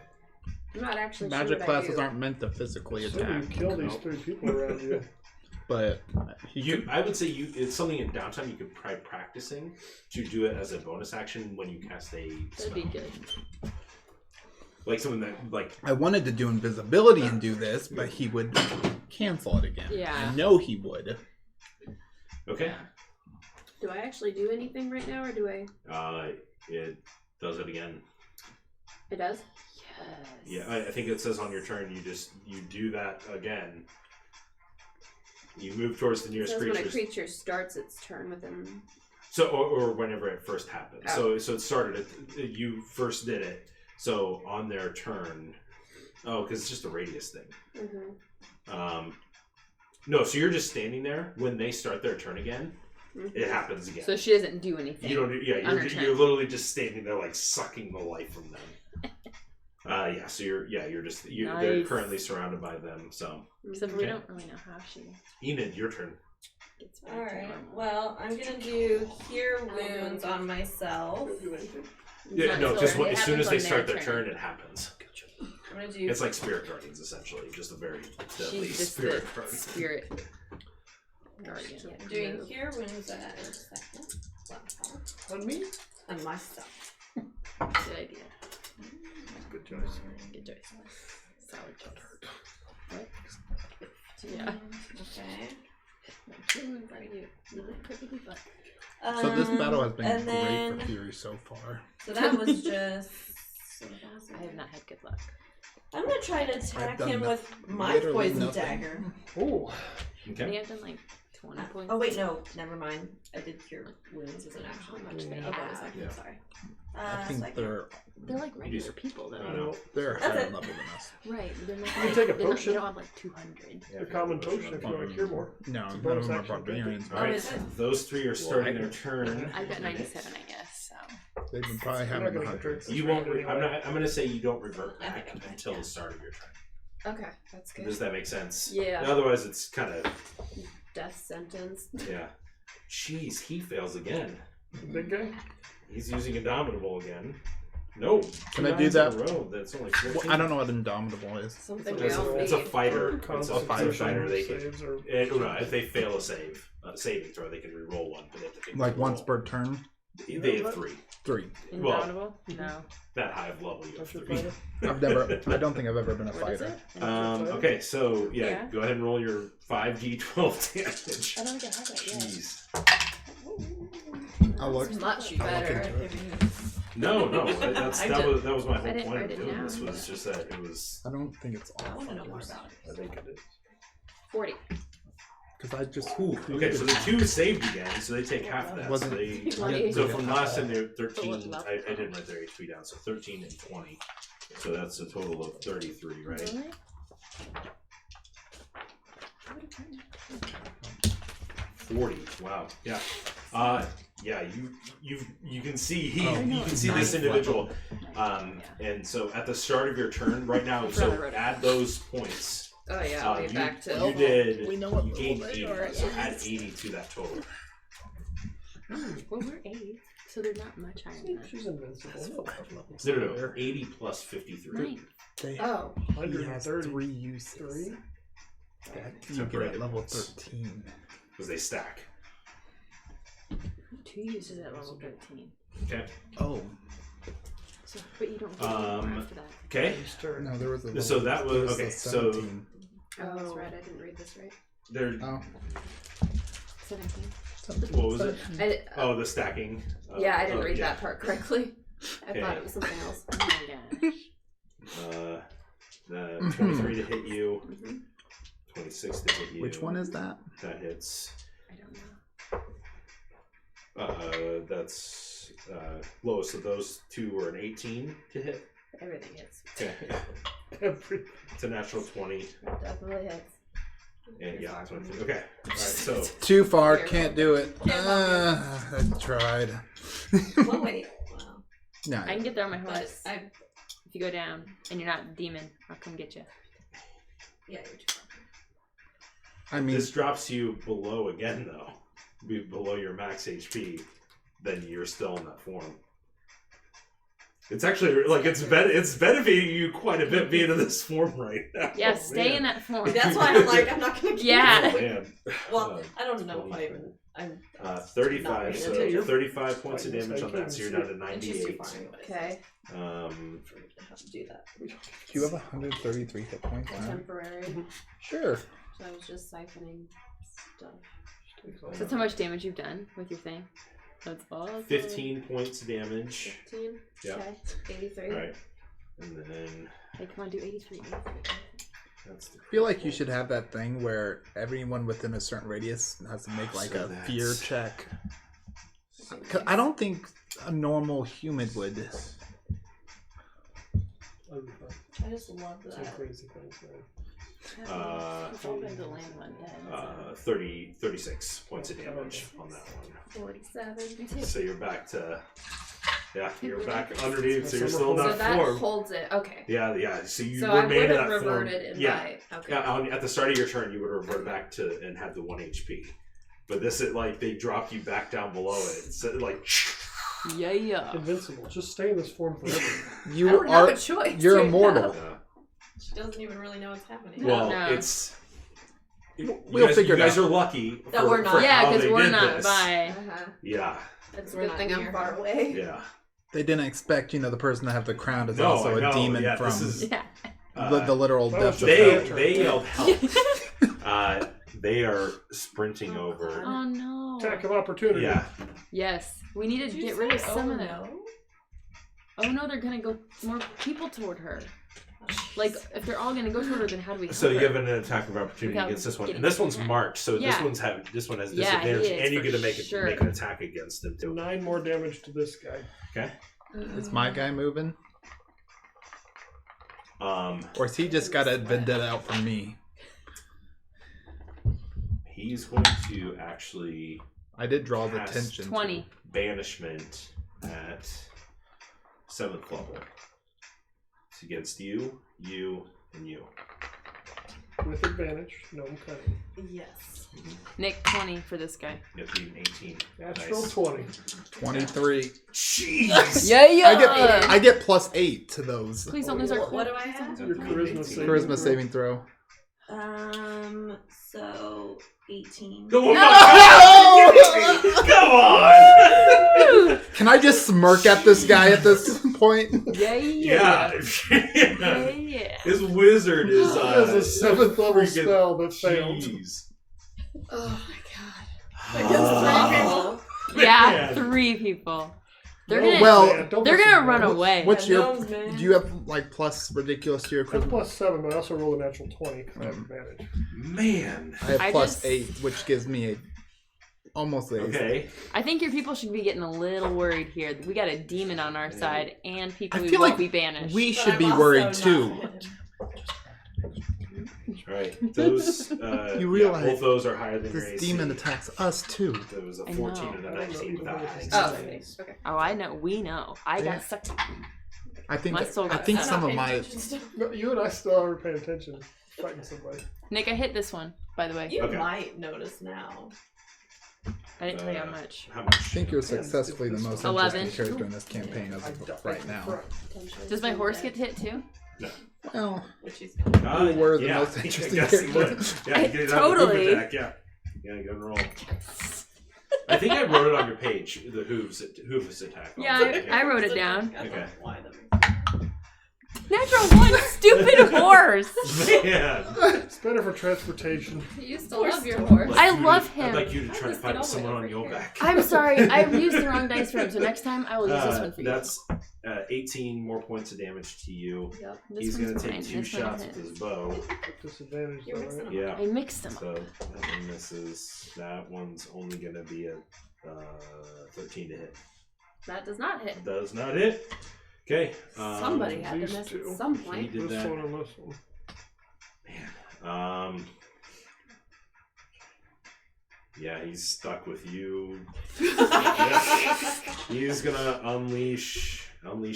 I'm not actually Magic sure what classes I do. aren't meant to physically So you attack. kill these Nope. 3 people around you. But he could, I would say it's something in downtime you could try practicing to do it as a bonus action when you cast a That'd be spell. good. Like something that, like, I wanted to do invisibility and do this, but he would cancel it again. Yeah. I know he would. okay, Do I actually do anything right now, or do I? it does it again. It does. Yeah, I think it says on your turn you do that again. You move towards the It nearest says when a creatures. creature starts its turn within. So, or whenever it first happened. Oh. So it started. You first did it. So on their turn. Oh, because it's just a radius thing. Mm-hmm. No, so you're just standing there. When they start their turn again, it happens again. So she doesn't do anything. You don't. Yeah, on her turn. you're literally just standing there, like sucking the life from them. Yeah. So you're just. They're Nice. currently surrounded by them. So Except we don't really know how she Enid, your turn. gets back Alright, to normal. well, I'm gonna do Cure Wounds on myself. Yeah, Not no, till just it as soon as happens they on start their their turn. turn, it happens. I'm gonna do It's like spirit guardians, essentially, just a very deadly She's just spirit the guardian. spirit guardian. I'm doing Cure Wounds at a second. On me? On myself. Good idea. Good choice. Good choice. Solid choice. What? Yeah. Okay. So this battle has been and great then, for Fury so far. So that was just. I have not had good luck. I'm gonna try to attack done him no- with my literally poison nothing. dagger. Oh, I Okay. think I've done like 20 points. Oh wait, no, never mind. I did cure wounds as an action. How much they A have. bonus action. Yeah. Sorry. I think so I they're like regular people, I though. don't know. they're That's higher it. level than us. Right. They're not, You can take a they're not- potion. They don't have like 200. A common potion if you want to cure more. No, It's a none bonus of them are action. barbarians. All right, is it? those three are starting their turn. I've got 97, I guess. So They've been probably You're not having gonna get hundreds. hurt. You won't. I'm gonna say you don't revert I think back I'm fine, until yeah. the start of your turn. Okay, that's good. Does that make sense? Yeah. Otherwise, it's kind of Death sentence. yeah. Jeez, he fails again. The big guy? He's using Indomitable again. No. Can two I do nines that? in a row. That's only 14. Well, I don't know what Indomitable is. Something It's we a- all It's a need. fighter. It's a Constitution fighter. They can. saves or If they fail a saving throw, they can re-roll one. But they have to take Like the once roll. per turn? They have 3. 3. Well, Indomitable? No. That high of level, you have That's your 3. fighter? I don't think I've ever been a What is fighter. it? Okay, so yeah, Yeah. go ahead and roll your 5d12 damage. I don't think I have that yet. Jeez. I'll look. It's much I'll look better. into it. No, that was my I whole didn't point write of it doing down. this. Was just that it was. I don't think it's I all want to know more fighters. about it. I think it is. 40. Because I just Okay, so the 2 saved again, so they take half that. So, Wasn't- they, Twenty. so from last time they're But 13. what I didn't write their HP down, so 13 and 20. So that's a total of 33, right? Really? 40. Wow. Yeah. Yeah. You can see Oh, you can see this individual. And so at the start of your turn, right now, I forgot I so wrote it. add those points. Oh yeah, I'll be you, back to. you did. We know what you gained level they 80, are. so add 80 to that total. Well, we're 8, so they're not much higher than us. She's invincible. No. 80 plus 53. Nine. They Oh, he has 130. 3 uses. 3? That you get at level 13. Because they stack. 2 uses at level 13. Okay. Oh, So, but you don't get any more after that. Okay. His turn. no, there was a level, So that was- there a okay, so- 17. oh, that's right. I didn't read this right. There. Oh, 17. What was it? I, Oh, the stacking. yeah, I didn't oh, read yeah. that part correctly. I Okay. thought it was something else. Oh my gosh. 23 to hit you. Mhm. 26 to hit you. which one is that? That hits. I don't know. That's lowest of those 2 are an 18 to hit. Everything hits. Okay. Every It's a natural 20. It definitely hits. And yeah, 23. Okay. Alright, so Too far, Here. can't do it. Can't I tried. Well, wait. Wow. No, I can get there on my But horse. I, If you go down and you're not a demon, I'll come get you. yeah, you're too far. I mean, this drops you below again, though. Below your max HP, then you're still in that form. It's actually like it's benefiting you quite a bit being in this form right now. Yeah, Oh, stay man. in that form. That's why I'm like, I'm not gonna. Keep Yeah. Oh, man. Well, I don't know if I even. I'm. 35. Not So really. 35 points of Fine, damage I on that. can So you're see down it. to And she's too 98. far anyways. Okay. For me to have to do that. do you have 133 hit points now? Temporary. Sure. So I was just siphoning stuff. So that's how much damage you've done with your thing? That's awesome. 15 points damage. 15. Yeah. Okay. 83. Right. And then Hey, come on, do 83. that's the I feel like you should have that thing where everyone within a certain radius has to make like So a that's- fear check. 'Cause I don't think a normal human would. I just love Some that. crazy things, man. It's all been to land one dead. 36 points of damage on that one. 47. So you're back to, yeah, you're back underneath, so you're still in So that that form. holds it. Okay. Yeah. So you So I remain would in have that form. reverted in Yeah. my. Okay. Yeah, at the start of your turn, you would revert back to and have the 1 HP. But this is like they dropped you back down below it. It's like Yeah. Invincible. Just stay in this form forever. I You don't have are. a choice. You're right immortal. She doesn't even really know what's happening. well, No. it's. We'll figure it You guys out. are lucky That for, we're not. for Yeah, how because they we're did not this. by. Uh-huh. Yeah, It's a We're good not thing I'm near far her. away. yeah. They didn't expect, the person to have the crown is No, also I know. a demon Yeah, from this is- Yeah. the literal That depths was of just hell. They yelled help. They are sprinting Oh, over. God. Oh no. Attack of opportunity. Yeah, Yes, we need to Did you get rid of say, some oh, of them. no? Oh no, they're gonna go more people toward her. Oh. Like, if they're all gonna go shorter, then how do we? So you cover? have an attack of opportunity Without against this one, getting and this one's hit. marked. So Yeah. this one has Yeah, he disadvantage, is, and you for get to make sure. make an attack against him too. 9 more damage to this guy. Okay. Is my guy moving? Or has he just got a vendetta out for me? He's going to actually I did draw the Cast tension. 20. banishment at 7th level. It's against you, and you. With advantage. No, I'm cutting. Yes. Nick, 20 for this guy. Yep, 18. Natural Nice. 20. 23. Jeez! Yeah. I get +8 to those. Please don't lose our. What do I have? Your charisma saving Charisma saving throw. So 18. Oh my God! Come on! Can I just smirk at this guy at this point? Yeah. Yeah. His wizard is That is a 7th level freaking- spell that failed. Jeez. Oh my god. Oh. Yeah, Man. 3 people. They're No, gonna. Well, man, don't they're listen gonna to run me. away. What's Yeah, your? gnomes, man. Do you have like plus ridiculous to your That's charisma? +7, but I also rolled a natural 20 because I have advantage. Man. I have I +8, just- which gives me almost a. Okay. I think your people should be getting a little worried here. We got a demon on our side and people I who feel won't like be banished. we But should I'm be also worried not too. hidden. All right. Those. You realize both those are higher than your This AC. demon attacks us too. There was a I 14 know. and a I don't know 19 either without one. adding Oh, anything. okay. Oh, I know. We know. I Yeah. got stuck. I think. My soul I got think stuck. some of Paying my. attention still. No, you and I still aren't paying attention. Fighting somebody. Nick, I hit this one, by the way. You Okay. might notice now. I didn't tell you how much. How much? I think you're successfully the most 11. interesting character in this campaign as I of died right in now. front. Does my horse get hit too? Well, Which is you were the yeah. most interesting I guess he character. would. Yeah, get it on the Totally. hoof attack. Yeah. Yeah, go and roll. I think I wrote it on your page. The hooves attack. Yeah, I wrote it down. Okay. Why the Natural 1, stupid horse! Man. It's better for transportation. You still love your horse. I love him. I'd like you to try to just fight get with all the way someone on over your here. back. I'm sorry, I used the wrong dice for him, so next time I will use this one for you. That's 18 more points of damage to you. Yep. This He's going one's to take fine. 2 This one shots with hits. his bow. Disadvantage You're though, mixing right? them Yeah. I mixed them. So that one misses. That one's only going to be a 13 to hit. That does not hit. Does not hit. Okay. Somebody had to these miss two. at some He point. did This that. one and this one. Yeah, he's stuck with you. Yeah. He's gonna unleash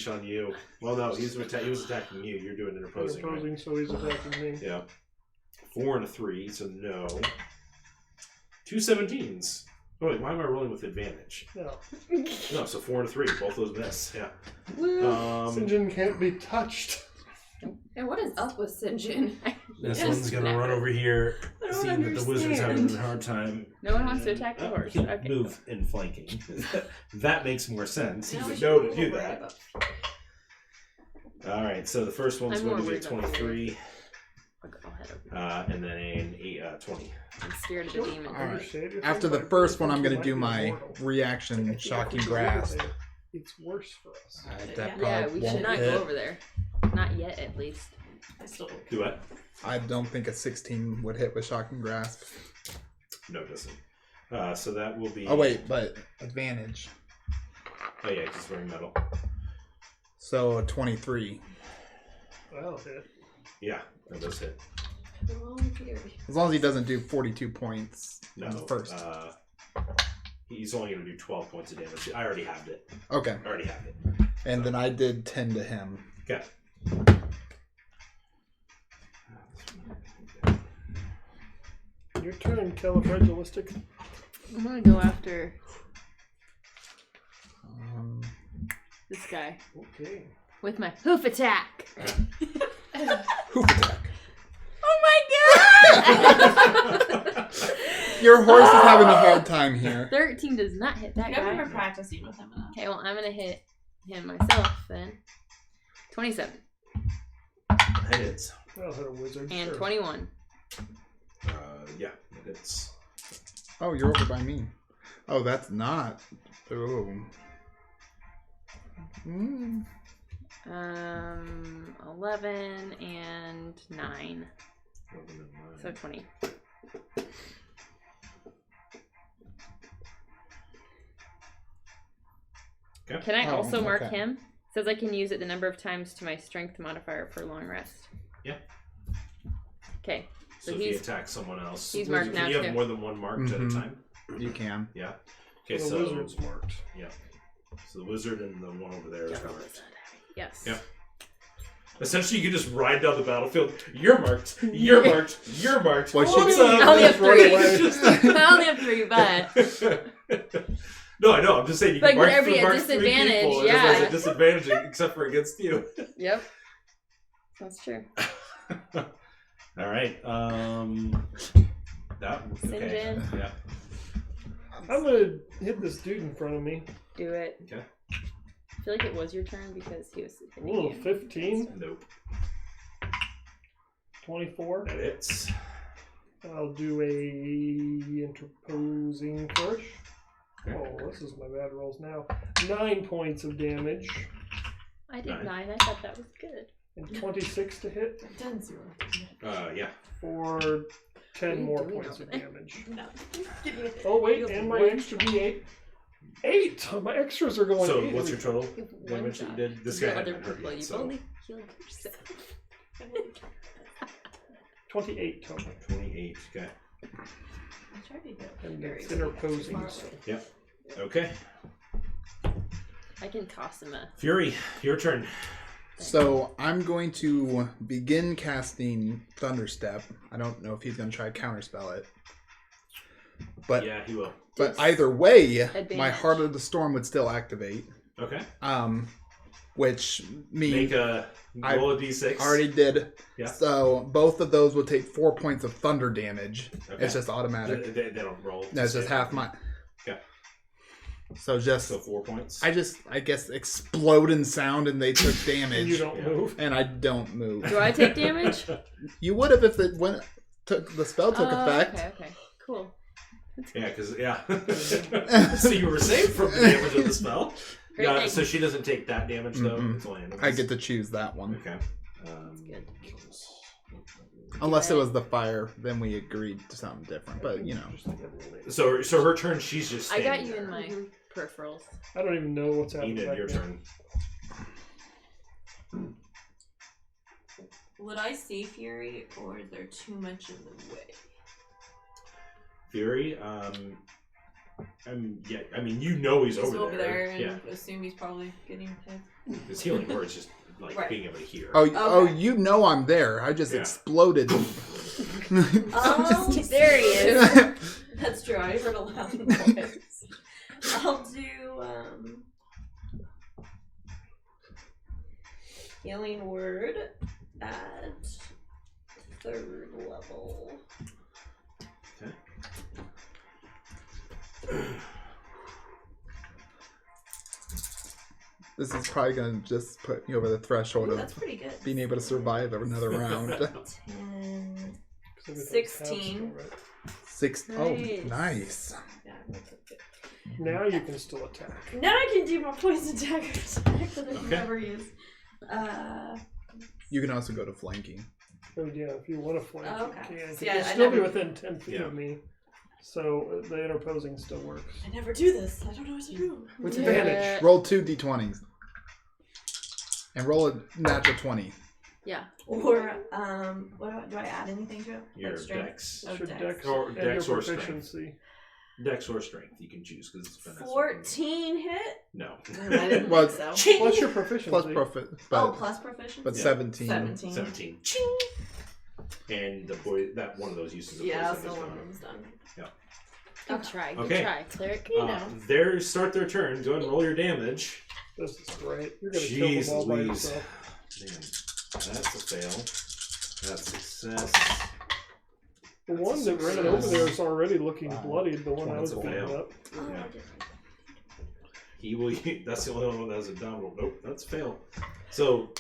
on you. Well, no, he was attacking you. You're doing interposing, right? Opposing, so he's attacking me. Yeah. 4 and a 3, so no. 2 17s. Oh wait, why am I rolling with advantage? No. No, so 4 and a 3. Both those miss. Yeah. Sinjin can't be touched. And what is up with Sinjin? This Yes. one's gonna run over here, I don't seeing that the wizard's having understand. a hard time. No one wants to attack the Oh, horse. he can Okay. move in flanking. That makes more sense. He Now we would should know to roll do over that. it. All right, so the first one's I'm going to more be a worried about 23, I'll head over. and then a 20. I'm scared of the demon. All right. Understand your After thing, the but first one, I I'm think going to you do might my be immortal. reaction, I think shocking if we go over grasp. there, It's worse for us. That Yeah, probably we should won't not hit. go over there. Not yet, at least. I still don't Do what? I don't think a 16 would hit with shocking grasp. No, it doesn't. So that will be. Oh wait, but advantage. Oh yeah, because wearing metal. So a 23. That'll hit. Yeah, that does hit. As long as he doesn't do 42 points No, on the first. He's only going to do 12 points of damage. I already halved it. Okay. I already halved it. And then I did 10 to him. Okay. Your turn, Califragilistic. I'm gonna go after this guy Okay. with my hoof attack. Hoof attack. Oh my god! Your horse is having a hard time here. 13 does not hit that You haven't guy. been practicing with him enough. Okay, well, I'm gonna hit him myself then. 27 That hits. That'll hit a wizard. and sure. 21. Yeah, it hits. Oh, you're over by me. Oh, that's not. Oh. 11 and 9. 11 and 9. So 20. Okay. Can I also mark okay. him? It says I can use it the number of times to my strength modifier for long rest. Yeah. Okay. So So if you he's attack someone else, he's marked can now, you have too. more than one marked at a Mhm. time? You can. Yeah. Okay, The so wizard's marked. yeah. So the wizard and the one over there is marked. yes. Yeah. Essentially, you can just ride down the battlefield. You're marked. You're marked. You're marked. Well, What's she- up? I only have Run 3. away. I only have 3, but No, I know. I'm just saying you But can mark, everybody at mark 3 disadvantage, people, and yeah. everyone's at disadvantage except for against you. yep. That's true. All right. That okay. Sinjin. Yeah. I'm gonna hit this dude in front of me. Do it. Okay. I feel like it was your turn because he was hitting Ooh, you. 15, Nope. 24. That hits. I'll do a interposing push. Okay. Oh, this is my bad rolls now. 9 points of damage I did 9. 9. I thought that was good. and 26 to hit I've done 0. Yeah. for What are 10 you more doing points of over there? damage. No. Give me a Oh wait, You and have my one extra D8. 8. My extras are going. So 8. what's your total You have one damage that you shot. did? This Your guy other hadn't hurt people, yet, you've so only healed yourself. 28 total, 28. Okay. I tried to get and very it's interposing. far So. away. Okay. I can toss him a. Fury, your turn. So I'm going to begin casting Thunderstep. I don't know if he's going to try to counterspell it. But Yeah, he will. but either way, my Advantage. Heart of the Storm would still activate. Okay. Which means Make a roll a d6. already did. Yeah. So both of those will take 4 points of thunder damage. Okay. It's just automatic. They don't roll. That's just half my. Okay. So just So 4 points. I guess explode in sound and they took And damage. you don't Yeah. move. And I don't move. Do I take damage? You would have if it went took the spell took effect. Okay. Cool. Yeah, because so you were saved from the damage of the spell. Great, Yeah. thanks. So she doesn't take that damage though. Mm-mm. It's only enemies. I get to choose that one. Okay. good. Unless it was the fire, then we agreed to something different. But you know. So her turn. She's just. I got standing you in there. my peripherals. I don't even know what's happening. Enid, back your there. turn. Would I see Fury, or is there too much in the way? Fury. Yeah. I mean, you know he's He's over there, and Yeah. assume he's probably getting hit. His healing word's just like Right. being able to hear. Oh, Okay. you know I'm there. I just Yeah. exploded. There he is. That's true. I heard a loud noise. I'll do healing word at 3rd level. This is probably gonna just put me over the threshold Ooh, of that's pretty good. being able to survive another round. 10, 16. 6. Oh, Nice. nice. Yeah, that's okay. Now you can still attack. Now I can do my poison dagger attack that I've Okay. never used. You can also go to flanking. Oh yeah, if you want to flank, Oh, okay. you can. See, You'll I still be never- within 10 feet Yeah. of me, so the interposing still works. I never do this. I don't know what to do. With Yeah. advantage. Roll 2 d20s. And roll a natural 20. Yeah. Or what do I add anything to it? Your Like strength? dex. Oh, Should dex. dex, Or and dex your or strength. proficiency. Dex or strength. You can choose because it's finesse. 14 hit. No. I didn't Well, think so. What's your proficiency? Plus profit. Oh, But, plus proficiency. but Yeah. 17. 17. 17. And the that one of those uses of Yeah, poison so is one of done. them's done. Good try. Good Okay. try, cleric. They start their turn. Go ahead and roll your damage. This is great. You're gonna Jeez kill them all by Louise. yourself. Man, that's a fail. That's success. The That's one a that ran success. over there is already looking bloodied. The one I was That's a beating fail. up. Oh, Yeah. I did. He will. That's the only one that has a down roll. Nope, that's a fail. So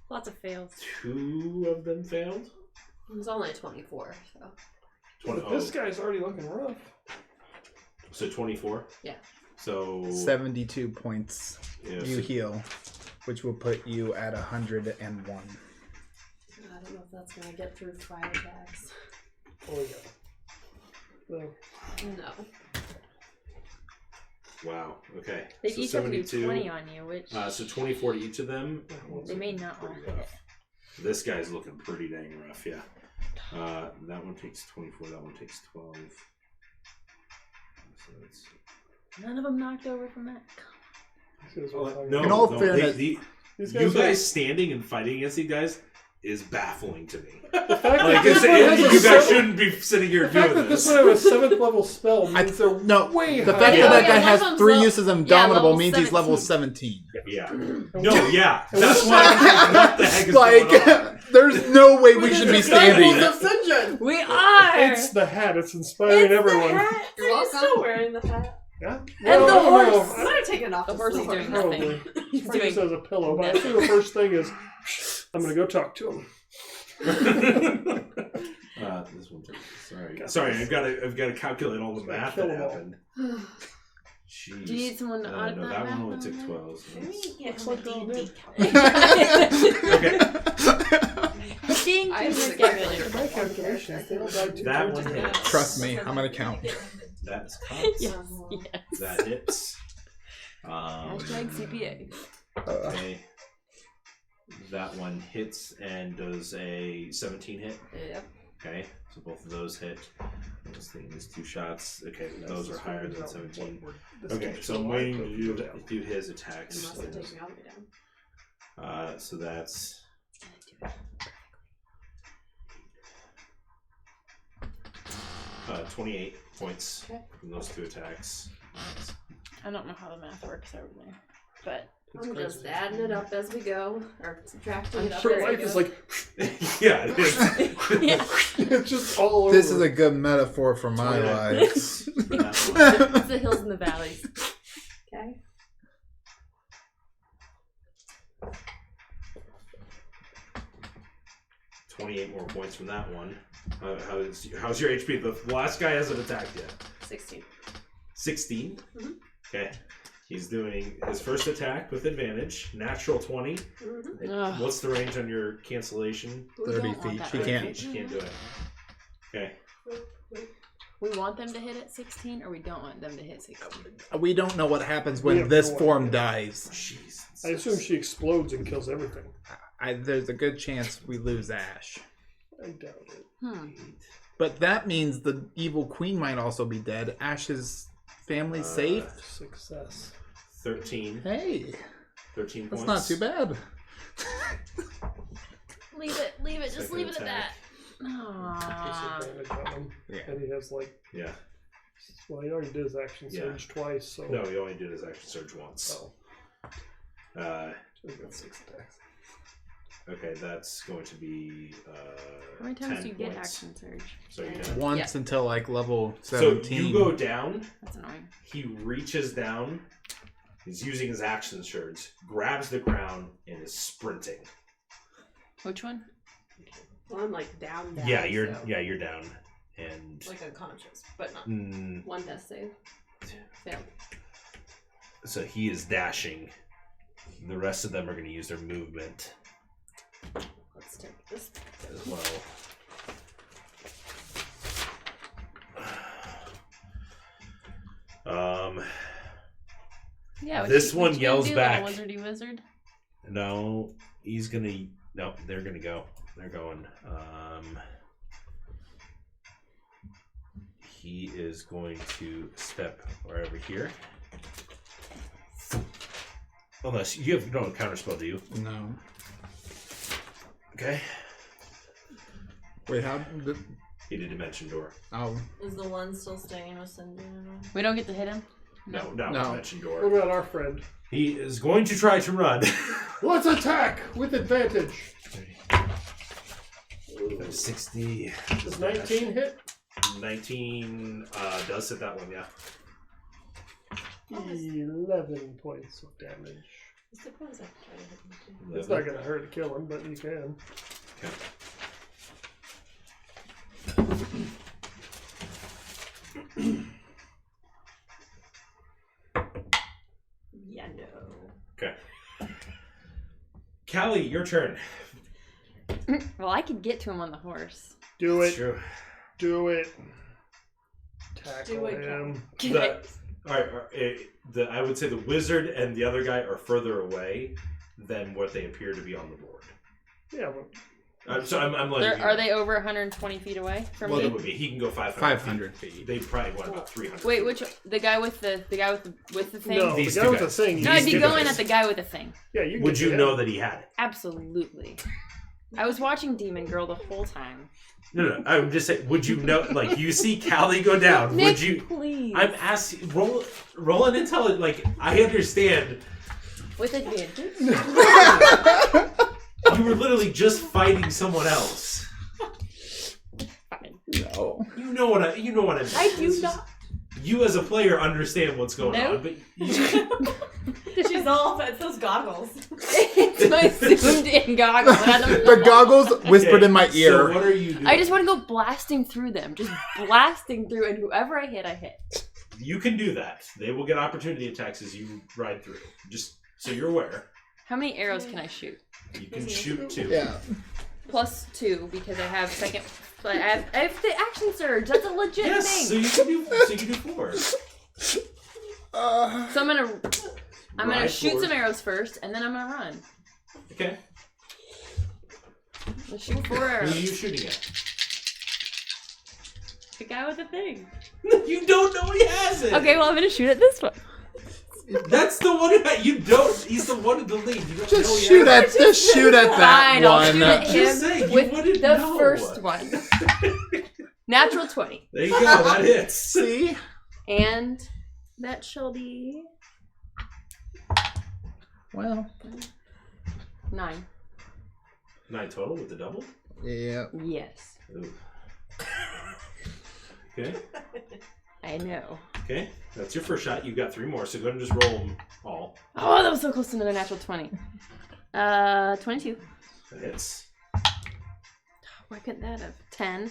Lots of fails. 2 of them failed. It was only 24, so. But this guy's already looking rough. So 24. Yeah. So 72 points. yeah, You so heal. which will put you at 101. I don't know if that's gonna get through 5 attacks. Oh yeah. No. Wow. Okay. They So each have to do 72. 20 on you, which So 24 to each of them. they may not all Pretty hit. rough. This guy's looking pretty dang rough. Yeah. That one takes 24. That one takes 12. So it's... None of them knocked over from that. No, In all no, fairness- you These guys standing and fighting against these guys is baffling to me. The fact Like, that this one has you a guys seven- shouldn't be sitting here the fact doing that this this. one has a 7th level spell means they're No, way the higher. fact Yeah, that that yeah, guy one has of them's 3 level- uses of Indomitable level means he's level 17. 17. Yeah. No, yeah. That's why I'm like, what the heck is Like, going on? there's no way we should be standing. We are! It's the hat. It's inspiring everyone. Are you still wearing the hat? Yeah. And the horse. I'm gonna take it off. The horse is doing Probably. nothing. He's Probably doing just as a pillow, but I think the first thing is I'm gonna go talk to him. This one. Sorry. I've got to calculate all the math that Kill 'em all. happened. Jeez. Do you need someone to audit no, that that math one only on took there? 12. So Maybe that's- get Looks him a like they're all D&D Okay. Think I to have the a calculator. My calculations, they all died 2 That turns one ago. hits. Trust me, I'm gonna count. That's cuts. Yes, yes. That hits. Hashtag CPA. Okay. That one hits and does a 17 hit. Yep. Okay, so both of those hit. I was thinking these 2 shots. Okay, those are higher than 17. Okay, so I'm waiting to do his attacks. Unless it takes me all the way down. So that's 28 points Okay. from those 2 attacks. I don't know how the math works over there, but I'm just adding it up as we go, or subtracting I'm it up sure as Life we is go. like Yeah, it is. yeah. it's just all over. This is a good metaphor for my 29 life. points from that one. It's the hills and the valleys. Okay. $28 more points from that one. How's your HP? The last guy hasn't attacked yet. 16. 16? Mhm. Okay. He's doing his first attack with advantage. Natural 20. Mm-hmm. Ugh. What's the range on your cancellation? 30 don't want feet. that She 30 can't. feet. She can't do it. Okay. We want them to hit at 16, or we don't want them to hit 16. We don't know what happens We when have this no form idea. dies. Jeez. I assume she explodes and kills everything. There's a good chance we lose Ash. I doubt it. But that means the evil queen might also be dead. Ash's family safe? Success. 13. Hey, 13 that's points. not too bad. Leave it, just Second leave it at that. attack. Aww. Disadvantage on him. Yeah. And he has like, Yeah. well, he already did his action Yeah. surge twice, so. No, he only did his action surge once. Oh. Uh, So he's got 6 attacks. okay, that's going to be How many times 10 do you get points. action surge? So you're done. Once until like level So 17. you go down. That's annoying. He reaches down. He's using his action surge, grabs the crown, and is sprinting. Which one? Well, I'm like down. Yeah, you're so you're down, and Like unconscious, but not. one death save. Failed. so he is dashing. The rest of them are going to use their movement Let's take this. as well. Yeah. This one what you yells do, back. Little wizardy wizard. No, he's gonna. No, they're gonna go. They're going. He is going to step right over here. Unless you have no counter spell, do you? No. Okay. Wait, how? He did dimension door. Oh, Is the one still staying with Cindy? We don't get to hit him. No, No. dimension What door. about our friend? He is going to try to run. Let's attack with advantage. 60. Does 19 hit? 19 does hit that one, yeah. 11 points of damage. I suppose I could try to hit him too. It's not going to hurt to kill him, but you can. Okay. Yeah, no. Okay. Callie, your turn. Well, I could get to him on the horse. Do it. True. Do it. Tackle Do it, him. I would say the wizard and the other guy are further away than what they appear to be on the board. Yeah, but So I'm letting you Are know. they over 120 feet away from Well, me? it would be. He can go 500. 500 feet. They probably want about 300. Wait, which the guy with the thing? no, These the two guy with the guys. thing. No, I'd be two going guys. at the guy with the thing. Yeah, you. Would get you to know him. that he had it? Absolutely. I was watching Demon Girl the whole time. No. I'm just saying. Would you know? Like you see Callie go down. Nick, would you? please. I'm asking. Roll an intelligence. Like I understand. With advantage. You were literally just fighting someone else. Fine. No. You know what I mean. I do not. You as a player understand what's going No. on, but you, She's all it's those goggles. It's my zoomed-in goggles. The goggles whispered in my ear. So what are you doing? I just want to go blasting through them. Just blasting through, and whoever I hit, I hit. You can do that. They will get opportunity attacks as you ride through. Just so you're aware. How many arrows can I shoot? You can shoot 2. Yeah. Plus 2 because I have second. But I have the action surge. That's a legit Yes, thing. so you can do 4. So I'm gonna Ride shoot forward. some arrows first, and then I'm gonna run. Okay. Let's shoot 4 Who are arrows. you shooting at? The guy with the thing. You don't know he has it. Okay, well I'm gonna shoot at this one. That's the one that you don't. He's the one in the lead. You don't know Just he shoot has at that Fine, I'll one. shoot at Just him saying, you with wouldn't the know. first one. Natural 20. There you go. That hits. See? And that shall be Well. 9. 9 total with the double. Yeah. Yes. Ooh. Okay. I know. Okay. That's your first shot. You've got 3 more, so go ahead and just roll them all. Oh, that was so close to another natural 20. 22. That hits. Why couldn't that have? 10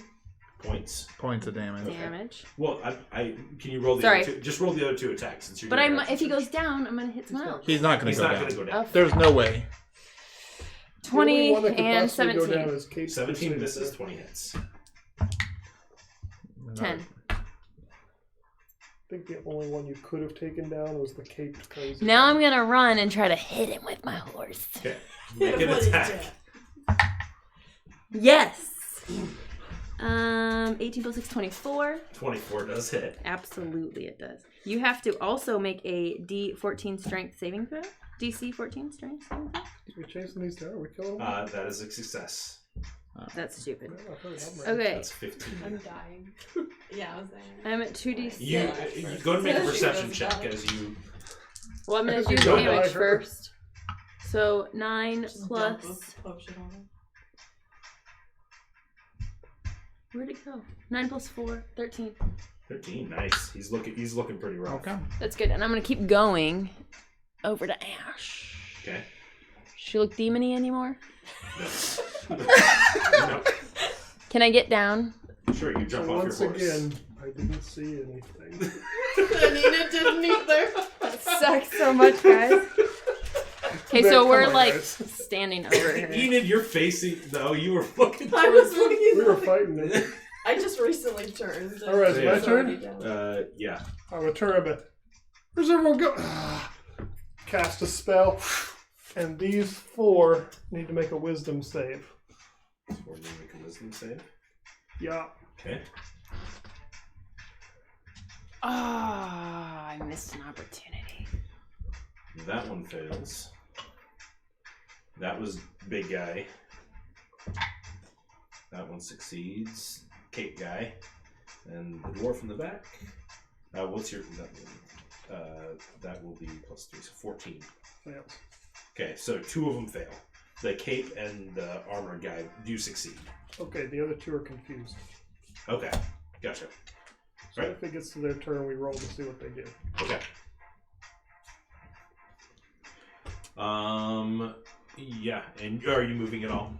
Points. Points of damage. damage. Well, I can you roll the Sorry. other 2? Just roll the other 2 attacks since you're. But doing if he action goes surge. down, I'm gonna hit someone else. He's not going He's to go not down. going to go down. Oh, There's no way. The only 20 one that could and possibly go 17. down is Kate 17 Spade misses. there. 20 hits. 10. I think the only one you could have taken down was the caped crazy. Now I'm gonna run and try to hit him with my horse. Okay. Make an What is attack. that? Yes. 18 plus 6, 24. 24 does hit. Absolutely, it does. You have to also make a D14 strength saving throw. DC 14 strength saving throw. Are we chasing these down? Are we killing them? That is a success. That's stupid. Okay. Okay, That's 15. I'm dying. Yeah, I was there. I'm at 2d6. You go and make a perception check as you. Well, I'm gonna do Don't damage die, her. first. So 9 plus. Potion on him. Where'd it go? 9 plus 4, 13. 13. Nice. He's looking pretty rough. Okay. That's good. And I'm gonna keep going over to Ash. Okay. She look demony anymore? No. Can I get down? Sure, you jump So off once your horse. again, I didn't see anything. Nina didn't either. That sucks so much, guys. Okay, Man, so come we're on, like guys. standing over her. Enid, you're facing. No, you were looking. I was looking. We were fighting it. I just recently turned. All right, it's my turn? Yeah. I would turn a bit. Where's everyone go? Cast a spell, and these 4 need to make a wisdom save. So we're gonna make a wisdom save. Yeah. Okay. Ah, I missed an opportunity. That one fails. That was big guy. That one succeeds. Cape guy. And the dwarf in the back. What's your that will be plus 3, so 14. Fails. Okay, so 2 of them fail. The cape and the armored guy do succeed. Okay, the other 2 are confused. Okay, gotcha. So Right. if it gets to their turn, we roll to see what they do. Okay. Yeah, and are you moving at all?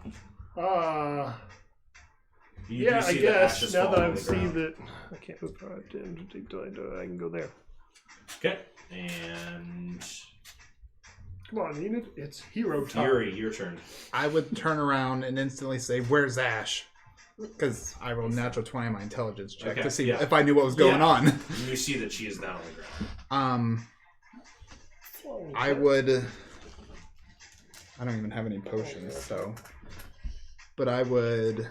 You Yeah, do I see the guess. ashes Now fall that on I've the seen ground. that, I can't move 5, 10, 15, 20, I can go there. Okay, and Come on, Enid. It's hero time. Fury, your turn. I would turn around and instantly say, "Where's Ash?" Because I rolled natural 20 on my intelligence check to see if I knew what was going on. You see that she is down on the ground. I would. I don't even have any potions, so. But I would.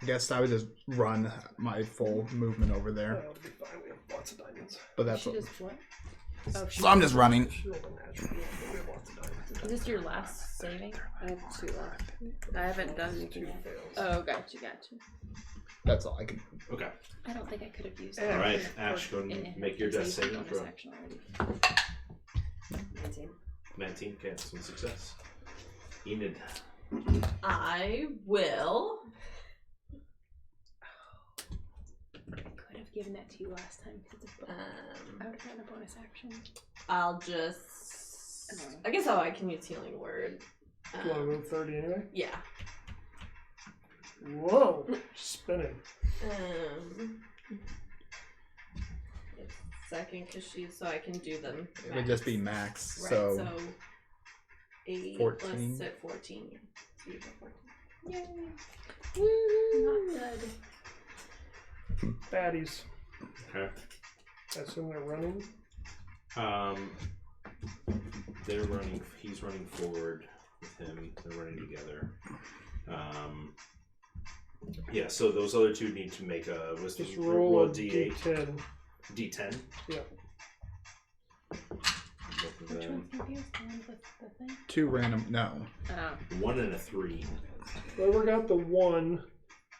I guess I would just run my full movement over there. That'll be fine. We have lots of diamonds. But that's She what. just what? Oh, So I'm just running. She rolled a natural. Yeah, but we have lots of diamonds. Is this your last saving? I have 2 left. I haven't done anything. Oh, gotcha. That's all I can. Okay. I don't think I could have used All that. Alright, Ash, go and make your death saving throw. 19. 19, okay, that's one success. Enid. I will. I could have given that to you last time because I would have gotten a bonus action. I'll just. I guess I can use healing word. Do you want to move 30 anyway? Yeah. Whoa! Spinning. It's second because so I can do them. It would just be max. Right, So. 8 14. plus 14. So you go 14. Yay! Not good. Baddies. Okay. I assume they're running. They're running. He's running forward with him. They're running together. Yeah. So those other two need to make a wisdom. Just roll a D8. D10. D10. Yeah. Both of Which them. one's confused? The one with the thing? 2 random. No. Oh. 1 and a 3. Whoever got the 1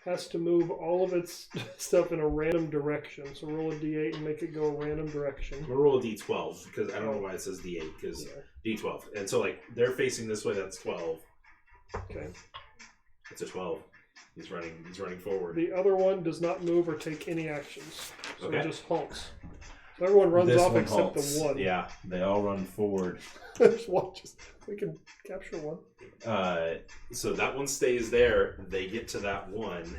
has to move all of its stuff in a random direction. So roll a D8 and make it go a random direction. We'll roll a D12 because I don't know why it says D8 because D12. And so like they're facing this way. That's 12. Okay. It's a 12. He's running forward. The other one does not move or take any actions. So Okay. it just halts. So everyone runs This off one except halts. the one. Yeah, they all run forward. There's one. We can capture one. So that one stays there. They get to that one.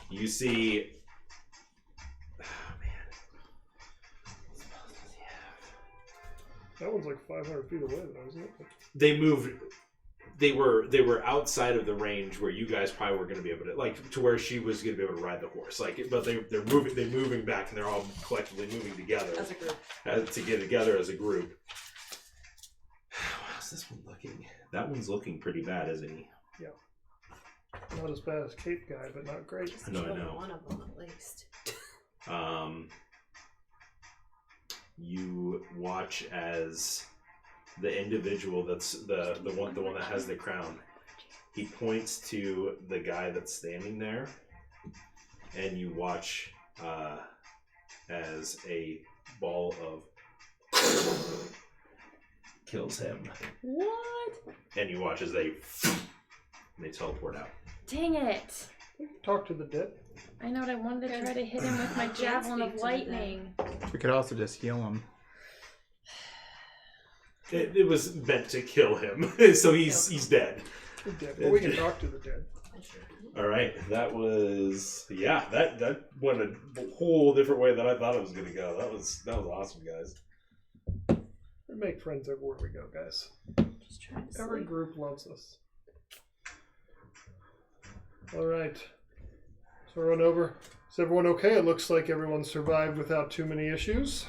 You see. Oh man. That one's like 500 feet away, though, isn't it? They moved. They were outside of the range where you guys probably were going to be able to, like, to where she was going to be able to ride the horse. Like, but they're moving back, and they're all collectively moving together As a group. to get together as a group. How's this one looking? That one's looking pretty bad, isn't he? Yeah. Not as bad as Cape Guy, but not great. I know. One of them at least. You watch as the individual that's the one that has the crown. He points to the guy that's standing there, and you watch as a ball of kills him. What? And you watch as they teleport out. Dang it! Talk to the dead. I know what I wanted to try to hit him with my javelin of lightning. We could also just heal him. It was meant to kill him, so he's dead. The dead. But we can talk to the dead. All right, that was that went a whole different way than I thought it was going to go. That was awesome, guys. We make friends everywhere we go, guys. Just trying to Every sleep. group loves us. All right. So run over. Is everyone okay? It looks like everyone survived without too many issues.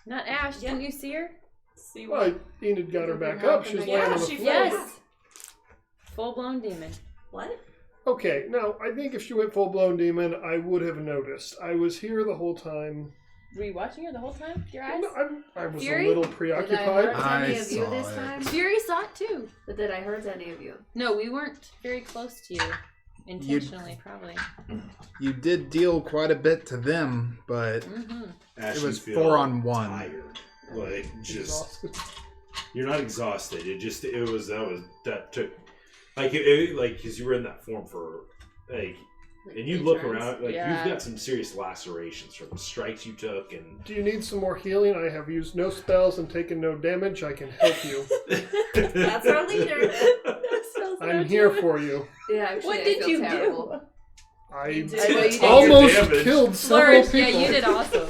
Not Ash. Didn't you see her? See Well, what? Enid got her back up. She's laying on the she floor. Yes. Full blown demon. What? Okay, now, I think if she went full-blown demon, I would have noticed. I was here the whole time. Were you watching her the whole time? Your eyes? I was Fury? a little Did I preoccupied. hurt I any of you saw this it. time? Fury saw it too. But did I hurt any of you? No, we weren't very close to you. Intentionally, probably. You did deal quite a bit to them, but Mm-hmm. Ash, it was you feel 4-on-1. Tired, like just Exhausted. you're not exhausted. That took like because you were in that form for like. And you look around, like Yeah. you've got some serious lacerations from the strikes you took, and Do you need some more healing? I have used no spells and taken no damage. I can help you. That's our leader. I'm here for you. Yeah, actually, What I did feel you terrible. do? I You did. I know you did. almost Damage. killed several Flourish. people. Yeah, you did awesome.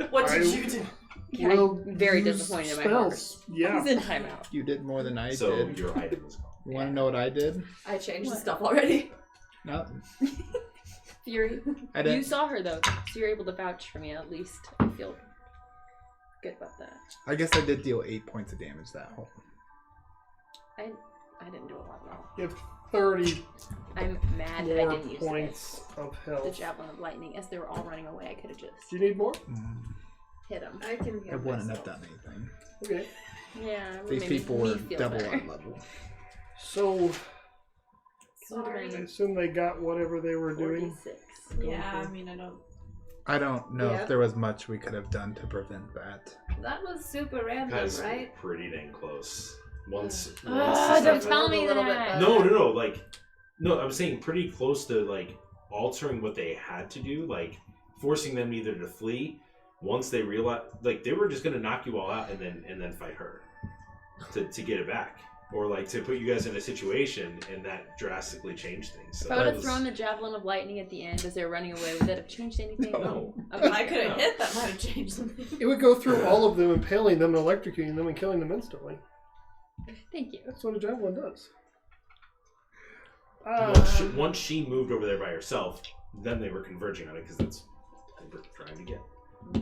What did I- you do? Yeah, will I'm very use disappointed in my spells. Yeah. He's in timeout. You did more than I So did. your item is gone. You want to know what I did? I changed the What? stuff already. Nothing. Fury. I You didn't. saw her though, so you're able to vouch for me at least. I feel good about that. I guess I did deal 8 points of damage that whole. I didn't do a lot at all. You have 30 I'm mad that I more didn't use points of the health. javelin of lightning as they were all running away. I could have just Do you need more? hit them. I can I heal wouldn't myself. have done anything. Okay. Yeah, it These made people me were feel double better. our level. So Sorry. I assume they got whatever they were doing. 46. Yeah, I mean, I don't. I don't know Yep. if there was much we could have done to prevent that. That was super random, Guys, right? pretty dang close. Once Oh, the don't stuff- tell me A little bit that. better. No, like, no, I'm saying pretty close to, like, altering what they had to do, like, forcing them either to flee, once they realized, like, they were just gonna knock you all out and then fight her to get it back. Or, like, to put you guys in a situation, and that drastically changed things. So If I would that have was- thrown the javelin of lightning at the end as they were running away, would that have changed anything? No. Okay. If I could have No. hit, that might have changed something. It would go through all of them, impaling them, and electrocuting them, and killing them instantly. Thank you. That's what a javelin does. Once she moved over there by herself, then they were converging on it, because that's what they were trying to get.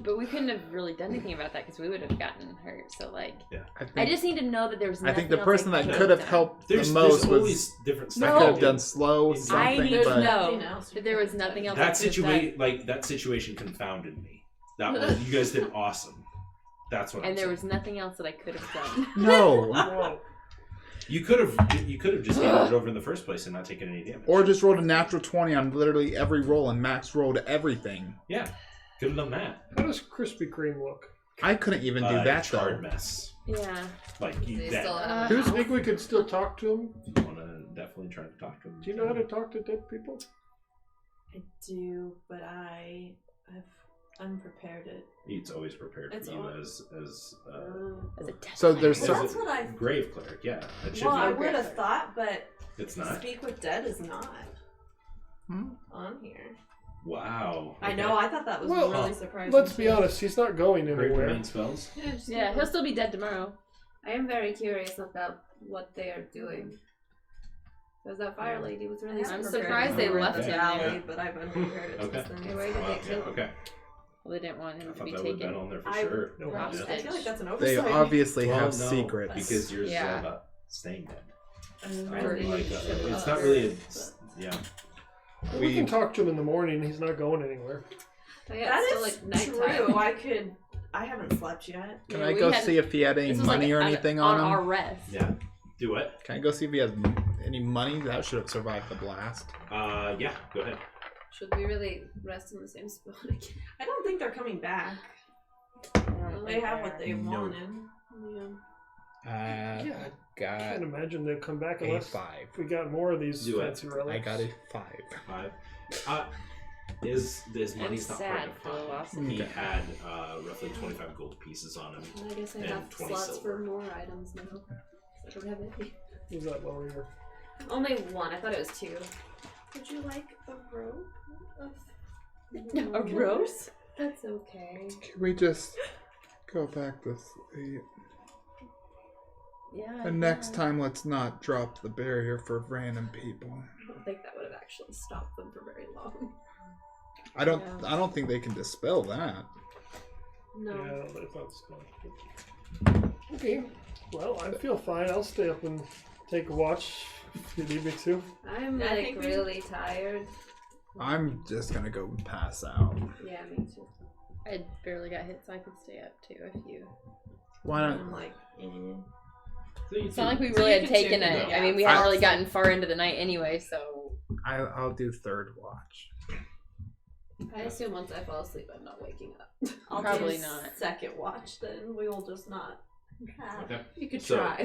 But we couldn't have really done anything about that because we would have gotten hurt. So, like, I think, I just need to know that there was I nothing think the else person I that could could have done. helped There's the most always was. different I stuff. could No. have done slow I something, need to but know Nothing else that there was nothing else. I That could have situation, like, that situation confounded me. That was, you guys did awesome. That's what done. I'm And there saying. was nothing else that I could have done. no. Whoa. You could have just handed it over in the first place and not taken any damage. Or just rolled a natural 20 on literally every roll and max rolled everything. yeah, could have done that. How does Krispy Kreme look? I couldn't even do that charred though. mess. Yeah. Like you, They that, still Uh, have Who's think we could still talk to him? you want to definitely try to talk to him. Do you know how to talk to dead people? I do, but I have unprepared it. It's always prepared It's for you all- as As a test So there's as So- That's what I. grave cleric. Yeah, it should Well, I be. would have thought, but It's not. Speak with Dead is not Hmm? on here. Wow. I know. I thought that was Well, really surprising. Let's be too. honest, he's not going Grave anywhere. remain spells. Yeah, he'll still be dead tomorrow. I am very curious about what they are doing. Because that fire lady was really I'm surprised they prepared. left Okay. him. Alley, but I've unprepared it Okay. since Hey, then. where did they kill him? Okay. Well, they didn't want I him to thought be that would have been taken. on there for I- sure. No, Hostage. I feel like that's an They oversight. obviously Well, have no, secrets. because you're Yeah. sad about staying dead. I'm Right? really Like, sure it's about not it, really a, but- yeah. We can talk to him in the morning. He's not going anywhere. Oh, yeah, That it's still is like nighttime. true. I haven't slept yet. Can Yeah, I we go had- see if he had any This was money like or anything on him? our rest. Yeah. Do what? Can I go see if he has any money? That should have survived the blast. Yeah. Go ahead. Should we really rest in the same spot again? I don't think they're coming back. They have what they No. wanted. Yeah. Yeah, I Got can't imagine they'll come back a unless 5. we got more of these Do it. fancy relics. I got a 5. 5. His money's not sad hard to for the find. loss of He him. had roughly 25 gold pieces on him. I guess I And have 20 slots silver. for more items now. I don't have any. Was that lower here? Only one. I thought it was 2. Would you like a rope? A rose? That's okay. Can we just go back to sleep? Yeah. And next time, let's not drop the barrier for random people. I don't think that would have actually stopped them for very long. I don't. Yeah. I don't think they can dispel that. No. Yeah, I thought so. Okay. Well, I feel fine. I'll stay up and take a watch if you need me to. I'm I like think we- really tired. I'm just gonna go pass out. Yeah, me too. I barely got hit, so I could stay up too if you. Why not? I'm like, It's not like we So really you had can taken choose, it. yeah. I mean, we hadn't really gotten far into the night anyway, so. I'll do third watch. I assume once I fall asleep, I'm not waking up. I'll Probably do not. second watch, then we will just not have. Okay. You could So- try.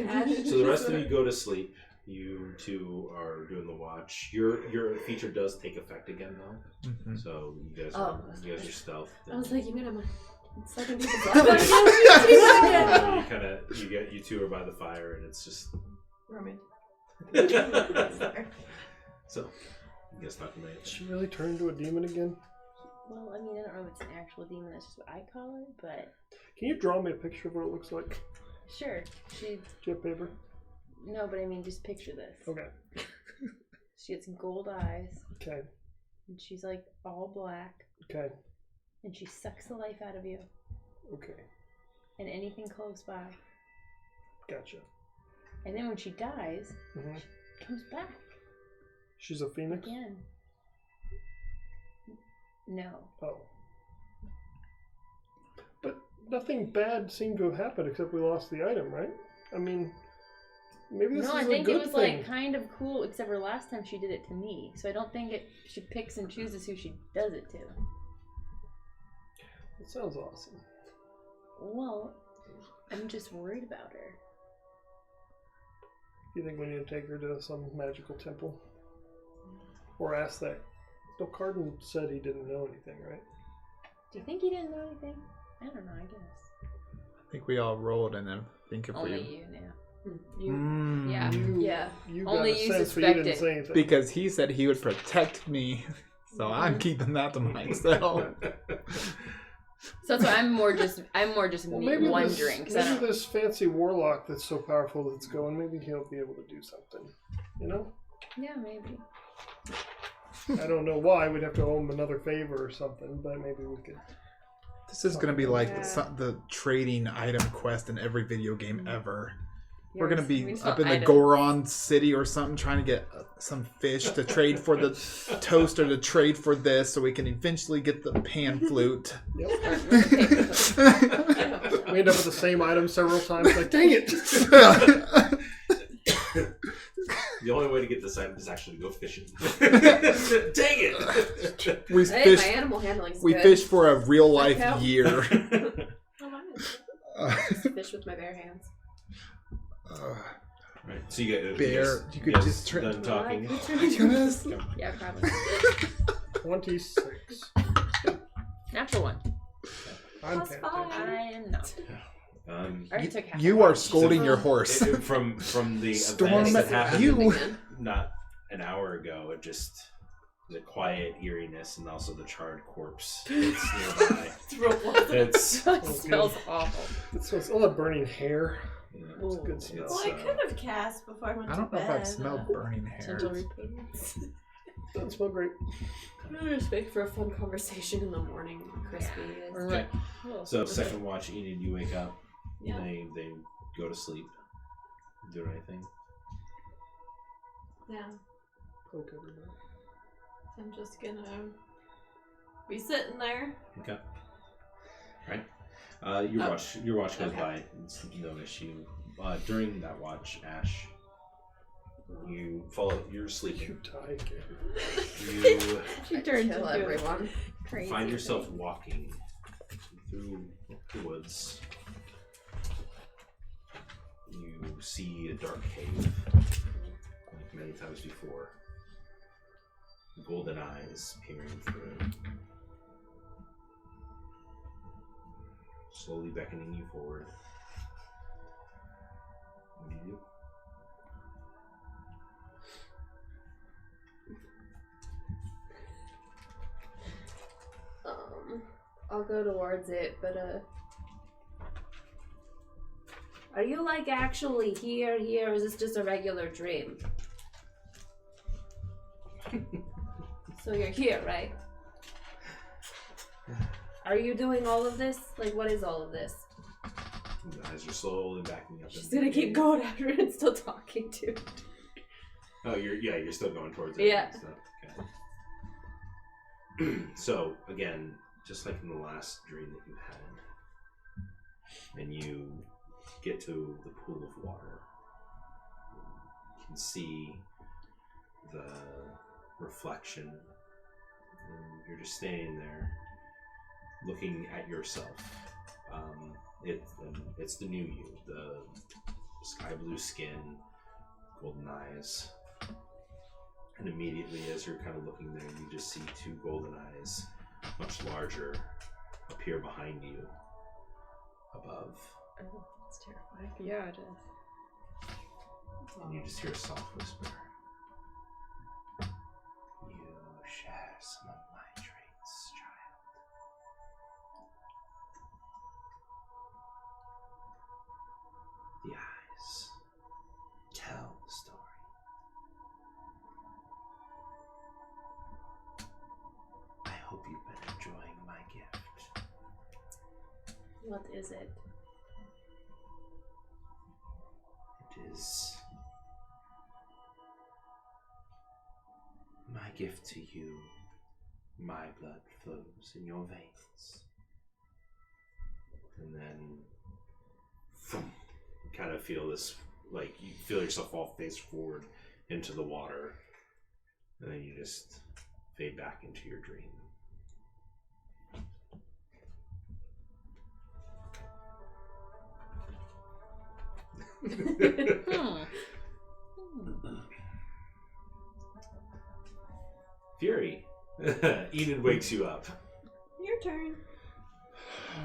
So the rest of you go to sleep. You two are doing the watch. Your feature does take effect again though. Mhm. So you guys Oh. are stealth. I was like, you mean I'm sucking people's You two are by the fire and it's just Roman. so you guys talking about Did she really turn into a demon again? Well, I mean, I don't know if it's an actual demon. That's just what I call it. But Can you draw me a picture of what it looks like? sure, she. Do you have paper? No, but I mean, just picture this. Okay. She gets gold eyes, Okay. and she's like all black, Okay. and she sucks the life out of you Okay. and anything close by. Gotcha. And then when she dies, hmm she comes back She's a phoenix? again. No. Oh. But nothing bad seemed to have happened except we lost the item, right? I mean, maybe this No, is I a think good it was thing. like kind of cool, except for last time she did it to me. So I don't think she picks and chooses who she does it to. That sounds awesome. Well, I'm just worried about her. Do you think we need to take her to some magical temple? Or ask that? No, Cardin said he didn't know anything, right? Do you think he didn't know anything? I don't know, I guess. I think we all rolled and then think if Only we. you now. Yeah. You got Only a you sense, but you suspect didn't it. say anything. Because he said he would protect me, so I'm keeping that to myself. So that's why I'm more just Well, me maybe wondering. 'cause I maybe don't- this fancy warlock that's so powerful that's going, maybe he'll be able to do something. You know? Yeah, maybe. I don't know why. We'd have to owe him another favor or something, but maybe we could. This is gonna be like Yeah. the trading item quest in every video game ever. We're Yours. gonna be We just up want in the items. Goron city or something, trying to get some fish to trade for the toast or to trade for this, so we can eventually get the pan flute. Yep. We end up with the same item several times. Like, dang it! The only way to get this item is actually to go fishing. Dang it! we Hey, fish. my animal handling's We good. fish for a real life Help. year. Oh, mine is good. Fish with my bare hands. Right. So you get Bear, you could guys just try- done talking. Yeah, probably. 26. Natural one. I'm Plus paying 5. attention. I am not. I already took half. You of are mine. scolding your horse. From the Storm events that happened you. not an hour ago. It just the quiet eeriness and also the charred corpse that's nearby. It's real close. It's It smells awful. It smells all that burning hair. yeah, It's a good smell. Well, I could have cast before I went I to don't know bed. if I've smelled burning hair. Gentle repentance. Doesn't smell great. I'm just wait for a fun conversation in the morning. Crispy is. Or like, oh, so second watch, Enid, you wake up. Yeah. They go to sleep. Do anything. Yeah. Poke everybody. I'm just gonna be sitting there. Okay. Right. Your watch goes Okay. by. It's no issue. During that watch, Ash, you follow. You're sleeping. You die again. You she turned Kill into everyone. a crazy. find yourself thing. walking through the woods. You see a dark cave, like many times before. Golden eyes peering through, slowly beckoning you forward. What do you do? I'll go towards it, but are you like actually here, or is this just a regular dream? So you're here, right? Are you doing all of this? Like, what is all of this? The eyes are slowly backing up. She's into gonna the keep cave. going after it and still talking to it. Oh, you're still going towards it. Yeah. and stuff. Okay. So again, just like in the last dream that you had, and you get to the pool of water, you can see the reflection, and you're just standing there, looking at yourself. It's the new you, the sky blue skin, golden eyes. And immediately as you're kind of looking there, you just see two golden eyes, much larger, appear behind you, above. Oh, that's terrifying. Yeah, it is. And you just hear a soft whisper. You share some of my traits, child. What is it? It is my gift to you. My blood flows in your veins. And then you kind of feel this, like you feel yourself fall face forward into the water. And then you just fade back into your dream. Fury. Eden wakes you up. Your turn.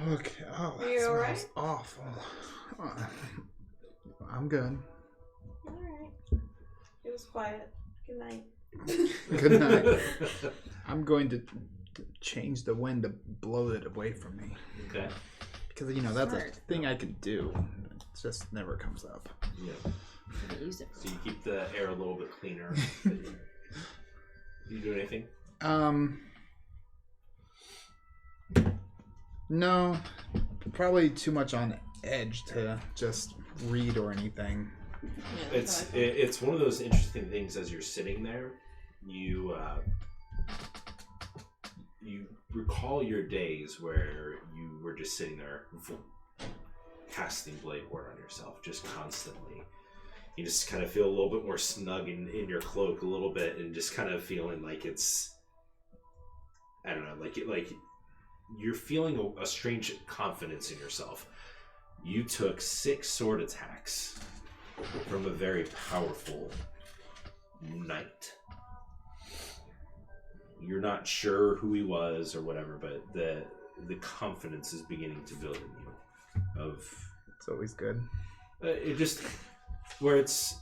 Okay. Oh, that You smells alright? awful. I'm good. Alright. It was quiet. Good night. Good night. I'm going to change the wind to blow it away from me. Okay. Because, you know, that's Smart. a thing I can do. It just never comes up. Yeah. Use it. So you keep the air a little bit cleaner. You do anything? No. Probably too much on edge to just read or anything. It's one of those interesting things. As you're sitting there, you recall your days where you were just sitting there casting blade ward on yourself just constantly. You just kind of feel a little bit more snug in your cloak a little bit, and just kind of feeling like it's, I don't know, like you're feeling a strange confidence in yourself. You took 6 sword attacks from a very powerful knight. You're not sure who he was or whatever, but the confidence is beginning to build in you. It's always good. It just where it's,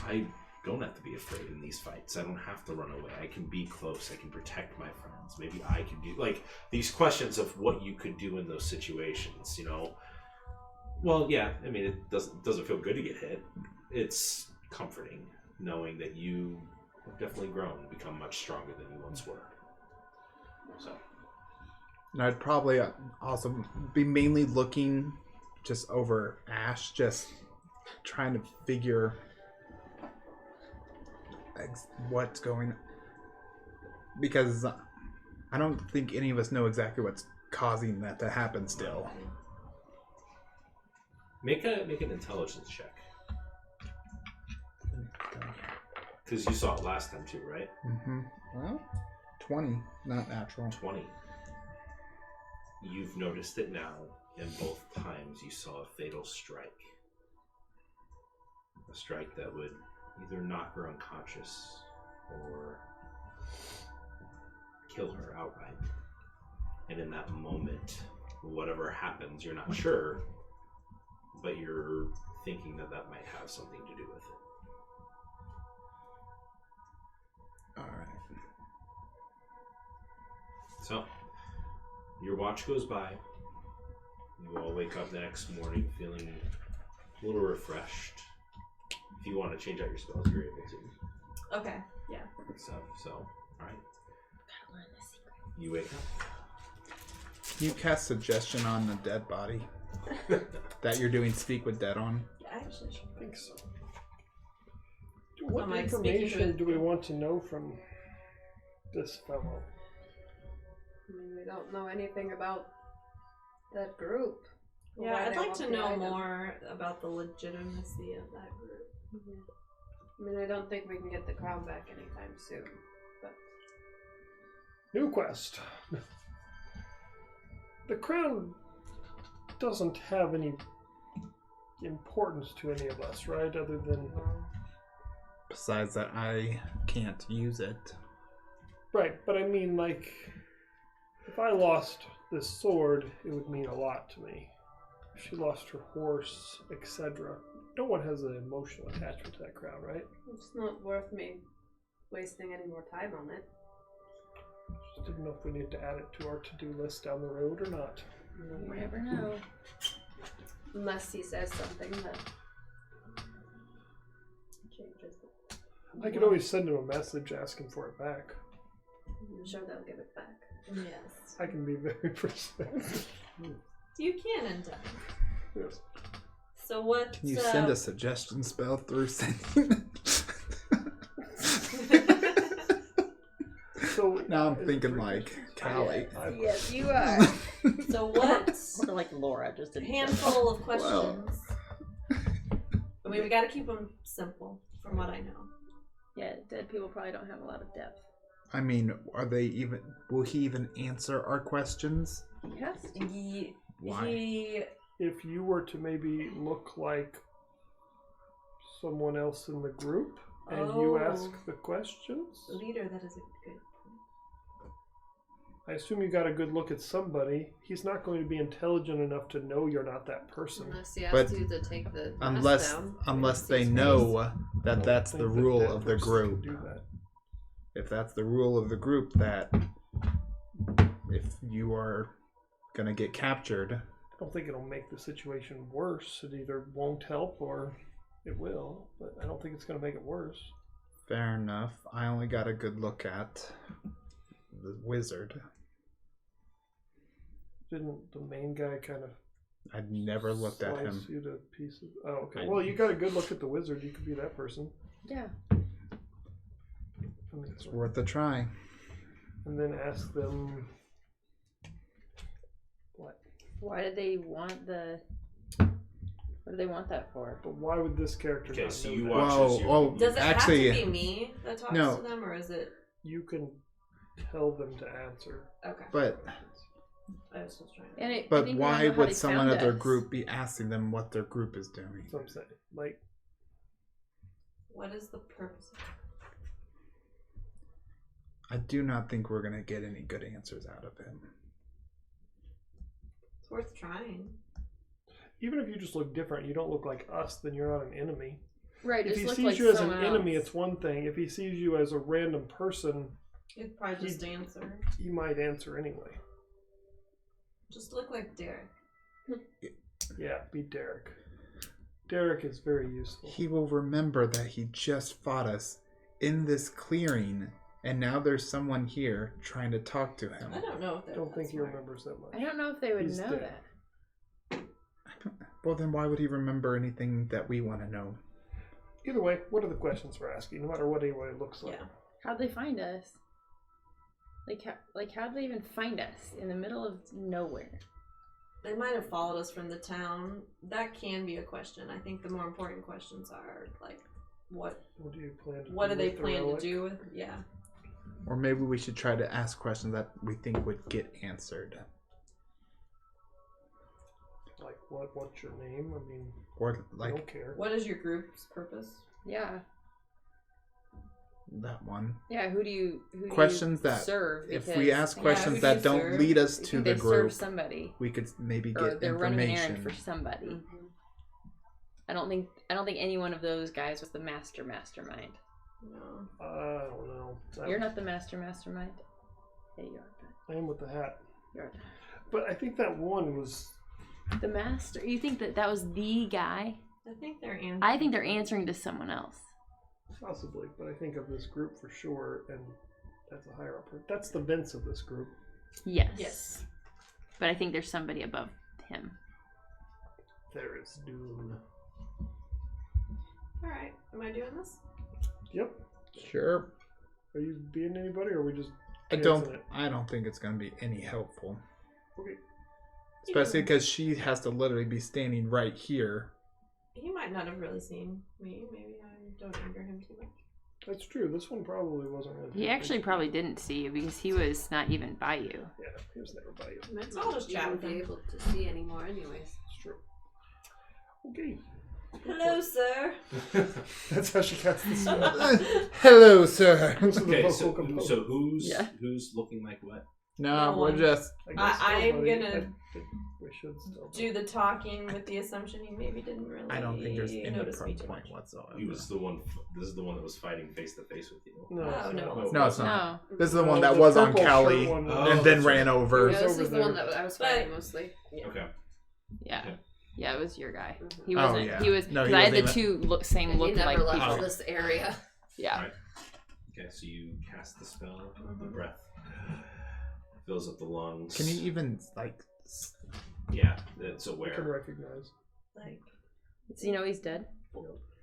I don't have to be afraid in these fights. I don't have to run away. I can be close. I can protect my friends. Maybe I can do, like, these questions of what you could do in those situations, you know. Well, yeah, I mean, it doesn't feel good to get hit. It's comforting knowing that you have definitely grown and become much stronger than you once were. So. And I'd probably also be mainly looking just over Ash, just trying to figure what's going on. Because I don't think any of us know exactly what's causing that to happen still. Make an intelligence check. Because you saw it last time too, right? Mm-hmm. Well, 20, not natural. 20. You've noticed it now, and both times you saw a fatal strike. A strike that would either knock her unconscious or kill her outright. And in that moment, whatever happens, you're not sure, but you're thinking that might have something to do with it. Alright. So, your watch goes by. You all wake up the next morning feeling a little refreshed. If you want to change out your spells, you're able to. Okay, yeah. So, alright. You wake up. Can you cast suggestion on the dead body that you're doing Speak with Dead on? Yeah, I actually should. I think so. What Am I speaking to information it? do we want to know from this fellow? I mean, we don't know anything about that group. or Yeah, why I'd they like want to the know item. more about the legitimacy of that group. I mean, I don't think we can get the crown back anytime soon. But New quest. The crown doesn't have any importance to any of us, right? Other than... Besides that, I can't use it. Right, but I mean, like, if I lost this sword, it would mean a lot to me. If she lost her horse, etc. No one has an emotional attachment to that crown, right? it's not worth me wasting any more time on it. Just didn't know if we need to add it to our to-do list down the road or not. You never know. Unless he says something that changes it. I could always send him a message asking for it back. I'm sure they'll give it back. Yes. I can be very persuasive. You can enter. Yes. So what? Can you send a suggestion spell through sending? So Now I'm thinking like Callie. Yes, you are. So what? Or like Laura just didn't. Handful of questions. I mean, we got to keep them simple, from what I know. Yeah, dead people probably don't have a lot of depth. I mean, will he even answer our questions? Yes. Why? if you were to maybe look like someone else in the group and you ask the questions, Leader, that is a good point. I assume you got a good look at somebody. He's not going to be intelligent enough to know you're not that person. Unless he asks But you to take the Unless down. they know that that's I the don't think rule that of the person group. can do that. If that's the rule of the group, that if you are gonna get captured, I don't think it'll make the situation worse. It either won't help or it will, but I don't think it's going to make it worse. fair enough. I only got a good look at the wizard. Didn't the main guy kind of I'd never looked at him. slice you to pieces? Oh, okay. Well, you got a good look at the wizard. You could be that person. Yeah. I mean, It's worth a try. and then ask them what? Why do they want the? What do they want that for? But why would this character Okay, not so know you that? watch Whoa, as you. oh, Does it actually, have to be me that talks no. to them, or is it? You can tell them to answer. Okay. but I was just trying. And I but think we why wanna know how would they someone found of their us. group be asking them what their group is doing? That's what I'm saying. Like, What is the purpose of it? I do not think we're gonna get any good answers out of him. It's worth trying. even if you just look different, you don't look like us, then you're not an enemy. Right. If Just he look sees like you as an someone enemy, else. it's one thing. If he sees you as a random person, You'd probably just answer. he might answer anyway. Just look like Derek. Yeah, be Derek. Derek is very useful. He will remember that he just fought us in this clearing, and now there's someone here trying to talk to him. I don't know if I they're don't think that he smart. remembers that much. I don't know if they would He's know dead. that. Well, then why would he remember anything that we want to know? Either way, what are the questions we're asking? No matter what anybody looks like. Yeah. How'd they find us? How'd they even find us in the middle of nowhere? They might have followed us from the town. That can be a question. I think the more important questions are like, what What do you plan to what do do they with the plan to relic? do with? Yeah. Or maybe we should try to ask questions that we think would get answered. Like, what's your name? I mean, Or I like Oh. don't care. What is your group's purpose? Yeah. that one. Yeah. Who do you Questions do you that serve? If Because- we ask who questions do that you don't serve? lead us you to think the they group, serve somebody, we could maybe or get they're running an information. errand for somebody. Mm-hmm. I don't think any one of those guys was the mastermind. No. I don't know. You're not the mastermind. Yeah, you are. I am with the hat. You're But I think that one was. the master. You think that was the guy? I think they're answering. I think they're answering to someone else. Possibly, but I think of this group for sure, and that's a higher up. That's the Vince of this group. Yes. Yes. But I think there's somebody above him. There is Dune. All right. Am I doing this? Yep. Sure. Are you being anybody, or are we just? I chancing it? don't think it's going to be any helpful. Okay. Especially because she has to literally be standing right here. He might not have really seen me. Maybe I don't anger him too much. That's true. This one probably wasn't really. He actually probably didn't see you because he was not even by you. Yeah, he was never by you. Might So I'll just chat with be him. able to see anymore, anyways. It's true. Okay. Hello, sir. That's how she casts the spell. Hello, sir. This is the Okay, vocal so component. who's looking like what? No, No we're one. just. guess I'm nobody- gonna I think we should still Do the talking with the assumption he maybe didn't really. I don't think there's any notice me too point much. whatsoever. He was the one. This is the one that was fighting face to face with you. No, Oh, it's no. not. No, it's not. No. This is the No, one that the was on purple Callie shirt one was- and then Oh, ran that's over. Yeah, this over is the one there. that I was But- fighting mostly. Okay. Yeah. Okay. Yeah, it was your guy. He Oh, wasn't. yeah. He was. No, he 'cause I had the wasn't two same And he look never like left people. this area. Yeah. Right. Okay, so you cast the spell. The breath fills up the lungs. Can you even Yeah, it's I can aware. recognize. Like, Does he know he's dead?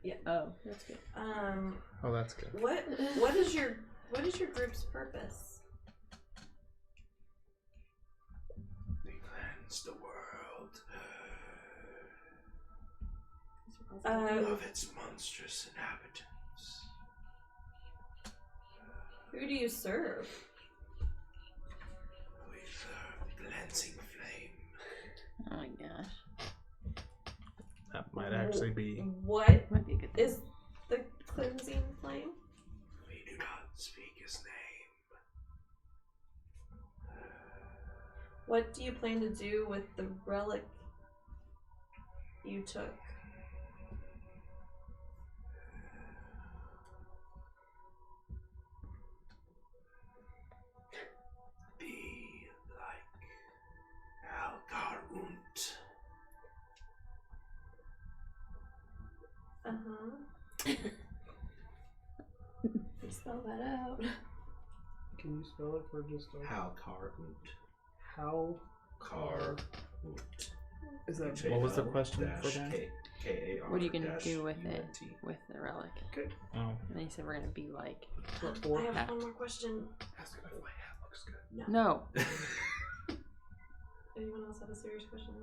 yeah. Oh, that's good. Oh, that's good. What is your group's purpose? They cleanse the world of its monstrous inhabitants. Who do you serve? We serve the cleansing flame. Oh my gosh. That might actually be. What Might be a good thing. is the cleansing flame? We do not speak his name. What do you plan to do with the relic you took? Be like Algarunt. You spell that out. Can you spell it for just a Halkarunt. how? Karunt. Is that What was the question for Dash that? K-A-R What are you gonna dash do with it? U-N-T. With the relic. okay? Oh. And then he said we're gonna be like. What for? I have one more question. Ask if my hat looks good. No. Anyone else have a serious question?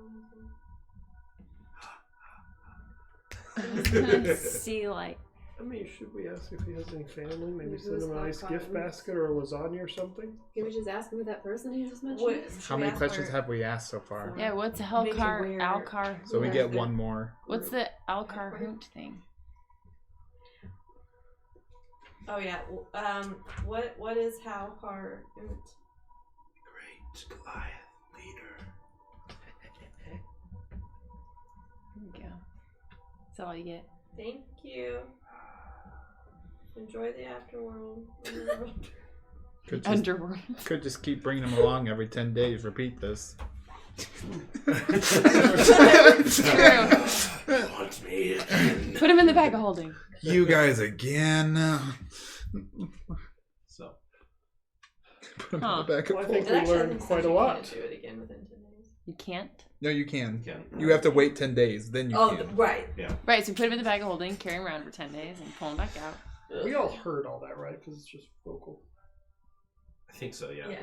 I was gonna see like. I mean, should we ask if he has any family? Maybe Who's send him a nice Hal gift Cotton? basket or a lasagna or something? Can we just ask who that person you just mentioned What? is? How many questions have we asked so far? Yeah, what's Make it Alcar weird. Alcar? So we Yeah. get one more. What's the Alcar Hoot thing? Oh yeah. What is Halkar? Great Goliath leader. There we go. That's all you get. Thank you. Enjoy the afterworld. Could just, Underworld. could just keep bringing them along every 10 days. Repeat this. Want me again. Put him in the bag of holding. You guys again. So, Put them Huh. in the back of Well, I think It we actually learned thinks quite that a you lot. can't do it again within 10 days. You can't. No, you can. again. You have to wait 10 days, then you Oh, can. right. Right, so put him in the bag of holding, carry him around for 10 days, and pull him back out. We all heard all that, right? Because it's just vocal. I think so, yeah. Yeah.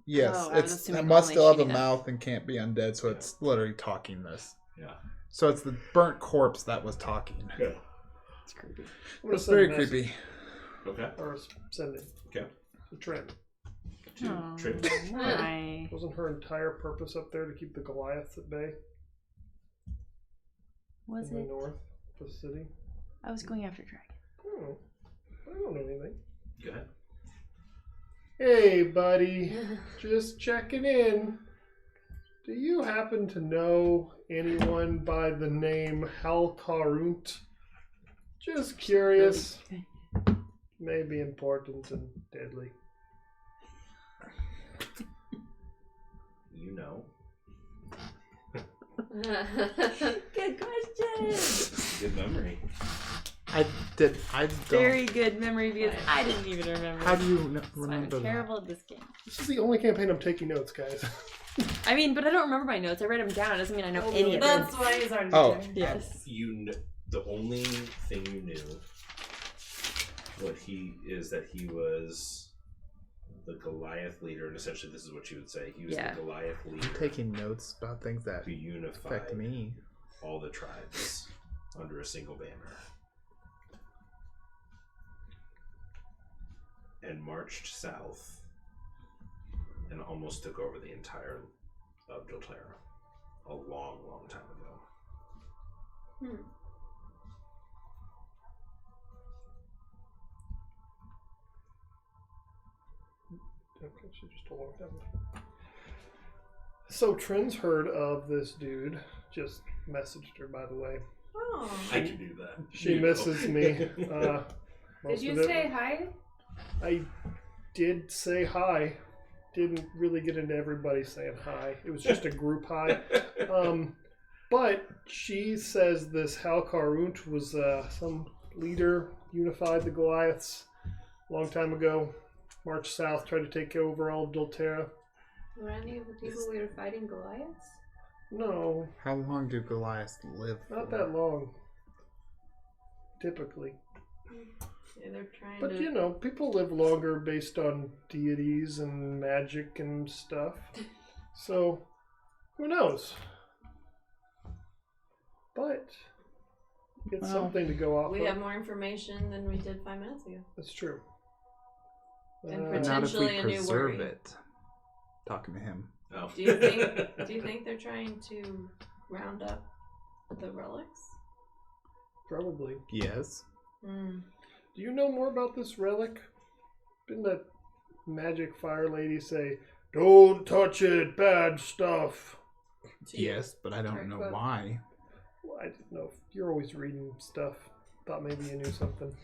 Yes, Oh, I was it assuming must only still have a shooting them. mouth and can't be undead, so it's literally talking this. Yeah. So it's the burnt corpse that was talking. Yeah. It's creepy. I'm gonna It's send very a message. creepy. Okay. Or send it. Okay. To Trent. Oh, Trip. why? Wasn't her entire purpose up there to keep the Goliaths at bay Was in the it? north of the city? I was going after Dragon. Oh, I don't know anything. Go ahead. Hey, buddy. Just checking in. Do you happen to know anyone by the name Halkarunt? Just curious. Maybe important and deadly. You know. Good question. Good memory. I don't. Very good memory because I didn't even remember. How do you So I'm remember that? terrible at this game. This is the only campaign I'm taking notes, guys. I mean, but I don't remember my notes. I write them down. It doesn't mean I know any of them. That's why he's already Oh. there. Yes. The only thing you knew that he was the Goliath leader, and essentially this is what you would say. He was Yeah. the Goliath I'm leader taking notes about things that who unified affect me. all the tribes under a single banner. And marched south and almost took over the entire of Dolterra a long, long time ago. Okay, she just told her that. So Trent's heard of this dude. Just messaged her, by the way. Oh. I can do that. She You know. misses me. Did Most you of it- say hi? I did say hi. Didn't really get into everybody saying hi. It was just a group hi. But she says this Halkarunt was some leader, unified the Goliaths a long time ago. Marched south, tried to take over all of Dolterra. Were any of the people we were fighting Goliaths? No, How long do Goliaths live not for? that long. Typically. Yeah, they're trying But to. you know, people live longer based on deities and magic and stuff. So, who knows? But it's Well, something to go off We of. have more information than we did 5 minutes ago. That's true. And But not if we potentially a new preserve worry. it. Talking to him. Oh. Do you think they're trying to round up the relics? Probably. Yes. Hmm. Do you know more about this relic? Didn't that magic fire lady say, "Don't touch it, bad stuff"? Yes, but I don't know But- why. Well, I didn't know. You're always reading stuff. Thought maybe you knew something.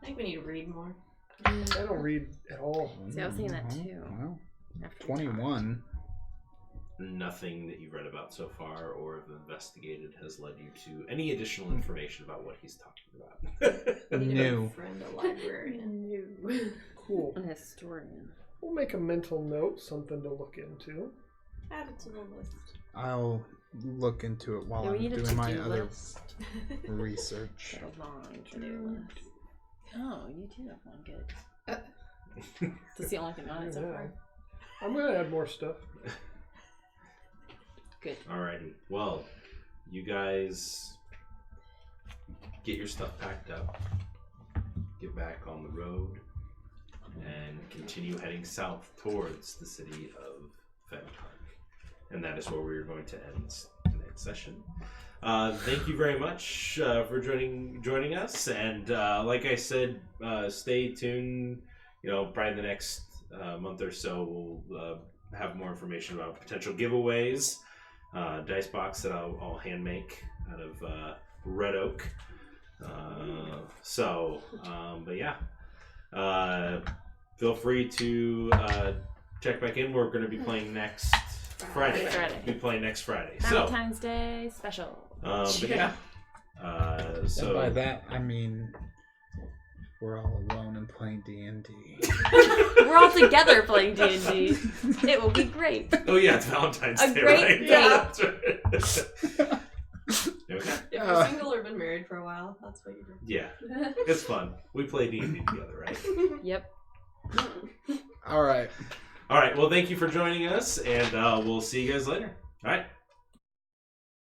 I think we need to read more. I don't read at all. See, I was thinking that too. Well, After we 21. Nothing that you've read about so far or have investigated has led you to any additional information about what he's talking about. We need a No. friend, a librarian. Cool. An historian. We'll make a mental note, something to look into. Add it to the list. I'll look into it while Yeah, we I'm need a doing my to-do other list. research. A long to-do list. Oh, you do have one. Good. That's the only thing on it so far. I'm gonna add more stuff. Good. Alrighty. Well, you guys get your stuff packed up, get back on the road, and continue heading south towards the city of Femtark. And that is where we are going to end tonight's session. Thank you very much for joining us. And like I said, stay tuned. You know, probably in the next month or so, we'll have more information about potential giveaways. Dice box that I'll hand make out of red oak. But yeah. Feel free to check back in. We're going to be playing next Friday. Be playing next Friday. Valentine's Day special. But yeah. And by that, I mean we're all alone and playing D&D. We're all together playing D&D. It will be great. Oh yeah, it's Valentine's A Day, great right? date. Yeah, that's right. Okay. If you're single or been married for a while, that's what you do. Yeah, it's fun. We play D&D together, right? Yep. All right. All right. Well, thank you for joining us, and we'll see you guys later. All right.